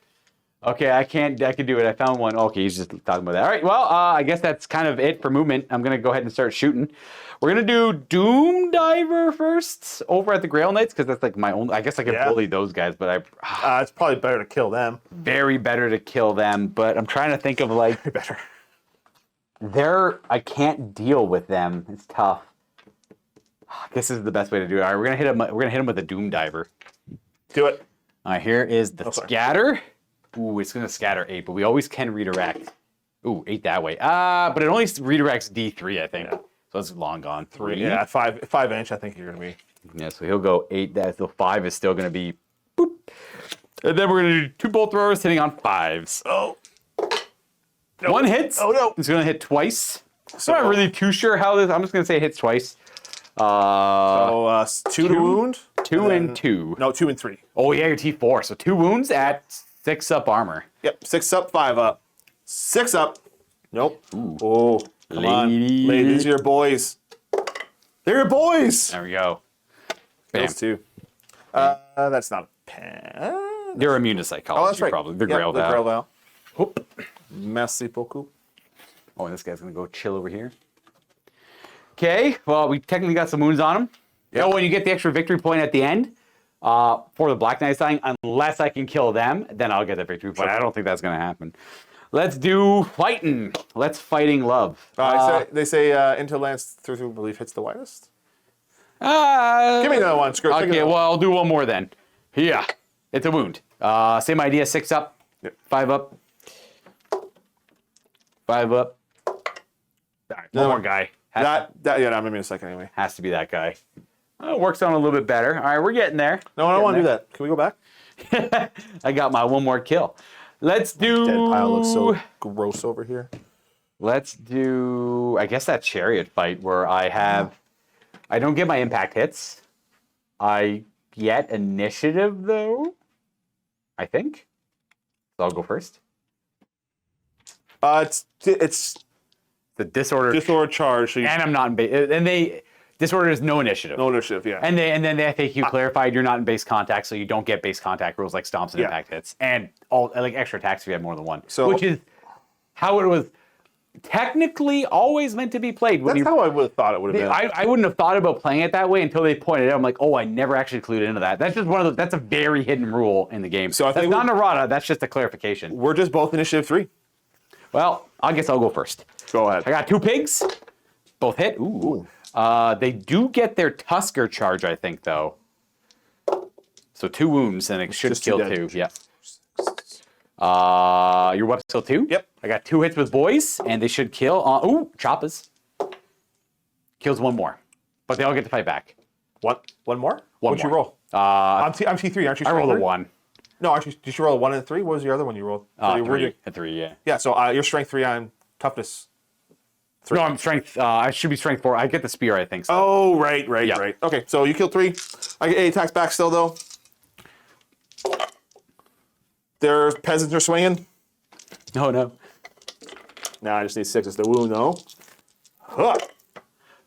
Okay, I can do it. I found one. Okay, he's just talking about that. All right, well, I guess that's kind of it for movement. I'm going to go ahead and start shooting. We're going to do Doom Diver first over at the Grail Knights, because that's like my own. I guess I could bully those guys, but it's probably better to kill them. Very better to kill them, but I'm trying to think of like. Better. I can't deal with them. It's tough. I guess this is the best way to do it. All right, we're gonna hit him. We're gonna hit him with a Doom Diver. Do it. All right, here is the scatter. Ooh, it's gonna scatter 8, but we always can redirect. Ooh, 8 that way. But it only redirects D3, I think. Yeah. So it's long gone. 3. Yeah, 5 inch. I think you're gonna be. Yeah, so he'll go 8. So 5 is still gonna be. Boop. And then we're gonna do 2 bolt throwers hitting on 5s. Oh. No. 1 hits. Oh no! It's gonna hit twice. So I'm not really too sure how this. I'm just gonna say it hits twice. 2 to wound. 2 and 2. No, 2 and 3. Oh yeah, your T4. So 2 wounds at 6 up armor. Yep, 6 up, 5 up, 6 up. Nope. Ooh. Oh, come on, ladies, are your boys. They're your boys. There we go. Bam. Those 2. That's not a pen. They're immune to psychology. Oh, that's right. Probably. They're Yep, Grail the Val. Grail Val. Whoop. Merci beaucoup. Oh, and this guy's gonna go chill over here. Okay, well, we technically got some wounds on him. Yep. Oh, when you get the extra victory point at the end for the Black Knights dying, unless I can kill them, then I'll get the victory point. I don't think that's gonna happen. Let's do fighting. Let's fighting love. They say into lance through belief hits the widest. Give me another one. Screw it. Okay, well, I'll do one more then. Yeah, it's a wound. Same idea, 6 up, Yep. 5 up, 5 up. All right, one more guy. Yeah, I'm gonna be in a second anyway. Has to be that guy. It works on a little bit better. All right, we're getting there. No, I don't want to do that. Can we go back? I got my one more kill. Let's do. Dead pile looks so gross over here. Let's do. I guess that chariot fight where I don't get my impact hits. I get initiative though. I think. So I'll go first. It's The disorder. disorder charge. So you, And I'm not in base. And disorder is no initiative. no initiative. Yeah. And then the FAQ clarified you're not in base contact, so you don't get base contact rules like stomps and Yeah. impact hits, and all like extra attacks if you have more than one. So- which is how it was technically always meant to be played. When That's how I would have thought it would have been. I wouldn't have thought about playing it that way until they pointed it out. I'm like, oh, I never actually clued into that. That's just one of those. That's a very hidden rule in the game. So I that's think not an errata. That's just a clarification. We're just both initiative 3. Well, I guess I'll go first. Go ahead. I got 2 pigs, both hit. Ooh. They do get their Tusker charge, I think, though. So 2 wounds, and it should just kill 2 dead. 2. Yeah. Your weapon's still 2? Yep. I got 2 hits with boys, and they should kill. Ooh, choppas. Kills 1 more. But they all get to fight back. What? One more? One What'd you more. roll? I'm T3, aren't you? I rolled a strength 1. 3? No, did you roll a 1 and a 3? What was the other one you rolled? So you were 3. doing- A 3, yeah. Yeah, so you're strength 3, I'm toughness. No, I'm strength. I should be strength 4. I get the spear, I think. So. Oh, right. Yeah. Okay, so you killed 3. I get 8 attacks back still, though. Their peasants are swinging. Oh, no. Now I just need 6. It's the wound, though. Huh.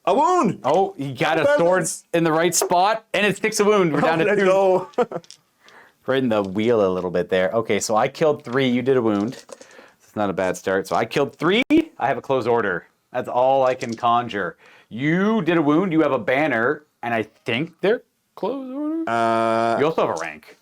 A wound! Oh, you got a sword in the right spot, and it sticks a wound. We're down to Let's 2. go. Right in the wheel a little bit there. Okay, so I killed 3. You did a wound. It's not a bad start. So I killed 3. I have a close order. That's all I can conjure. You did a wound. You have a banner, and I think they're close order. You also have a rank.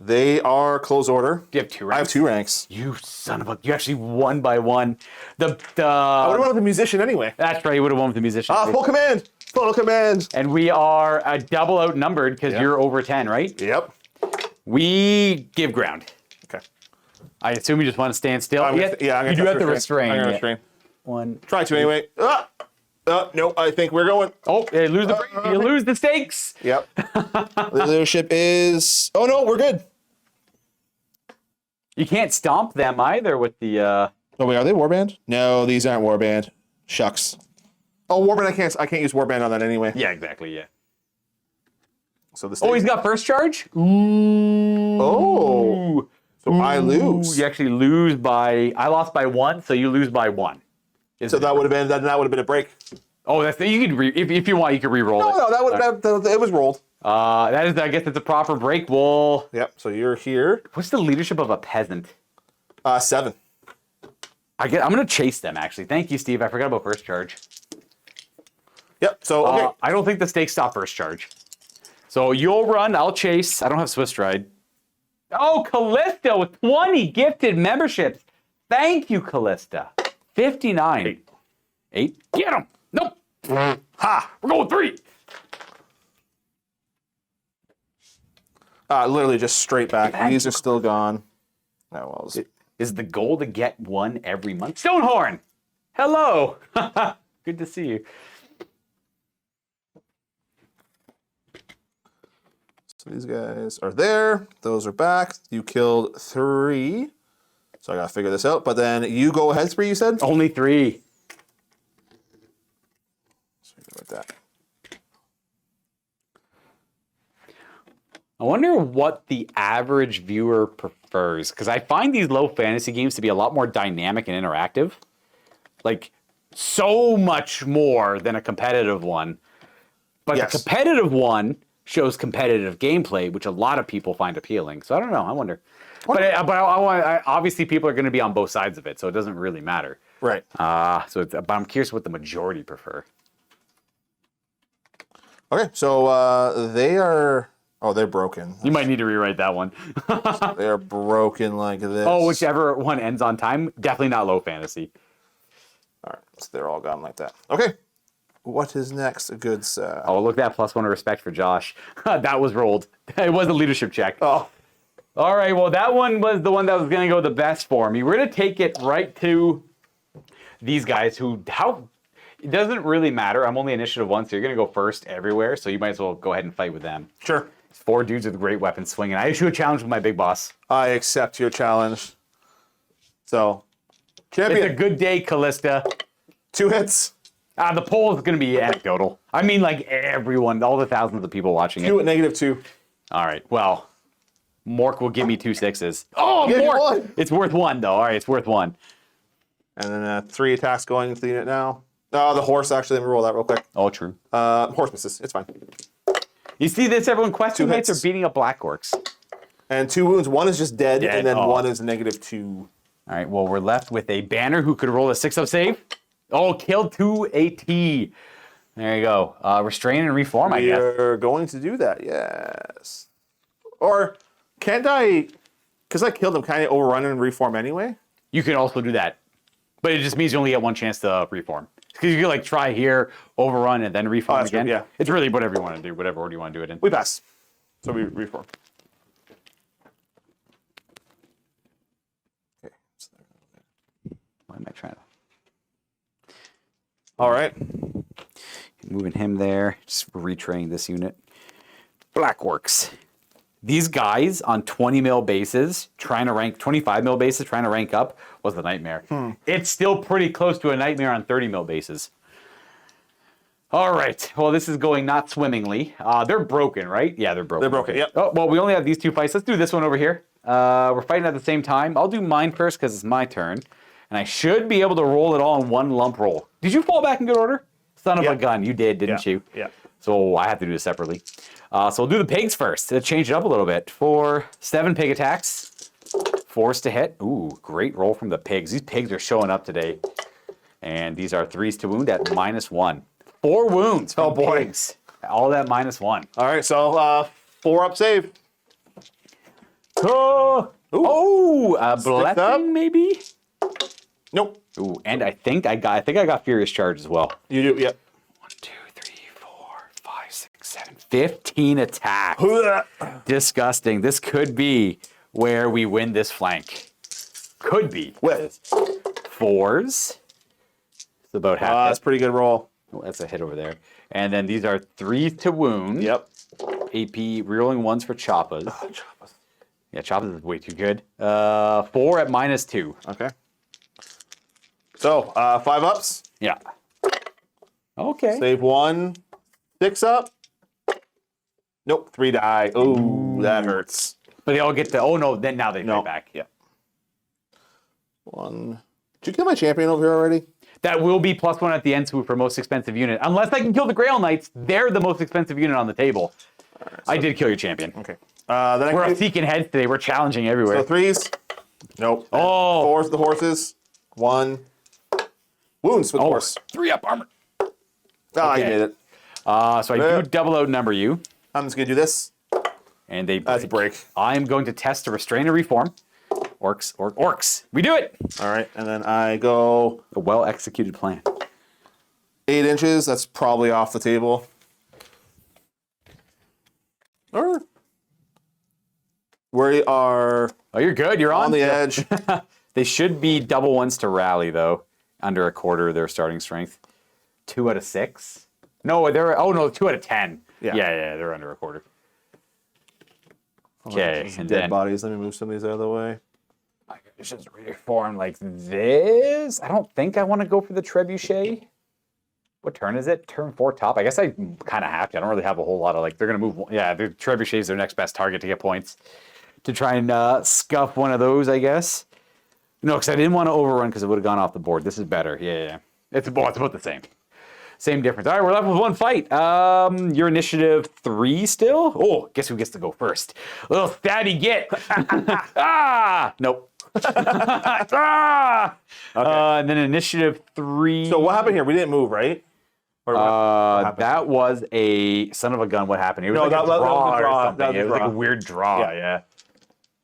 They are close order. You have 2 ranks. I have 2 ranks. You son of a! You actually won by 1. I would have won with the musician anyway. That's right. You would have won with the musician. Full command! Full command! And we are a double outnumbered because you're over 10, right? Yep. We give ground. Okay. I assume you just want to stand still. I'm gonna you do have to restrain. I'm going to Yeah. restrain. 1. Try to anyway. No, I think we're going. Oh, you lose the stakes. Yep. The leadership is... Oh, no, we're good. You can't stomp them either with the. Oh, wait, are they warband? No, these aren't warband. Shucks. Oh, warband, I can't use warband on that anyway. Yeah, exactly. Yeah. So the Oh, he's got first charge. Oh. So I lose. You actually lose by. I lost by 1, so you lose by 1. So that would have been a break. Oh, that's you can if you want, you can re-roll it. No, it was rolled. That is, I guess, it's a proper break. Well, Yep. So you're here. what's the leadership of a peasant? 7. I'm gonna chase them actually. Thank you, Steve. I forgot about first charge. Yep. So okay. I don't think the stakes stop first charge. So you'll run. I'll chase. I don't have Swiss Stride. Oh, Callista with 20 gifted memberships. Thank you, Callista. 59. 8. Get him. Nope. Ha. We're going 3. Literally just straight back. These are still gone. No, well, Is the goal to get 1 every month? Stonehorn. Hello. Good to see you. so these guys are there. Those are back. You killed 3. So I gotta figure this out. But then you go ahead 3, you said? Only 3. So like that. I wonder what the average viewer prefers, because I find these low fantasy games to be a lot more dynamic and interactive. Like, so much more than a competitive one. But Yes. the competitive one shows competitive gameplay, which a lot of people find appealing. So I don't know. I wonder. But obviously people are going to be on both sides of it, so it doesn't really matter. Right. But I'm curious what the majority prefer. Okay, so they are Oh, they're broken. You might need to rewrite that one. They're broken like this. Oh, whichever one ends on time. Definitely not low fantasy. All right, so they're all gone like that. Okay. What is next, good sir? Oh, look at that +1 of respect for Josh. That was rolled. It was a leadership check. Oh. All right, well, that one was the one that was going to go the best for me. We're going to take it right to these guys who, it doesn't really matter. I'm only initiative 1, so you're going to go first everywhere, so you might as well go ahead and fight with them. Sure. It's 4 dudes with great weapons swinging. I issue a challenge with my big boss. I accept your challenge. So, champion. It's a good day, Callista. 2 hits. The poll is going to be anecdotal. I mean, like everyone, all the thousands of people watching it. 2 at -2. All right, well, Mork will give me 2 6s. Oh, Give me Mork! 1. It's worth 1, though. All right, it's worth 1. And then 3 attacks going into the unit now. Oh, the horse, actually. Let me roll that real quick. Oh, true. Horse misses. It's fine. You see this, everyone? Quest 2 mates hits. are beating up Black Orcs. And 2 wounds. 1 is just dead, Dead, and then oh. 1 is -2. All right, well, we're left with a Banner who could roll a 6-up save. Oh, killed 2 AT. There you go. Restrain and reform, I guess. We're going to do that, yes. Or can't I, because I killed him, can I overrun and reform anyway? You can also do that. But it just means you only get 1 chance to reform. Because you can, like, try here, overrun, and then reform that's again. true, yeah. It's really whatever you want to do, whatever order you want to do it in. We pass. So we reform. Okay. Why am I trying to... All right. Moving him there, just retraining this unit. Black Orcs. These guys on 20 mil bases, trying to rank 25 mil bases, trying to rank up, was a nightmare. It's still pretty close to a nightmare on 30 mil bases. All right. Well, this is going not swimmingly. They're broken, right? Yeah, they're broken. They're broken, yep. Oh, well, we only have these 2 fights. Let's do this one over here. We're fighting at the same time. I'll do mine first because it's my turn. And I should be able to roll it all in 1 lump roll. Did you fall back in good order? Son of a gun. You did, didn't you? Yeah. So I have to do this separately. So we'll do the pigs first to change it up a little bit. For 7 pig attacks. Force to hit. Ooh, great roll from the pigs. These pigs are showing up today. And these are 3s to wound at -1. 4 wounds from pigs. All that -1. All right, so 4 up save. Blessing up. maybe? Nope. Ooh, and I think I got Furious Charge as well. You do, yep. 1, 2, 3, 4, 5, 6, 7, 15 attacks. Disgusting. This could be where we win this flank. Could be. With 4s. It's about half. that's a pretty good roll. Oh, that's a hit over there. And then these are 3s to wound. Yep. AP rerolling 1s for Choppas. Choppas. Yeah, Choppas is way too good. 4 at -2. Okay. So 5 ups. Yeah. Okay. Save 1. 6 up. Nope. 3 die. Oh, that hurts. But they all get to. Oh no! Then now they fight back. Yeah. 1. Did you kill my champion over here already? That will be +1 at the end swoop for most expensive unit. Unless I can kill the Grail Knights, they're the most expensive unit on the table. Right, so I did kill your champion. Okay. Then we're seeking heads today. We're challenging everywhere. So 3s. Nope. Oh. 4s the horses. 1. Wounds with the horse. 3 up armor. Ah, you made it. So I do double outnumber you. I'm just gonna do this. And they break. That's a break. I am going to test to restrain and reform. Orcs. We do it. All right, and then I go A well executed plan. 8 inches. That's probably off the table. Or we are Oh, you're good. You're on the edge. They should be double 1s to rally though. Under a quarter of their starting strength. 2 out of 6. No, they're 2 out of 10. Yeah. Yeah, they're under a quarter. Okay, and dead then bodies. Let me move some of these out of the way. I could just reform like this. I don't think I want to go for the trebuchet. What turn is it? Turn 4 top. I guess I kind of have to. I don't really have a whole lot of they're gonna move. Yeah, the trebuchet is their next best target to get points. To try and scuff one of those, I guess. No, because I didn't want to overrun because it would have gone off the board. This is better. Yeah. It's about the same. Same difference. All right, we're left with 1 fight. Your initiative 3 still? Oh, guess who gets to go first? Little stabby get. Nope. Okay. And then initiative 3. So what happened here? We didn't move, right? Or what happened? That was a son of a gun. What happened? It was No, like that a was a draw or draw. something. That was a It was like a draw. weird draw. Yeah.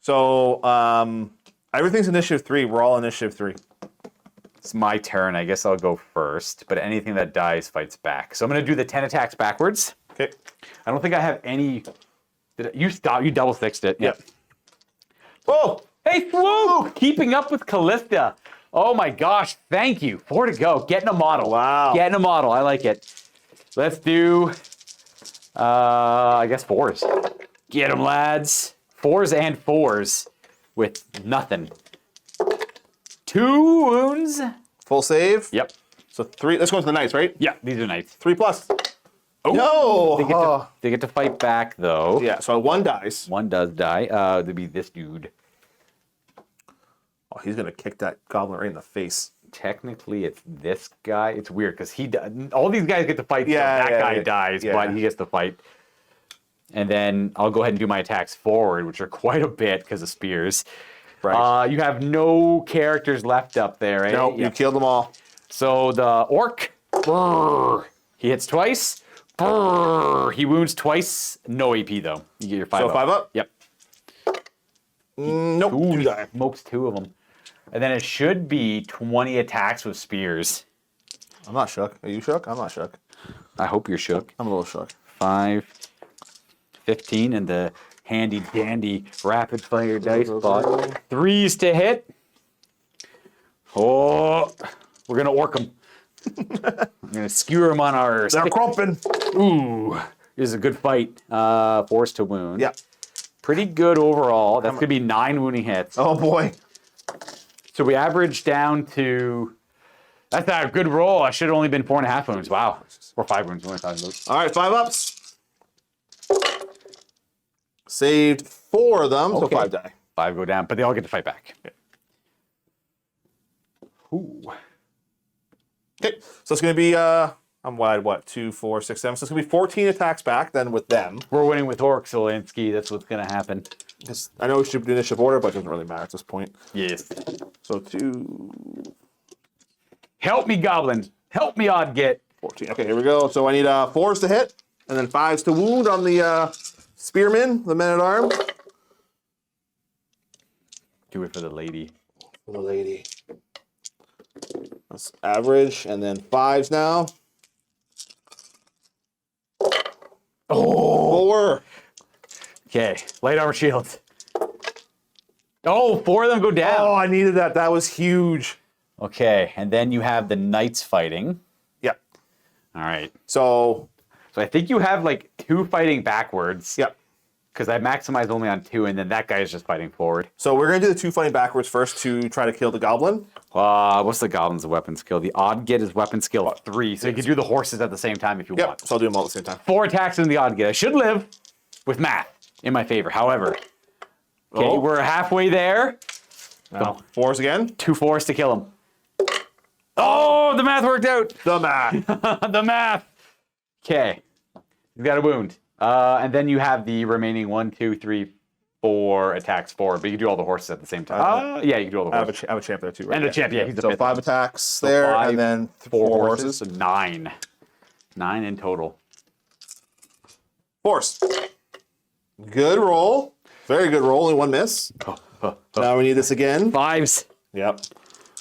So everything's initiative 3. We're all initiative 3. It's my turn. I guess I'll go first. But anything that dies fights back. So I'm going to do the 10 attacks backwards. Okay. I don't think I have any. You double fixed it. Yep. Oh! Hey, Swoop! Keeping up with Callista. Oh my gosh, thank you. 4 to go. Getting a model. Wow. Getting a model. I like it. Let's do, I guess 4s. Get them, lads. 4s and 4s with nothing. 2 wounds. Full save. Yep. So 3. Let's go to the knights, right? Yeah, these are knights. 3 plus. Oh, No! they get to fight back, though. Yeah, so 1 dies. 1 does die. There'd be this dude. Oh, he's going to kick that goblin right in the face. Technically, it's this guy. It's weird because all these guys get to fight. Yeah, so that guy dies, yeah. but he gets to fight. And then I'll go ahead and do my attacks forward, which are quite a bit because of spears. Right. You have no characters left up there, right? Nope, you killed them all. So the orc, brrr, he hits twice. Brrr, he wounds twice. No AP though. You get your 5 So up. 5 up? Yep. Nope, Ooh, 2 he die. smokes 2 of them. And then it should be 20 attacks with spears. I'm not shook. Are you shook? I'm not shook. I hope you're shook. I'm a little shook. 5, 15, and the handy dandy rapid fire dice bot. 3s to hit. Oh, we're gonna orc them. I'm gonna skewer them on our They're stick. crumping. Ooh, this is a good fight. 4s to wound. Yeah. Pretty good overall. That's gonna be 9 wounding hits. Oh, boy. So we average down to. That's a good roll. I should have only been 4.5 wounds. Wow. Or 5 wounds. What am I talking about? All right, 5 ups. Saved 4 of them, so Okay. 5 die. 5 go down, but they all get to fight back. Ooh. Okay, so it's going to be, I'm wide, 2, 4, 6, 7. So it's going to be 14 attacks back then with them. We're winning with orcs, Zelensky. That's what's going to happen. Because I know we should do initiative order, but it doesn't really matter at this point. Yes. So 2, Help me, goblin. Help me, odd get. 14. Okay, here we go. So I need 4s to hit, and then 5s to wound on the spearmen, the men-at-arms. Do it for the lady. For the lady. That's average, and then 5s now. Oh! 4. Okay. Light armor shields. Oh, 4 of them go down. Oh, I needed that. That was huge. Okay. And then you have the knights fighting. Yep. All right. So, So I think you have like 2 fighting backwards. yep. Because I maximized only on 2, and then that guy is just fighting forward. So we're going to do the 2 fighting backwards first to try to kill the goblin. What's the goblin's weapon skill? The odd get is weapon skill 3. So you can do the horses at the same time if you Yep. want. So I'll do them all at the same time. 4 attacks in the odd get. I should live with math in my favor. However, okay, Oh. we're halfway there. Now, 4s again. 2 4s to kill him. Oh, the math worked out. The man. The math. Okay, he's got a wound. And then you have the remaining 1, 2, 3, 4 attacks forward. But you can do all the horses at the same time. Yeah, you can do all the I have, horses. I have a champ there too, right? And the champ, yeah, he's the So 5th 5 attacks there, 5, and then 4 4 horses. horses. So 9. 9 in total. Force. Good roll. Very good roll. Only 1 miss. Now we need this again. 5s. Yep.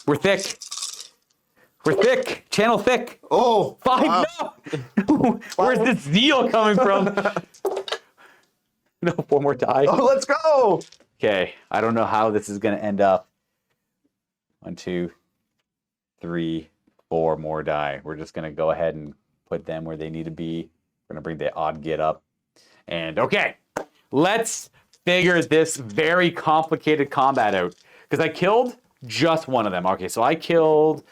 We're thick. We're thick. Channel thick. Oh. 5. wow. No. Where's this zeal coming from? No, 4 more die. Oh, let's go. Okay, I don't know how this is going to end up. 1, 2, 3, 4 more die. We're just going to go ahead and put them where they need to be. We're going to bring the odd get up. And okay, let's figure this very complicated combat out. Because I killed just one of them. Okay, so I killed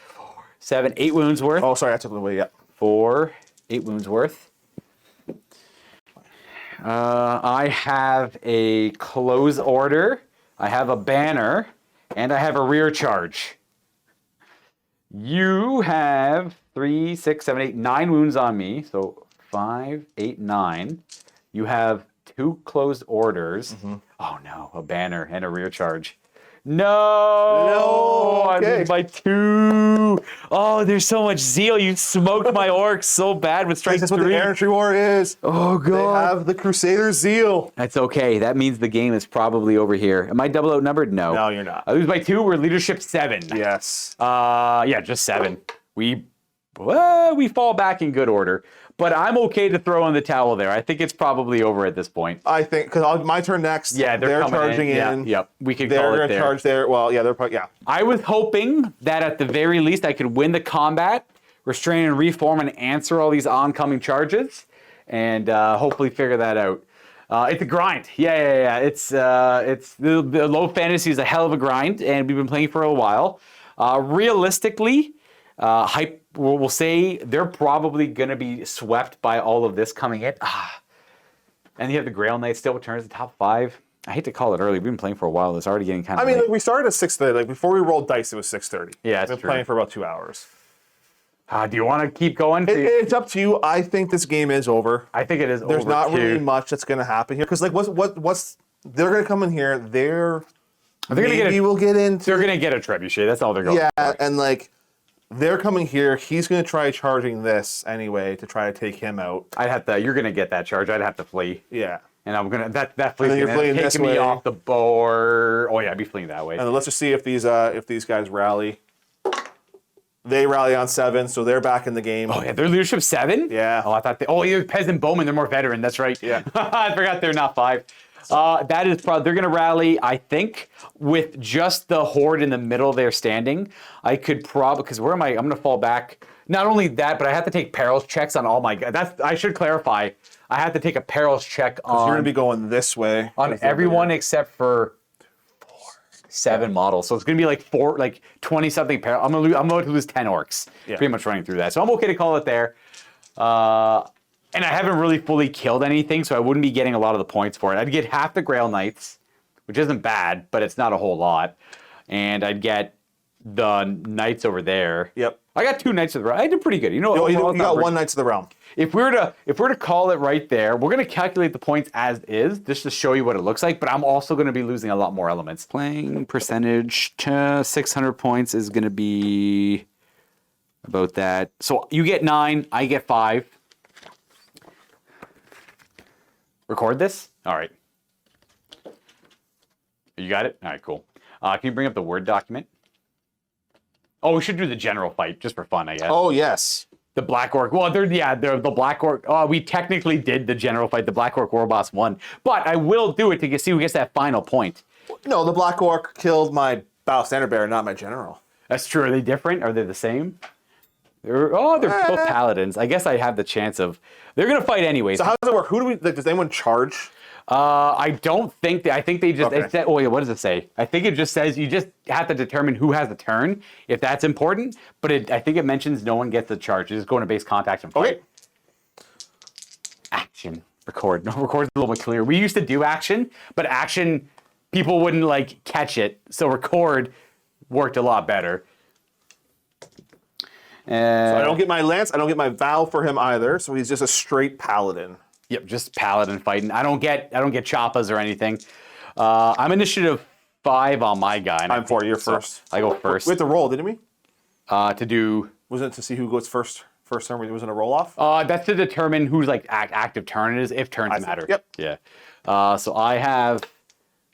7, 8 wounds worth. Oh, sorry, I took it away. Yep. 4, 8 wounds worth. I have a close order, I have a banner, and I have a rear charge. You have 3, 6, 7, 8, 9 wounds on me, so 5, 8, 9. You have 2 closed orders. Oh no, a banner and a rear charge. No, I okay. lose by 2. Oh, there's so much zeal. You smoked my orcs so bad with strike That's 3. what the Errantry War is. Oh, They God. have the Crusader zeal. That's okay. That means the game is probably over here. Am I double outnumbered? No. No, you're not. I lose by 2. We're leadership 7. Yes. Yeah, just 7. We fall back in good order. But I'm okay to throw in the towel there. I think it's probably over at this point. I think, because my turn next. Yeah, they're coming charging in. Yeah, yep. We could They're call it going to there. charge there. Well, yeah, they're probably, yeah. I was hoping that at the very least I could win the combat, restrain and reform, and answer all these oncoming charges, and hopefully figure that out. It's a grind. Yeah. It's the low fantasy is a hell of a grind, and we've been playing for a while. Realistically, we'll say they're probably going to be swept by all of this coming in. And you have the Grail Knight still returns the top 5. I hate to call it early. We've been playing for a while. It's already getting kind of I mean, late. like, we started at 6:30. Like, before we rolled dice, it was 6:30. Yeah, We've been playing for about 2 hours. Do you want to keep going? It's up to you. I think this game is over. I think it is There's over, not too. really much that's going to happen here. Because, like, what's they're going to come in here. They're gonna get maybe we'll get into. They're going to get a trebuchet. That's all they're going Yeah, for. and like they're coming here. He's going to try charging this anyway to try to take him out. You're going to get that charge. I'd have to flee. Yeah. And I'm going to, that flee's then you're going to fleeing take this me way. off the board. Oh, yeah, I'd be fleeing that way. And let's just see if these guys rally. They rally on 7, so they're back in the game. Oh, yeah, they're leadership 7? Yeah. Oh, I thought you're Peasant Bowman. They're more veteran. That's right. Yeah. I forgot they're not 5. That is probably, they're going to rally, I think, with just the horde in the middle there standing. I could probably, because where am I? I'm going to fall back. Not only that, but I have to take perils checks on all my guys. I should clarify. I have to take a perils check You're going to on be going this way. on everyone except for 7 models. So it's going to be like 20 something peril. I'm going to lose 10 orcs. Yeah. Pretty much running through that. So I'm okay to call it there. And I haven't really fully killed anything, so I wouldn't be getting a lot of the points for it. I'd get half the Grail Knights, which isn't bad, but it's not a whole lot. And I'd get the Knights over there. Yep. I got 2 Knights of the Realm. I did pretty good. You overall, it's not got very- 1 Knights of the Realm. If we were to call it right there, we're going to calculate the points as is, just to show you what it looks like. But I'm also going to be losing a lot more elements. Playing percentage, 600 points is going to be about that. So you get 9, I get 5. Record this. All right. You got it. All right. Cool. Can you bring up the Word document? Oh, we should do the general fight just for fun, I guess. Oh, yes. The Black Orc. Well, they're the Black Orc. We technically did the general fight. The Black Orc War Boss won. But I will do it to see who gets that final point. No, the Black Orc killed my Battle Standard Bearer, not my general. That's true. Are they different? Are they the same? They're both paladins. I guess I have the chance of... They're going to fight anyways. So how does it work? Who do we... Like, does anyone charge? I don't think... I think they just... Okay. It said, oh, yeah, what does it say? I think it just says you just have to determine who has the turn, if that's important. But I think it mentions no one gets the charge. You just go into base contact and fight. Okay. Action. Record. No, record's a little bit clearer. We used to do action, but action, people wouldn't, catch it. So record worked a lot better. So I don't get my lance. I don't get my vow for him either. So he's just a straight paladin. Yep, just paladin fighting. I don't get choppas or anything. I'm initiative 5 on my guy. I'm 4. You're first. I go first. We have to roll, didn't we? To do. Wasn't it to see who goes first? First turn. Wasn't a roll off. That's to determine whose active turn it is, if turns see. matter. Yep. Yeah. So I have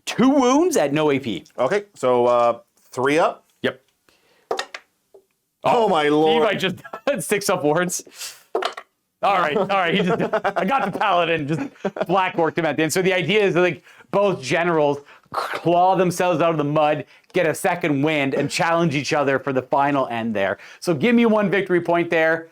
2 wounds at no AP. Okay. So 3 up. Yep. Oh my lord. Steve, I just 6 up wards. All right. I got the paladin, just black worked him at the end. So the idea is both generals claw themselves out of the mud, get a second wind, and challenge each other for the final end there. So give me 1 victory point there.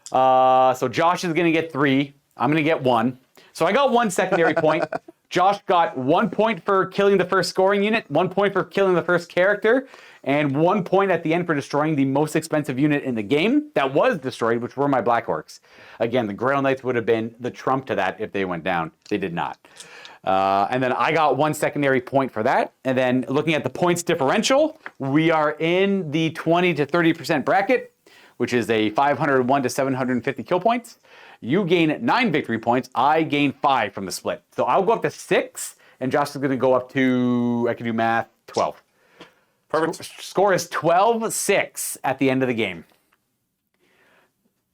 So Josh is going to get 3. I'm going to get 1. So I got 1 secondary point. Josh got 1 point for killing the first scoring unit, 1 point for killing the first character, and 1 point at the end for destroying the most expensive unit in the game that was destroyed, which were my Black Orcs. Again, the Grail Knights would have been the trump to that if they went down. They did not. And then I got 1 secondary point for that. And then looking at the points differential, we are in the 20 to 30% bracket, which is a 501 to 750 kill points. You gain 9 victory points. I gain 5 from the split. So I'll go up to 6, and Josh is going to go up to, I can do math, 12. Perfect. Score is 12-6 at the end of the game.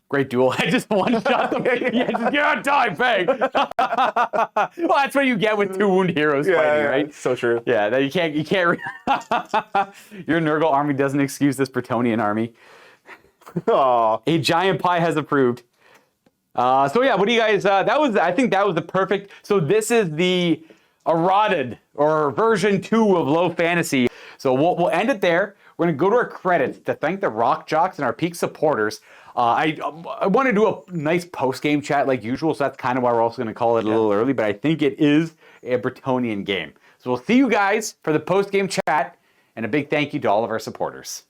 Great duel. I just one-shot them. Yeah, die, bang. Well, that's what you get with 2 wound heroes fighting, right? So true. Yeah, that you can't. Your Nurgle army doesn't excuse this Bretonnian army. Aw. A giant pie has approved. So yeah, what do you guys? I think that was the perfect. So this is the eroded or version 2 of low fantasy. So we'll end it there. We're gonna go to our credits to thank the Rock Jocks and our peak supporters. I want to do a nice post-game chat like usual, so that's kind of why we're also going to call it a little early, but I think it is a Bretonnian game. So we'll see you guys for the post-game chat, and a big thank you to all of our supporters.